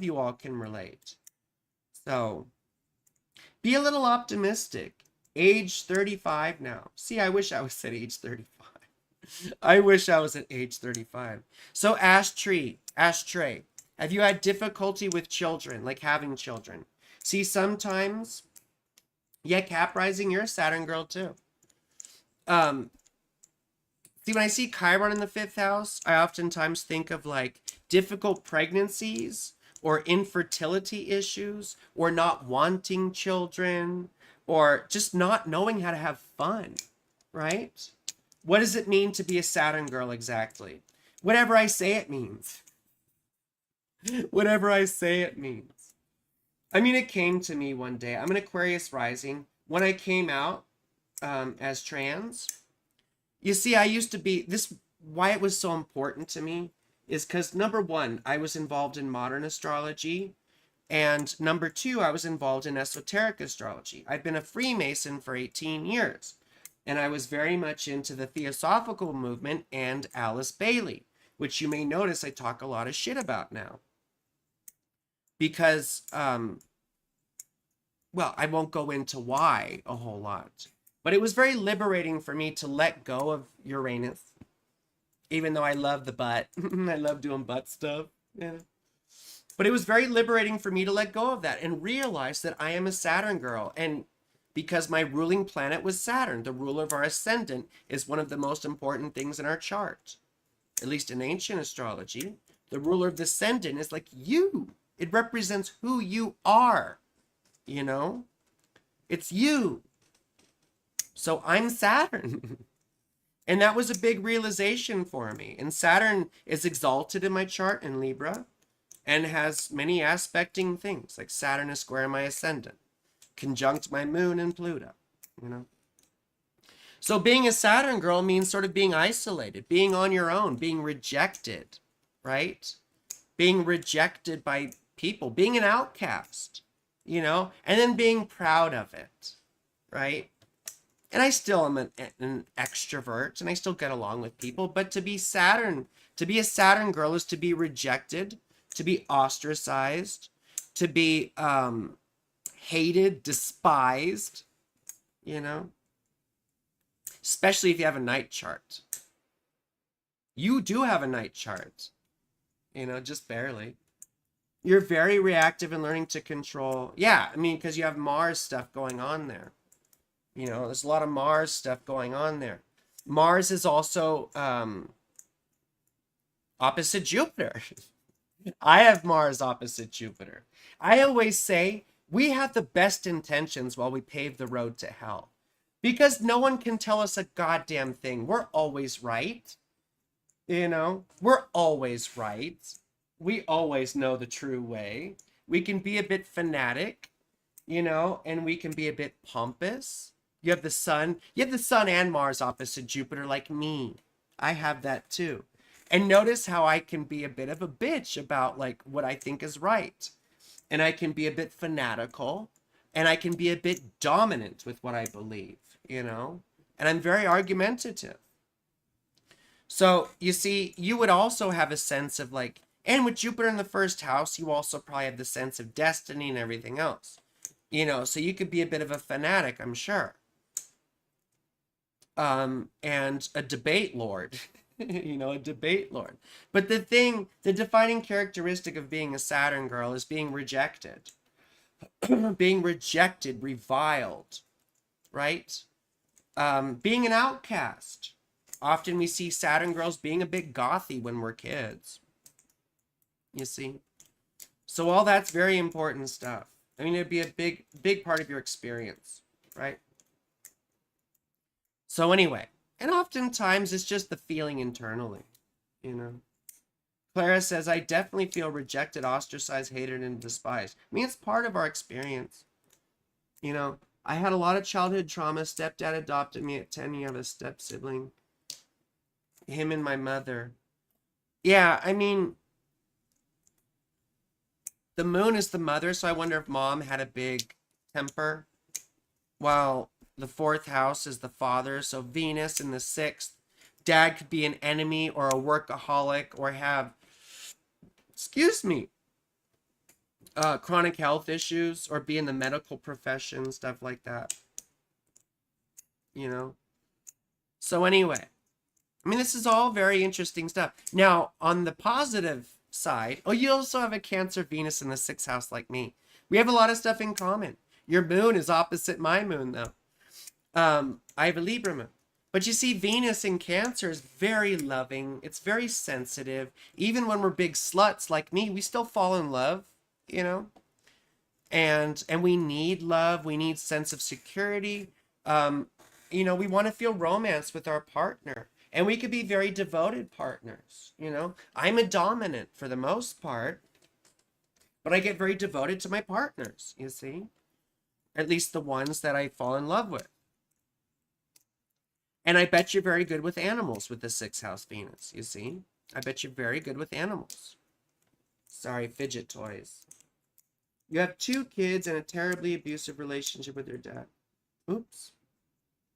[SPEAKER 1] you all can relate. So be a little optimistic. Age 35 now. See, I wish I was at age 35. I wish I was at age 35. So ashtray, have you had difficulty with children, like having children? See, sometimes, yeah, Cap Rising, you're a Saturn girl too. See, when I see Chiron in the 5th house, I oftentimes think of like difficult pregnancies or infertility issues or not wanting children or just not knowing how to have fun, right? What does it mean to be a Saturn girl exactly? Whatever I say it means. Whatever I say it means. I mean, it came to me one day. I'm an Aquarius rising. When I came out as trans, you see, I used to be this. Why it was so important to me is because number one, I was involved in modern astrology, and number two, I was involved in esoteric astrology. I've been a Freemason for 18 years, and I was very much into the Theosophical movement and Alice Bailey, which you may notice I talk a lot of shit about now. Because, well, I won't go into why a whole lot. But it was very liberating for me to let go of Uranus. Even though I love the butt. I love doing butt stuff. Yeah. But it was very liberating for me to let go of that and realize that I am a Saturn girl. And because my ruling planet was Saturn, the ruler of our ascendant is one of the most important things in our chart. At least in ancient astrology. The ruler of the ascendant is like you. It represents who you are. You know? It's you. So I'm Saturn. And that was a big realization for me. And Saturn is exalted in my chart in Libra and has many aspecting things, like Saturn is square my ascendant, conjunct my moon and Pluto, you know. So being a Saturn girl means sort of being isolated, being on your own, being rejected, right? Being rejected by people, being an outcast, you know, and then being proud of it, right? And I still am an extrovert and I still get along with people, but to be a Saturn girl is to be rejected, to be ostracized, to be hated, despised, you know, especially if you have a night chart. You do have a night chart, you know, just barely. You're very reactive and learning to control. Yeah, I mean, because you have Mars stuff going on there. You know, there's a lot of Mars stuff going on there. Mars is also opposite Jupiter. I have Mars opposite Jupiter. I always say we have the best intentions while we pave the road to hell. Because no one can tell us a goddamn thing. We're always right. You know, we're always right. We always know the true way. We can be a bit fanatic, you know, and we can be a bit pompous. You have the sun and Mars opposite Jupiter like me. I have that too. And notice how I can be a bit of a bitch about like what I think is right. And I can be a bit fanatical and I can be a bit dominant with what I believe, you know? And I'm very argumentative. So you see, you would also have a sense of like, and with Jupiter in the 1st house, you also probably have the sense of destiny and everything else. You know, so you could be a bit of a fanatic, I'm sure. And a debate lord, you know, a debate lord. But the defining characteristic of being a Saturn girl is being rejected. Being rejected, reviled, right? Being an outcast. Often we see Saturn girls being a bit gothy when we're kids. You see? So all that's very important stuff. I mean, it'd be a big part of your experience, right? So anyway, and oftentimes it's just the feeling internally, you know. Clara says, I definitely feel rejected, ostracized, hated, and despised. I mean, it's part of our experience. You know, I had a lot of childhood trauma. Stepdad adopted me at 10. You have a step sibling. Him and my mother. Yeah, I mean, the moon is the mother, so I wonder if mom had a big temper, while the fourth house is the father. So Venus in the sixth. Dad could be an enemy or a workaholic or have, excuse me, chronic health issues or be in the medical profession, stuff like that. You know? So anyway, I mean, this is all very interesting stuff. Now, on the positive side, oh, you also have a Cancer Venus in the sixth house like me. We have a lot of stuff in common. Your moon is opposite my moon, though. I have a Libra moon. But you see, Venus in Cancer is very loving. It's very sensitive. Even when we're big sluts like me, we still fall in love, you know? And we need love. We need sense of security. You know, we want to feel romance with our partner. And we could be very devoted partners, you know? I'm a dominant for the most part, but I get very devoted to my partners, you see? At least the ones that I fall in love with. And I bet you're very good with animals with the sixth house Venus, you see? I bet you're very good with animals. Sorry, fidget toys. You have 2 kids and a terribly abusive relationship with your dad. Oops.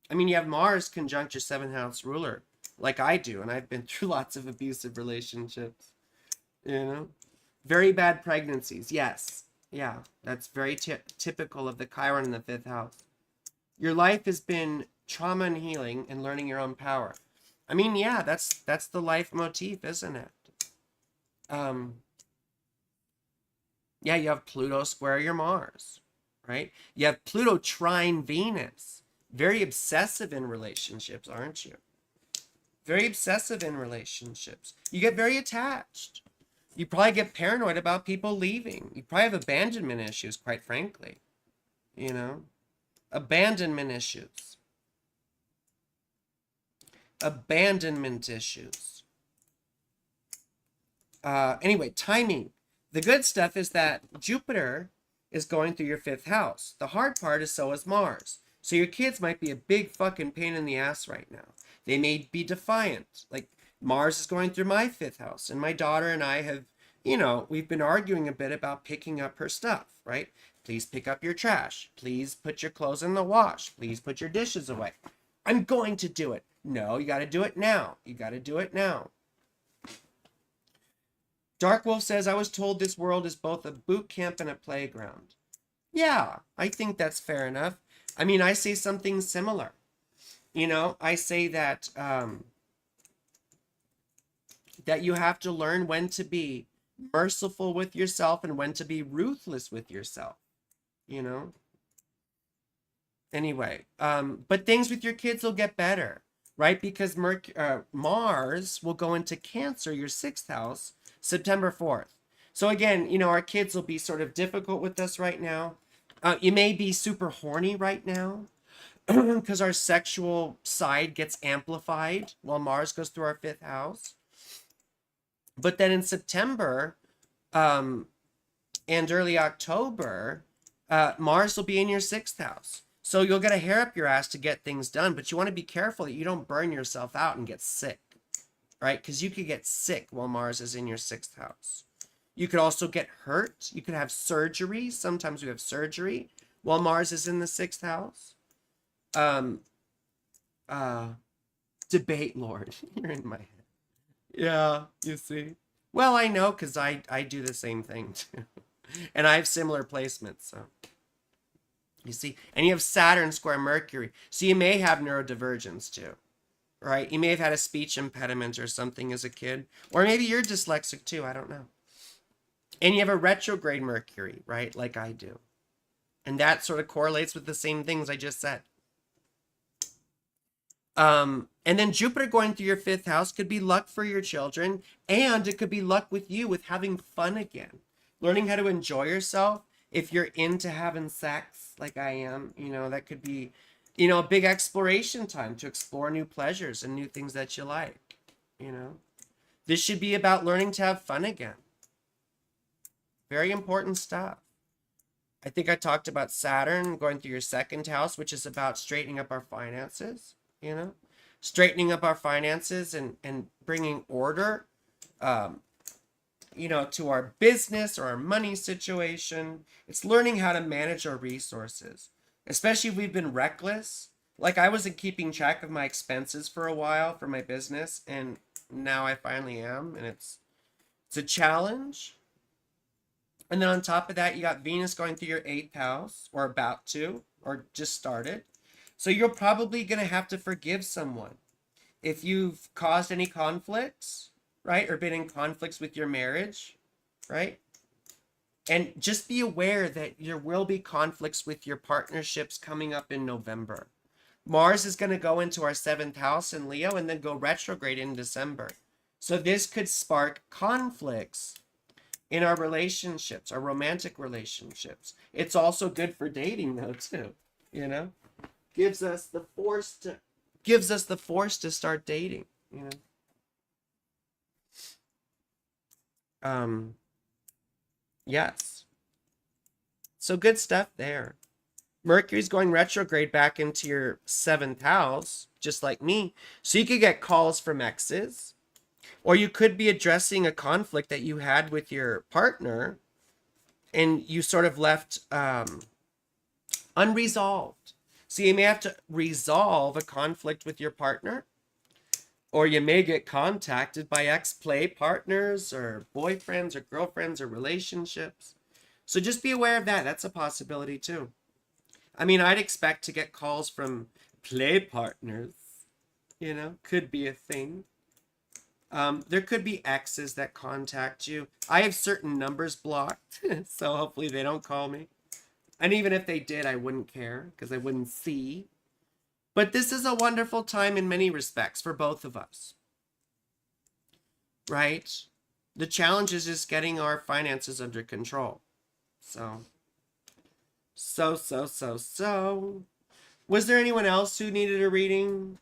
[SPEAKER 1] I mean, you have Mars conjunct your 7th house ruler, like I do, and I've been through lots of abusive relationships, you know? Very bad pregnancies, yes. Yeah, that's very typical of the Chiron in the 5th house. Your life has been trauma and healing and learning your own power. I mean, yeah, that's the life motif, isn't it? Yeah, you have Pluto square your Mars, right? You have Pluto trine Venus. Very obsessive in relationships, aren't you? Very obsessive in relationships. You get very attached. You probably get paranoid about people leaving. You probably have abandonment issues, quite frankly. You know? Abandonment issues. Abandonment issues. Anyway, timing. The good stuff is that Jupiter is going through your 5th house. The hard part is so is Mars. So your kids might be a big fucking pain in the ass right now. They may be defiant. Like, Mars is going through my 5th house, and my daughter and I have, you know, we've been arguing a bit about picking up her stuff, right? Please pick up your trash. Please put your clothes in the wash. Please put your dishes away. I'm going to do it. No, you got to do it now. You got to do it now. Dark Wolf says, I was told this world is both a boot camp and a playground. Yeah, I think that's fair enough. I mean, I say something similar. You know, I say that that you have to learn when to be merciful with yourself and when to be ruthless with yourself. You know? Anyway, but things with your kids will get better, right? Because Mars will go into Cancer, your 6th house, September 4th. So again, you know, our kids will be sort of difficult with us right now. You may be super horny right now because our sexual side gets amplified while Mars goes through our 5th house. But then in September and early October, Mars will be in your 6th house. So you'll get a hair up your ass to get things done, but you want to be careful that you don't burn yourself out and get sick, right? Because you could get sick while Mars is in your 6th house. You could also get hurt. You could have surgery. Sometimes we have surgery while Mars is in the 6th house. Debate Lord. You're in my head. Yeah, you see. Well, I know because I do the same thing too. And I have similar placements, so. You see? And you have Saturn square Mercury. So you may have neurodivergence too, right? You may have had a speech impediment or something as a kid. Or maybe you're dyslexic too, I don't know. And you have a retrograde Mercury, right? Like I do. And that sort of correlates with the same things I just said. And then Jupiter going through your 5th house could be luck for your children. And it could be luck with you with having fun again. Learning how to enjoy yourself. If you're into having sex like I am, you know, that could be, you know, a big exploration time to explore new pleasures and new things that you like, you know. This should be about learning to have fun again. Very important stuff. I think I talked about Saturn going through your 2nd house, which is about straightening up our finances, you know. straightening up our finances and bringing order, um, to our business or our money situation. It's learning how to manage our resources, especially if we've been reckless. Like I wasn't keeping track of my expenses for a while for my business, and now I finally am, and it's a challenge. And then on top of that, you got Venus going through your 8th house, or about to, or just started. So you're probably going to have to forgive someone. If you've caused any conflicts, right? Or been in conflicts with your marriage, right? And just be aware that there will be conflicts with your partnerships coming up in November. Mars is going to go into our 7th house in Leo and then go retrograde in December. So this could spark conflicts in our relationships, our romantic relationships. It's also good for dating though too, gives us the force to start dating, yes. So good stuff there. Mercury's going retrograde back into your 7th house, just like me. So you could get calls from exes, or you could be addressing a conflict that you had with your partner and you sort of left unresolved. So you may have to resolve a conflict with your partner, or you may get contacted by ex-play partners or boyfriends or girlfriends or relationships. So just be aware of that. That's a possibility too. I mean, I'd expect to get calls from play partners, could be a thing. There could be exes that contact you. I have certain numbers blocked, so hopefully they don't call me. And even if they did, I wouldn't care because I wouldn't see. But this is a wonderful time in many respects for both of us, right? The challenge is just getting our finances under control. So. Was there anyone else who needed a reading?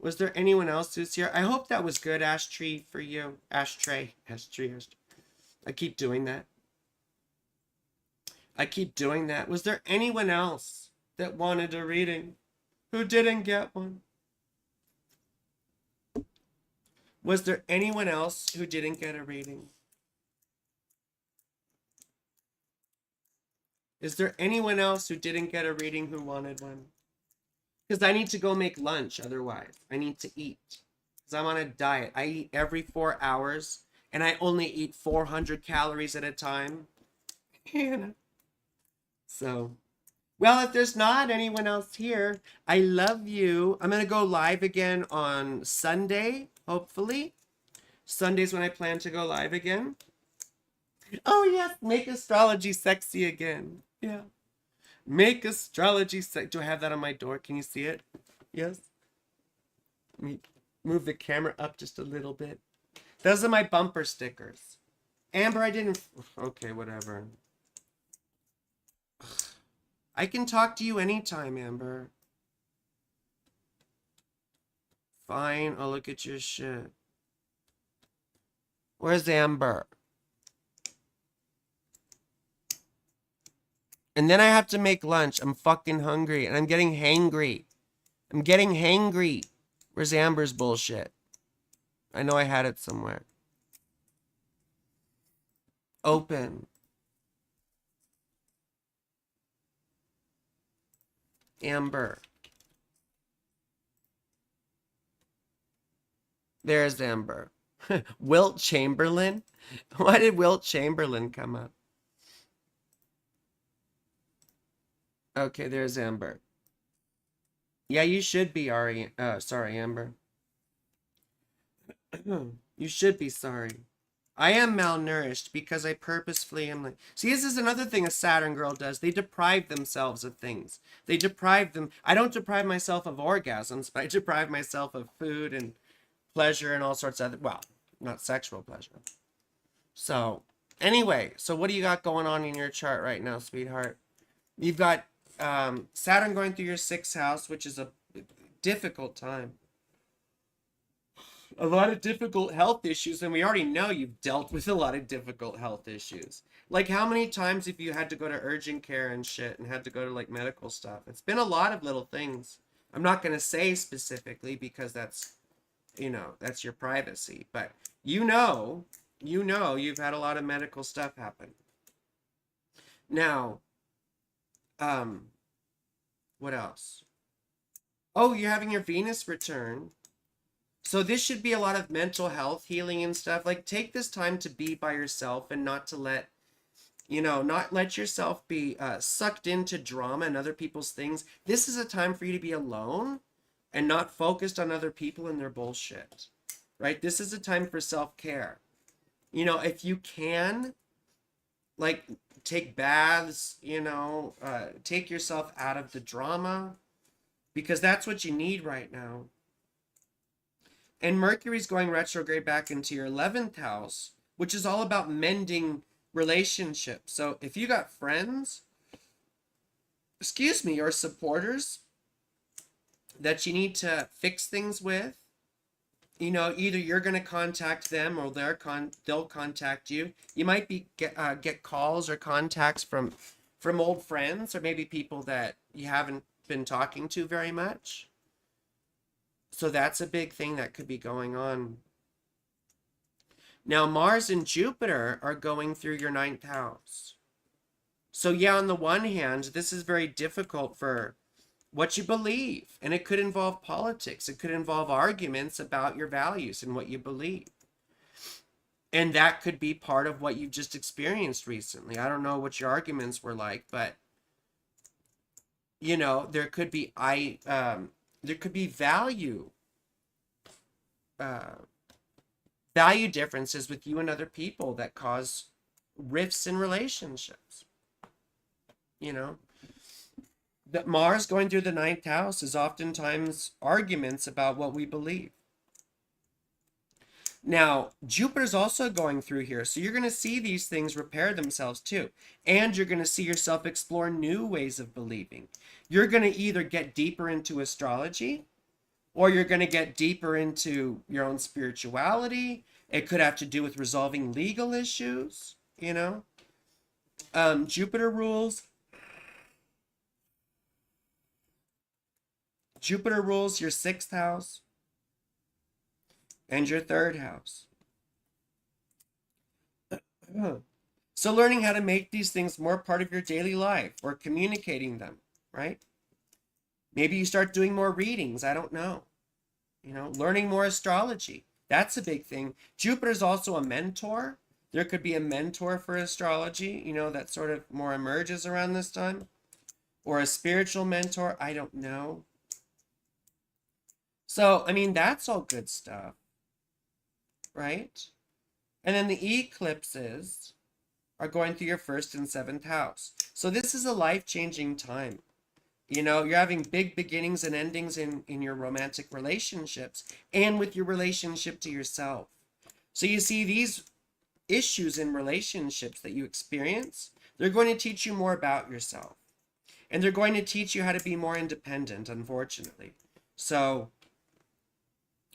[SPEAKER 1] Was there anyone else who's here? I hope that was good, Ashtray, for you. Ashtray. I keep doing that. Was there anyone else that wanted a reading who didn't get one? Was there anyone else who didn't get a reading? Is there anyone else who didn't get a reading who wanted one? Because I need to go make lunch otherwise. I need to eat. Because I'm on a diet. I eat every 4 hours. And I only eat 400 calories at a time. So, well, if there's not anyone else here, I love you. I'm going to go live again on Sunday, hopefully. Sunday's when I plan to go live again. Oh, yes. Make astrology sexy again. Yeah. Make astrology sexy. Do I have that on my door? Can you see it? Yes. Let me move the camera up just a little bit. Those are my bumper stickers. Amber, I didn't... Okay, whatever. I can talk to you anytime, Amber. Fine, I'll look at your shit. Where's Amber? And then I have to make lunch. I'm fucking hungry. And I'm getting hangry. Where's Amber's bullshit? I know I had it somewhere. Open. Amber. There's Amber. Wilt Chamberlain? Why did Wilt Chamberlain come up? Okay, there's Amber. Yeah, you should be sorry, Amber. You should be sorry. I am malnourished because I purposefully am like... See, this is another thing a Saturn girl does. They deprive themselves of things. I don't deprive myself of orgasms, but I deprive myself of food and pleasure and all sorts of... Well, not sexual pleasure. So, anyway. So what do you got going on in your chart right now, sweetheart? You've got Saturn going through your 6th house, which is a difficult time. A lot of difficult health issues, and we already know you've dealt with a lot of difficult health issues. Like, how many times have you had to go to urgent care and shit and had to go to, like, medical stuff? It's been a lot of little things. I'm not going to say specifically because that's, that's your privacy, but you've had a lot of medical stuff happen. Now, what else? Oh, you're having your Venus return. So this should be a lot of mental health healing and stuff. Like, take this time to be by yourself and not to let, not let yourself be sucked into drama and other people's things. This is a time for you to be alone and not focused on other people and their bullshit, right? This is a time for self-care. If you can, like, take baths, take yourself out of the drama, because that's what you need right now. And Mercury's going retrograde back into your 11th house, which is all about mending relationships. So if you got friends, or supporters that you need to fix things with, either you're going to contact them or they'll contact you. You might get calls or contacts from old friends, or maybe people that you haven't been talking to very much. So that's a big thing that could be going on. Now, Mars and Jupiter are going through your 9th house. So yeah, on the one hand, this is very difficult for what you believe. And it could involve politics. It could involve arguments about your values and what you believe. And that could be part of what you've just experienced recently. I don't know what your arguments were like, but there could be value differences with you and other people that cause rifts in relationships. That Mars going through the 9th house is oftentimes arguments about what we believe. Now, Jupiter's also going through here, so you're going to see these things repair themselves too. And you're going to see yourself explore new ways of believing. You're going to either get deeper into astrology, or you're going to get deeper into your own spirituality. It could have to do with resolving legal issues, Jupiter rules your 6th house and your 3rd house. So learning how to make these things more part of your daily life, or communicating them, right? Maybe you start doing more readings. I don't know. Learning more astrology. That's a big thing. Jupiter's also a mentor. There could be a mentor for astrology, that sort of more emerges around this time. Or a spiritual mentor. I don't know. So, that's all good stuff. Right? And then the eclipses are going through your 1st and 7th house. So this is a life-changing time. You're having big beginnings and endings in your romantic relationships and with your relationship to yourself. So you see, these issues in relationships that you experience, they're going to teach you more about yourself. And they're going to teach you how to be more independent, unfortunately. So,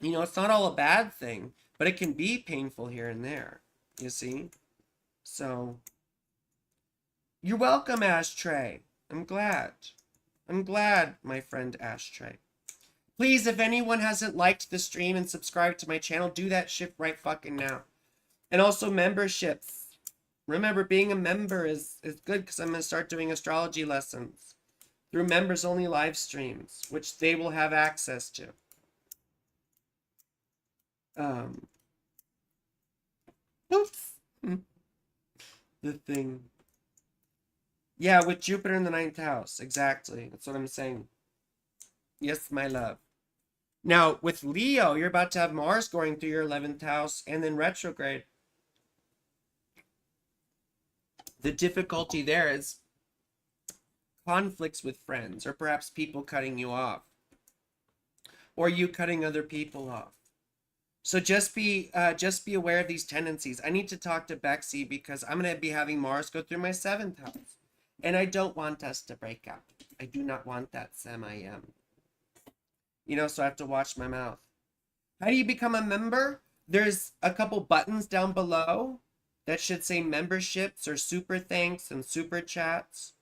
[SPEAKER 1] it's not all a bad thing, but it can be painful here and there, you see? So, you're welcome, Ashtray. I'm glad, my friend Ashtray. Please, if anyone hasn't liked the stream and subscribed to my channel, do that shit right fucking now. And also memberships. Remember, being a member is good, because I'm going to start doing astrology lessons through members-only live streams, which they will have access to. Oops. The thing. Yeah, with Jupiter in the 9th house. Exactly. That's what I'm saying. Yes, my love. Now, with Leo, you're about to have Mars going through your 11th house and then retrograde. The difficulty there is conflicts with friends, or perhaps people cutting you off, or you cutting other people off. So just be aware of these tendencies. I need to talk to Bexy, because I'm going to be having Mars go through my 7th house. And I don't want us to break up. I do not want that, Sam. I am. So I have to watch my mouth. How do you become a member? There's a couple buttons down below that should say memberships or super thanks and super chats.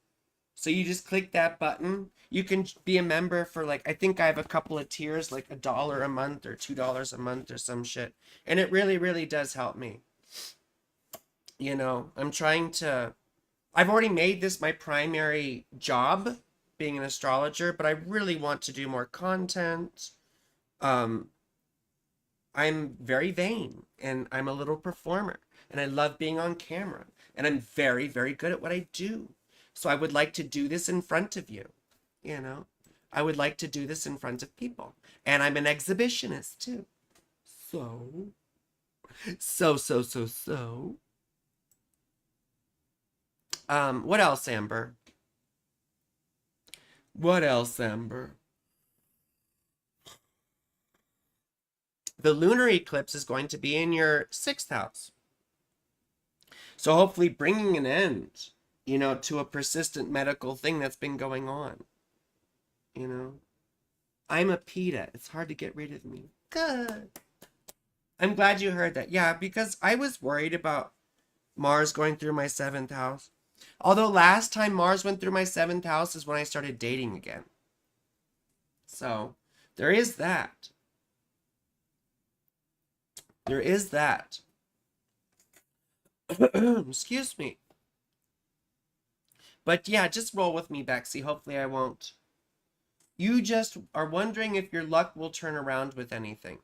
[SPEAKER 1] So you just click that button. You can be a member for like, I think I have a couple of tiers, like $1 a month or $2 a month or some shit. And it really, really does help me. You know, I've already made this my primary job, being an astrologer, but I really want to do more content. Um, I'm very vain and I'm a little performer and I love being on camera and I'm very, very good at what I do. So I would like to do this in front of you, you know? I would like to do this in front of people. And I'm an exhibitionist too. So, so. What else, Amber? What else, Amber? The lunar eclipse is going to be in your 6th house. So hopefully bringing an end, you know, to a persistent medical thing that's been going on. You know? I'm a PETA. It's hard to get rid of me. Good. I'm glad you heard that. Yeah, because I was worried about Mars going through my 7th house. Although last time Mars went through my 7th house is when I started dating again. So, there is that. There is that. Excuse me. But yeah, just roll with me, Bexy. Hopefully I won't. You just are wondering if your luck will turn around with anything.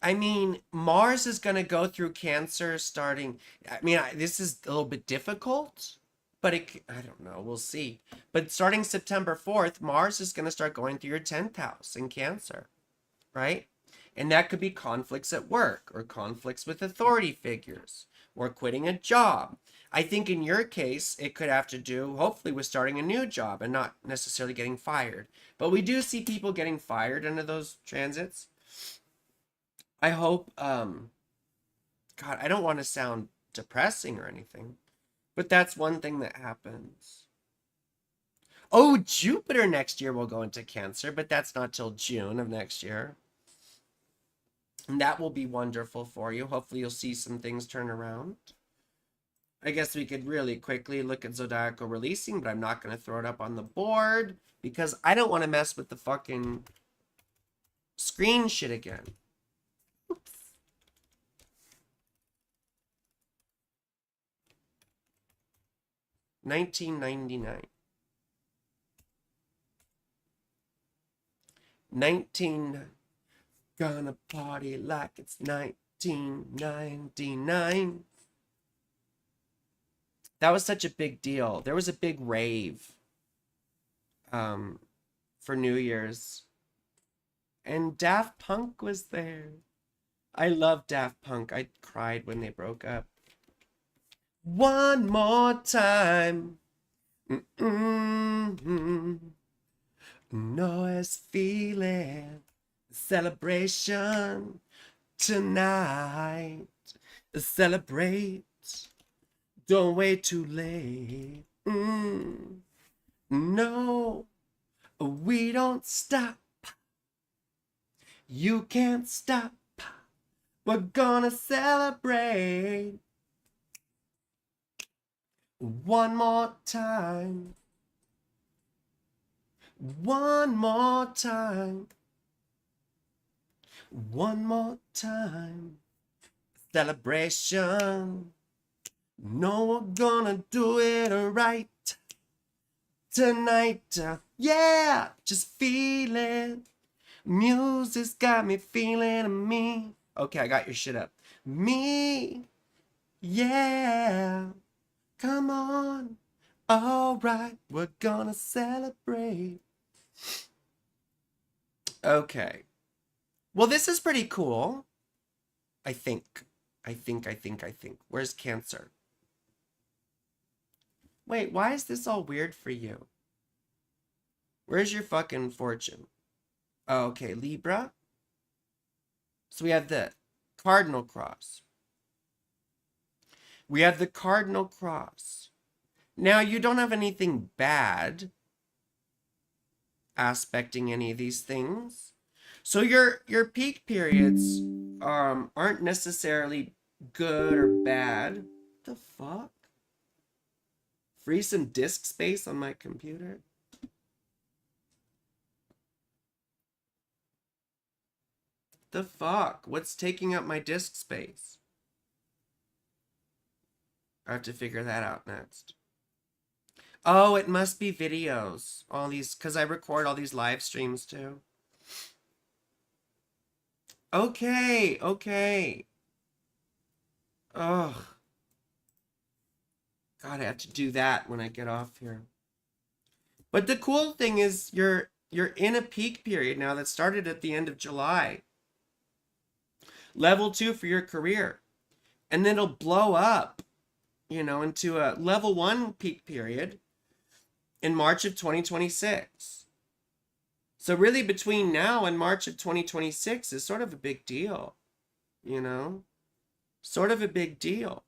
[SPEAKER 1] I mean, Mars is going to go through Cancer starting. I mean, this is a little bit difficult, but I don't know. We'll see. But starting September 4th, Mars is going to start going through your 10th house in Cancer, right? And that could be conflicts at work or conflicts with authority figures or quitting a job. I think in your case, it could have to do, hopefully, with starting a new job and not necessarily getting fired. But we do see people getting fired under those transits. I hope, God, I don't want to sound depressing or anything, but that's one thing that happens. Oh, Jupiter next year will go into Cancer, but that's not till June of next year. And that will be wonderful for you. Hopefully you'll see some things turn around. I guess we could really quickly look at zodiacal releasing, but I'm not going to throw it up on the board because I don't want to mess with the fucking screen shit again. Oops. $19.99. 19. Gonna party like it's 1999. That was such a big deal. There was a big rave for New Year's. And Daft Punk was there. I love Daft Punk. I cried when they broke up. One more time. Noise feeling. Celebration tonight. Celebrate. Don't wait too late. No, we don't stop. You can't stop. We're gonna celebrate. One more time. One more time. One more time. Celebration. No, we're gonna do it right tonight. Yeah, just feel it. Music's got me feeling me. Okay, I got your shit up. Me. Yeah. Come on. All right, we're gonna celebrate. Okay. Well, this is pretty cool. I think. Where's Cancer? Wait, why is this all weird for you? Where's your fucking fortune? Oh, okay, Libra. So we have the cardinal cross. We have the cardinal cross. Now, you don't have anything bad aspecting any of these things. So your peak periods aren't necessarily good or bad. The fuck? Free some disk space on my computer? The fuck? What's taking up my disk space? I have to figure that out next. Oh, it must be videos. All these, because I record all these live streams too. Okay, okay. Ugh. God, I have to do that when I get off here. But the cool thing is you're in a peak period now that started at the end of July. Level 2 for your career. And then it'll blow up, into a level 1 peak period in March of 2026. So really between now and March of 2026 is sort of a big deal, Sort of a big deal.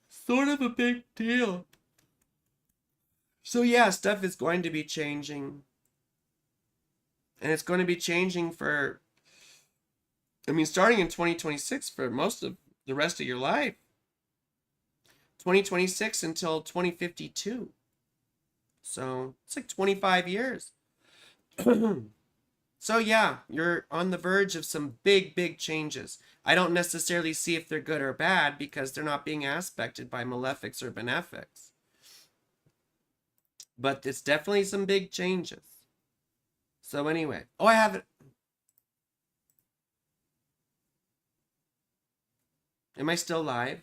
[SPEAKER 1] Sort of a big deal. So yeah, stuff is going to be changing. And it's going to be changing for, starting in 2026 for most of the rest of your life. 2026 until 2052. So it's like 25 years. So yeah, you're on the verge of some big, big changes. I don't necessarily see if they're good or bad because they're not being aspected by malefics or benefics. But it's definitely some big changes. So anyway, I have it. Am I still live?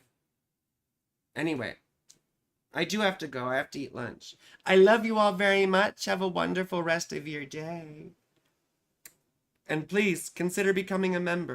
[SPEAKER 1] Anyway, I do have to go. I have to eat lunch. I love you all very much. Have a wonderful rest of your day. And please consider becoming a member.